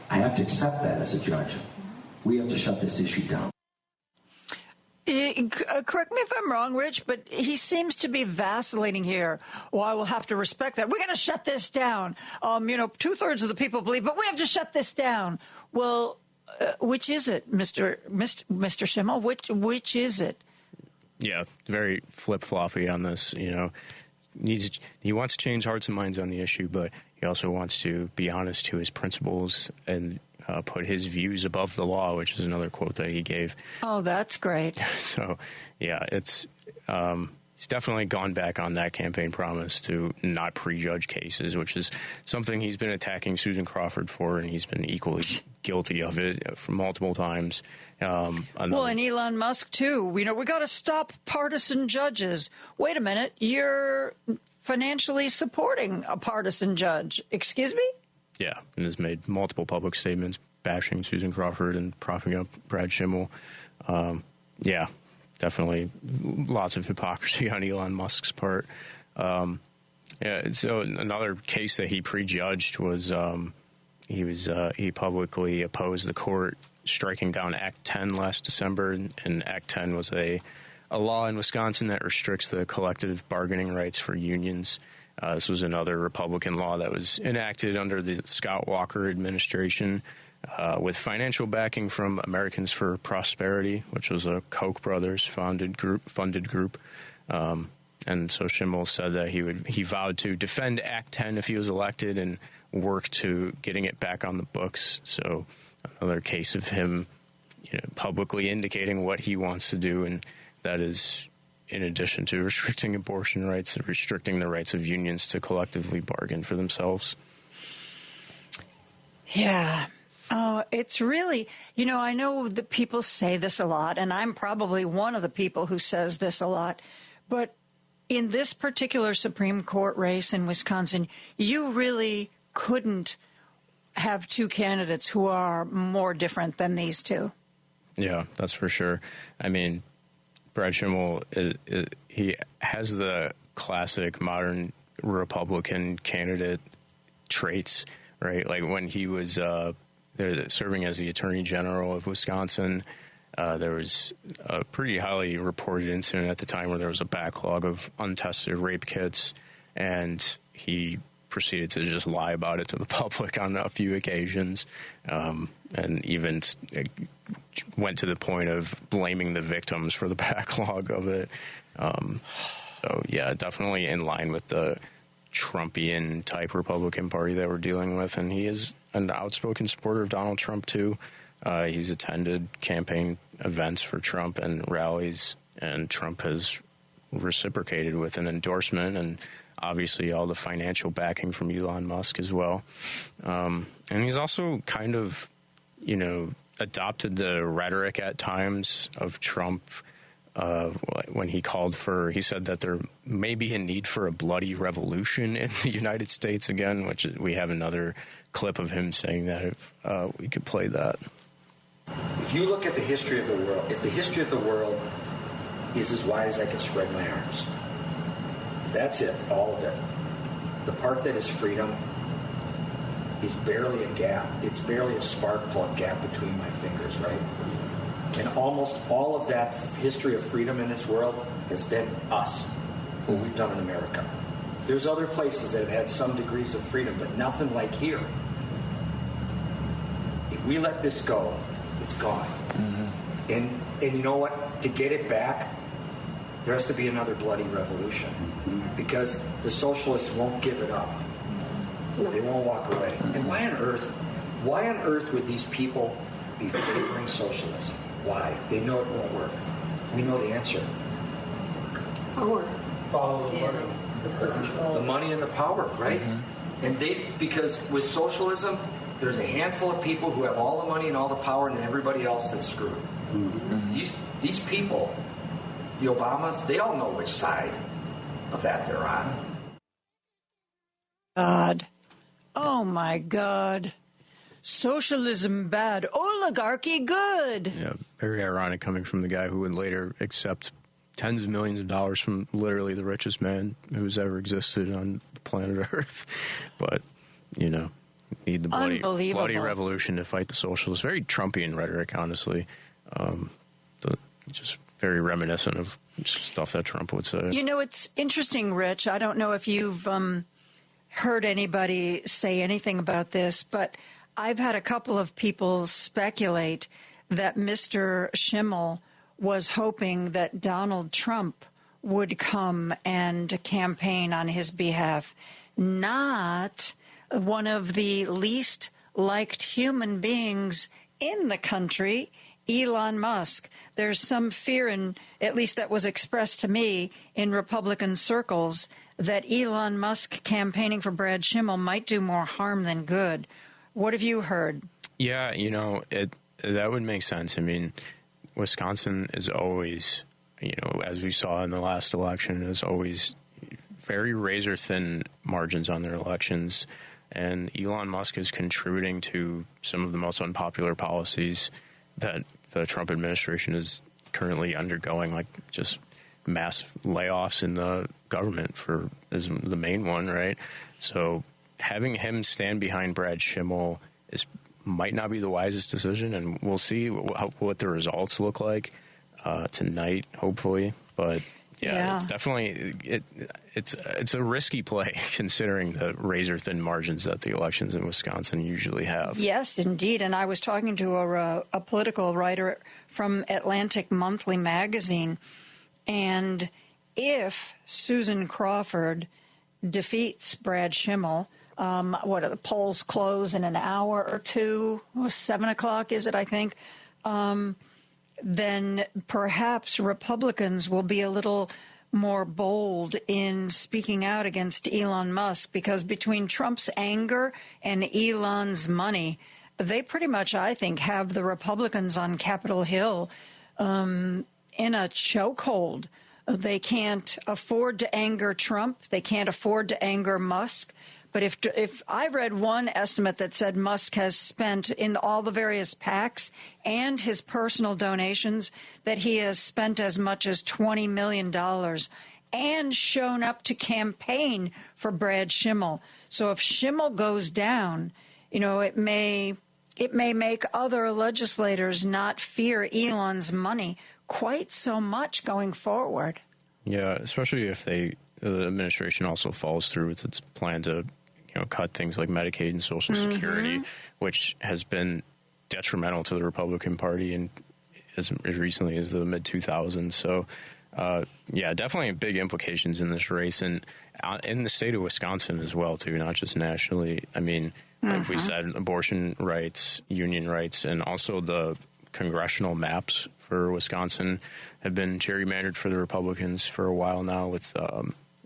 I have to accept that as a judge. We have to shut this issue down. Correct me if I'm wrong, Rich, but he seems to be vacillating here. Well, I will have to respect that. We're going to shut this down. 2/3 of the people believe, but we have to shut this down. Well, which is it, Mr. Schimmel? Which is it? Yeah, very flip-floppy on this. He wants to change hearts and minds on the issue, but he also wants to be honest to his principles and put his views above the law, which is another quote that he gave. Oh, that's great. So, yeah, he's definitely gone back on that campaign promise to not prejudge cases, which is something he's been attacking Susan Crawford for, and he's been equally guilty of it for multiple times. And Elon Musk, too. We got to stop partisan judges. Wait a minute. You're financially supporting a partisan judge. Excuse me? Yeah, and has made multiple public statements bashing Susan Crawford and propping up Brad Schimmel. Yeah, definitely lots of hypocrisy on Elon Musk's part. Yeah, so another case that he prejudged was he publicly opposed the court striking down Act 10 last December, and Act 10 was a law in Wisconsin that restricts the collective bargaining rights for unions. This was another Republican law that was enacted under the Scott Walker administration with financial backing from Americans for Prosperity, which was a Koch brothers funded group. And so Schimmel said that he vowed to defend Act 10 if he was elected and work to getting it back on the books. So another case of him, publicly indicating what he wants to do, and that is in addition to restricting abortion rights and restricting the rights of unions to collectively bargain for themselves. Yeah. Oh, it's really, I know that people say this a lot, and I'm probably one of the people who says this a lot, but in this particular Supreme Court race in Wisconsin, you really couldn't have two candidates who are more different than these two. Yeah, that's for sure. I mean, Brad Schimmel, he has the classic modern Republican candidate traits, right? Like when he was serving as the Attorney General of Wisconsin, there was a pretty highly reported incident at the time where there was a backlog of untested rape kits, and he proceeded to just lie about it to the public on a few occasions, and even went to the point of blaming the victims for the backlog of it. So, yeah, definitely in line with the Trumpian-type Republican Party that we're dealing with, and he is an outspoken supporter of Donald Trump, too. He's attended campaign events for Trump and rallies, and Trump has reciprocated with an endorsement and obviously all the financial backing from Elon Musk as well. And he's also kind of, adopted the rhetoric at times of Trump when he said that there may be a need for a bloody revolution in the United States again, which we have another clip of him saying that if we could play that. If you look at the history of the world, if the history of the world is as wide as I can spread my arms, that's it, all of it. The part that is freedom is barely a gap. It's barely a spark plug gap between my fingers, right? And almost all of that history of freedom in this world has been us, what we've done in America. There's other places that have had some degrees of freedom, but nothing like here. If we let this go, it's gone. Mm-hmm. And you know what? To get it back, there has to be another bloody revolution, because the socialists won't give it up. They won't walk away. And why on earth would these people be favoring socialism? Why? They know it won't work. We know the answer. Power. Follow the money. The money and the power, right? Mm-hmm. And because with socialism, there's a handful of people who have all the money and all the power, and then everybody else is screwed. Mm-hmm. These people, the Obamas, they all know which side of that they're on. God. Oh, my God. Socialism bad, oligarchy good. Yeah, very ironic coming from the guy who would later accept tens of millions of dollars from literally the richest man who's ever existed on the planet Earth. But, need the bloody revolution to fight the socialists. Very Trumpian rhetoric, honestly. Just very reminiscent of stuff that Trump would say. It's interesting, Rich. I don't know if you've heard anybody say anything about this, but I've had a couple of people speculate that Mr. Schimmel was hoping that Donald Trump would come and campaign on his behalf, not one of the least liked human beings in the country, Elon Musk. There's some fear, and at least that was expressed to me in Republican circles, that Elon Musk campaigning for Brad Schimmel might do more harm than good. What have you heard? Yeah, that would make sense. I mean, Wisconsin is always, as we saw in the last election, is always very razor-thin margins on their elections. and Elon Musk is contributing to some of the most unpopular policies that the Trump administration is currently undergoing, like just mass layoffs in the government is the main one, right? So having him stand behind Brad Schimmel might not be the wisest decision, and we'll see what the results look like tonight, hopefully. But it's definitely it's a risky play considering the razor thin margins that the elections in Wisconsin usually have. Yes, indeed. And I was talking to a political writer from Atlantic Monthly magazine, and if Susan Crawford defeats Brad Schimmel, what are the polls close in an hour or two? 7 o'clock, is it, I think? Then perhaps Republicans will be a little more bold in speaking out against Elon Musk, because between Trump's anger and Elon's money, they pretty much, I think, have the Republicans on Capitol Hill in a chokehold. They can't afford to anger Trump. They can't afford to anger Musk. But if I read one estimate that said Musk has spent in all the various PACs and his personal donations, that he has spent as much as $20 million and shown up to campaign for Brad Schimmel. So if Schimmel goes down, it may make other legislators not fear Elon's money quite so much going forward. Yeah, especially if the administration also follows through with its plan to cut things like Medicaid and Social Security, which has been detrimental to the Republican Party and as recently as the mid-2000s. So, definitely big implications in this race and in the state of Wisconsin as well, too, not just nationally. I mean, like we said, abortion rights, union rights, and also the congressional maps for Wisconsin have been gerrymandered for the Republicans for a while now with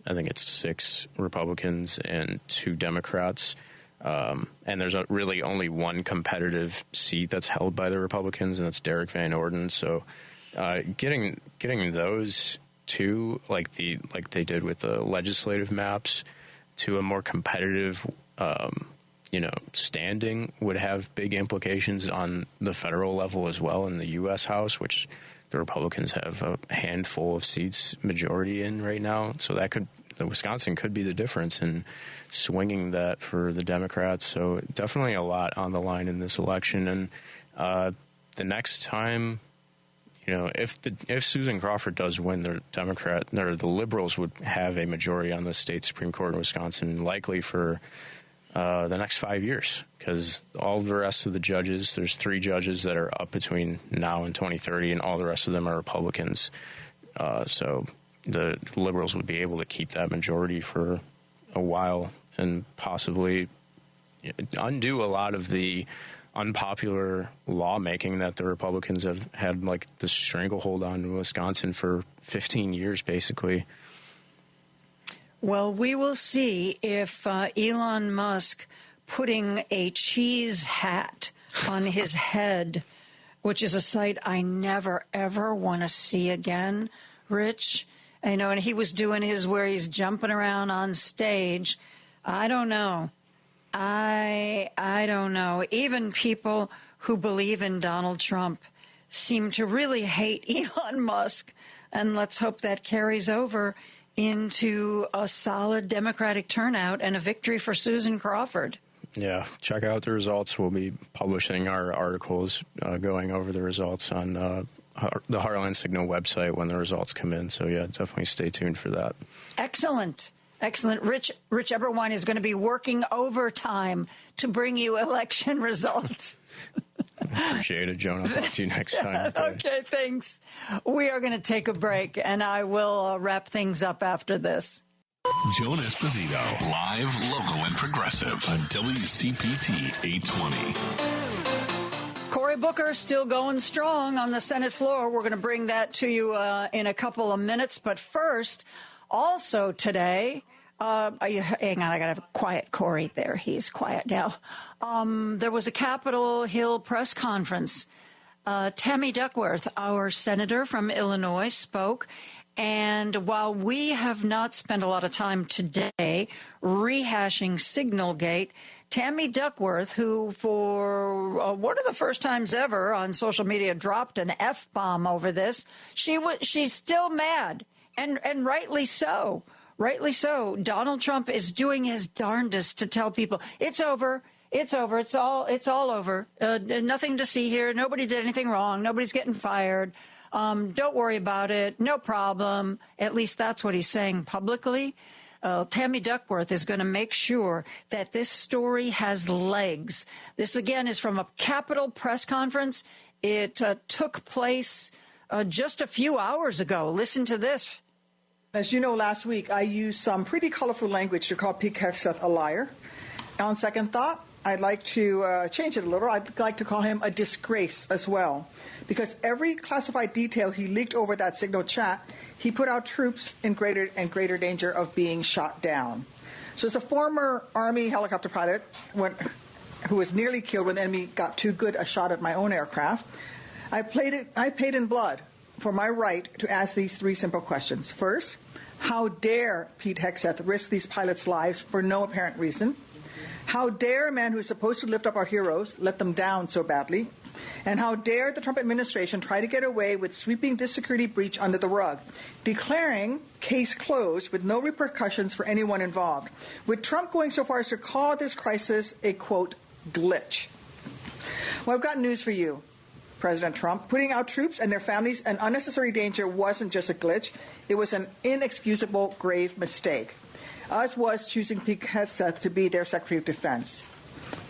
I think it's 6 Republicans and 2 Democrats. And there's really only one competitive seat that's held by the Republicans, and that's Derek Van Orden. So getting those two, like they did with the legislative maps, to a more competitive standing would have big implications on the federal level as well in the U.S. House, which the Republicans have a handful of seats majority in right now. So Wisconsin could be the difference in swinging that for the Democrats. So definitely a lot on the line in this election. And the next time, if Susan Crawford does win, the Liberals would have a majority on the state Supreme Court in Wisconsin, likely for the next 5 years, because all the rest of the judges, there's 3 judges that are up between now and 2030, and all the rest of them are Republicans. So the Liberals would be able to keep that majority for a while and possibly undo a lot of the unpopular lawmaking that the Republicans have had, like the stranglehold on in Wisconsin for 15 years, basically. Well, we will see if Elon Musk putting a cheese hat on his head, which is a sight I never, ever want to see again, Rich. And he was doing his where he's jumping around on stage. I don't know. I don't know. Even people who believe in Donald Trump seem to really hate Elon Musk. And let's hope that carries over into a solid Democratic turnout and a victory for Susan Crawford. Yeah, check out the results. We'll be publishing our articles going over the results on the Heartland Signal website when the results come in. So, yeah, definitely stay tuned for that. Excellent. Excellent. Rich Eberwein is going to be working overtime to bring you election results. Appreciate it, Joan. I'll talk to you next time. Okay, thanks. We are going to take a break, and I will wrap things up after this. Joan Esposito, live, local, and progressive on WCPT 820. Cory Booker still going strong on the Senate floor. We're going to bring that to you in a couple of minutes. But first, also today, hang on, I got to have a quiet Cory there. He's quiet now. There was a Capitol Hill press conference. Tammy Duckworth, our senator from Illinois, spoke, And while we have not spent a lot of time today rehashing Signalgate, Tammy Duckworth, who for one of the first times ever on social media dropped an F-bomb over this, she's still mad, and rightly so. Rightly so. Donald Trump is doing his darndest to tell people it's over. It's over. It's all over. Nothing to see here. Nobody did anything wrong. Nobody's getting fired. Don't worry about it. No problem. At least that's what he's saying publicly. Tammy Duckworth is going to make sure that this story has legs. This, again, is from a Capitol press conference. It took place just a few hours ago. Listen to this. As you know, last week I used some pretty colorful language to call Pete Hegseth a liar. On second thought, I'd like to change it a little. I'd like to call him a disgrace as well, because every classified detail he leaked over that Signal chat, he put our troops in greater and greater danger of being shot down. So as a former Army helicopter pilot who was nearly killed when the enemy got too good a shot at my own aircraft, I paid in blood for my right to ask these three simple questions. First, how dare Pete Hegseth risk these pilots' lives for no apparent reason? How dare a man who is supposed to lift up our heroes let them down so badly? And how dare the Trump administration try to get away with sweeping this security breach under the rug, declaring case closed with no repercussions for anyone involved, with Trump going so far as to call this crisis a, quote, glitch? Well, I've got news for you, President Trump. Putting our troops and their families in unnecessary danger wasn't just a glitch. It was an inexcusable, grave mistake, as was choosing Pete Hegseth to be their Secretary of Defense.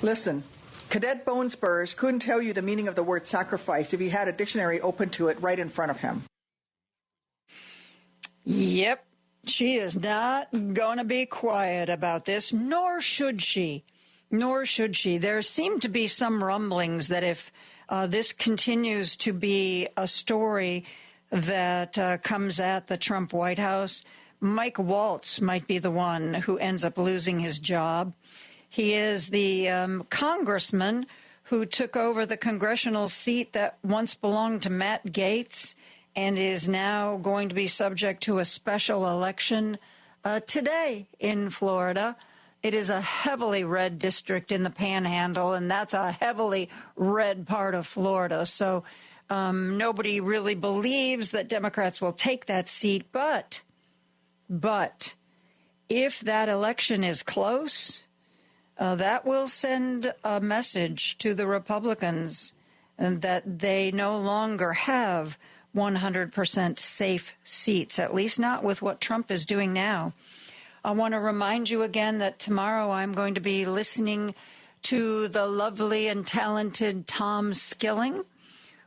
Listen, Cadet Bone Spurs couldn't tell you the meaning of the word sacrifice if he had a dictionary open to it right in front of him. Yep, she is not going to be quiet about this, nor should she. Nor should she. There seem to be some rumblings that if this continues to be a story that comes at the Trump White House, Mike Waltz might be the one who ends up losing his job. He is the congressman who took over the congressional seat that once belonged to Matt Gaetz and is now going to be subject to a special election today in Florida. It is a heavily red district in the Panhandle, and that's a heavily red part of Florida. So nobody really believes that Democrats will take that seat. But if that election is close, that will send a message to the Republicans that they no longer have 100% safe seats, at least not with what Trump is doing now. I want to remind you again that tomorrow I'm going to be listening to the lovely and talented Tom Skilling,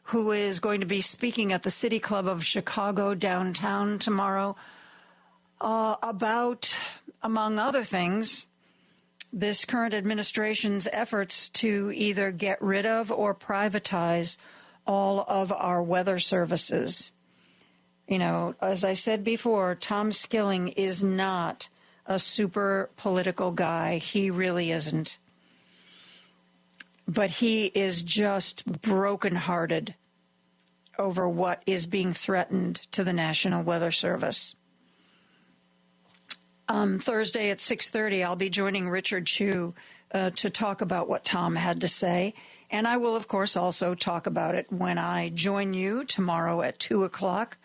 who is going to be speaking at the City Club of Chicago downtown tomorrow about, among other things, this current administration's efforts to either get rid of or privatize all of our weather services. You know, as I said before, Tom Skilling is not a super political guy. He really isn't. But he is just brokenhearted over what is being threatened to the National Weather Service. Thursday at 6:30, I'll be joining Richard Chu to talk about what Tom had to say. And I will, of course, also talk about it when I join you tomorrow at 2 o'clock.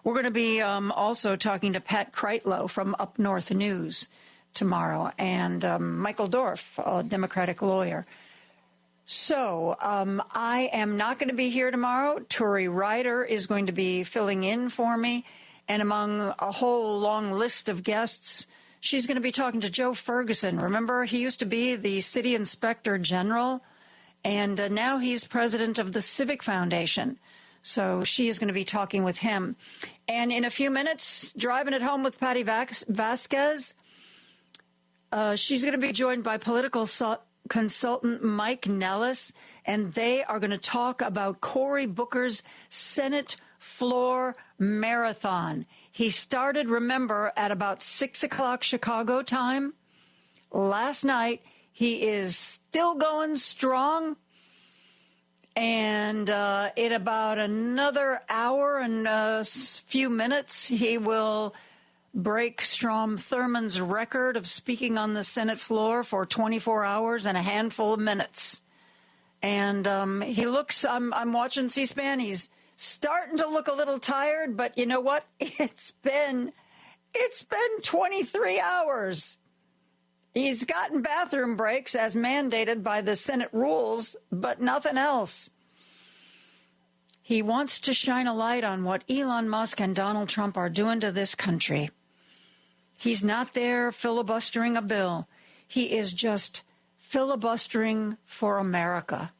We're going to be also talking to Pat Kreitlow from Up North News tomorrow, and Michael Dorf, a Democratic lawyer. So I am not going to be here tomorrow. Turi Ryder is going to be filling in for me. And among a whole long list of guests, she's going to be talking to Joe Ferguson. Remember, he used to be the city inspector general, and now he's president of the Civic Foundation. So she is going to be talking with him. And in a few minutes, driving it home with Patty Vasquez, she's going to be joined by political consultant Mike Nellis, and they are going to talk about Cory Booker's Senate floor marathon. He started, remember, at about 6 o'clock Chicago time last night. He is still going strong. And in about another hour and a few minutes, he will break Strom Thurmond's record of speaking on the Senate floor for 24 hours and a handful of minutes. And he looks, I'm watching C-SPAN, he's starting to look a little tired, but you know what? It's been 23 hours. He's gotten bathroom breaks as mandated by the Senate rules, but nothing else. He wants to shine a light on what Elon Musk and Donald Trump are doing to this country. He's not there filibustering a bill. He is just filibustering for America.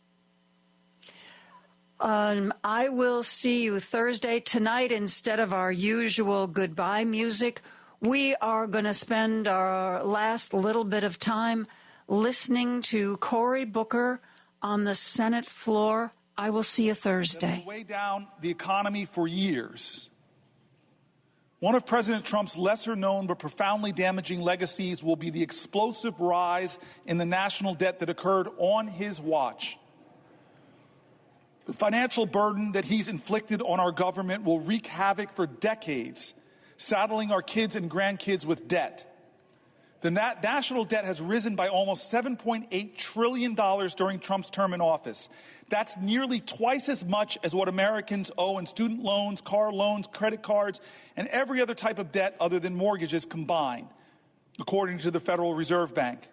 I will see you Thursday. Tonight, instead of our usual goodbye music, we are going to spend our last little bit of time listening to Cory Booker on the Senate floor. I will see you Thursday. Way down the economy for years. One of President Trump's lesser-known but profoundly damaging legacies will be the explosive rise in the national debt that occurred on his watch. The financial burden that he's inflicted on our government will wreak havoc for decades, saddling our kids and grandkids with debt. The national debt has risen by almost $7.8 trillion during Trump's term in office. That's nearly twice as much as what Americans owe in student loans, car loans, credit cards, and every other type of debt other than mortgages combined, according to the Federal Reserve Bank.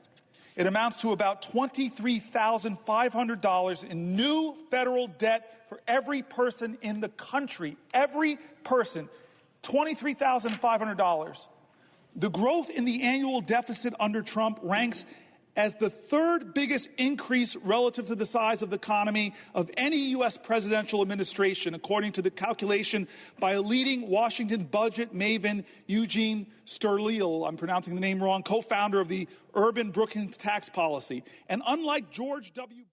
It amounts to about $23,500 in new federal debt for every person in the country. Every person, $23,500. The growth in the annual deficit under Trump ranks as the third biggest increase relative to the size of the economy of any U.S. presidential administration, according to the calculation by a leading Washington budget maven, Eugene Sterleel, I'm pronouncing the name wrong, co-founder of the Urban Brookings Tax Policy. And unlike George W.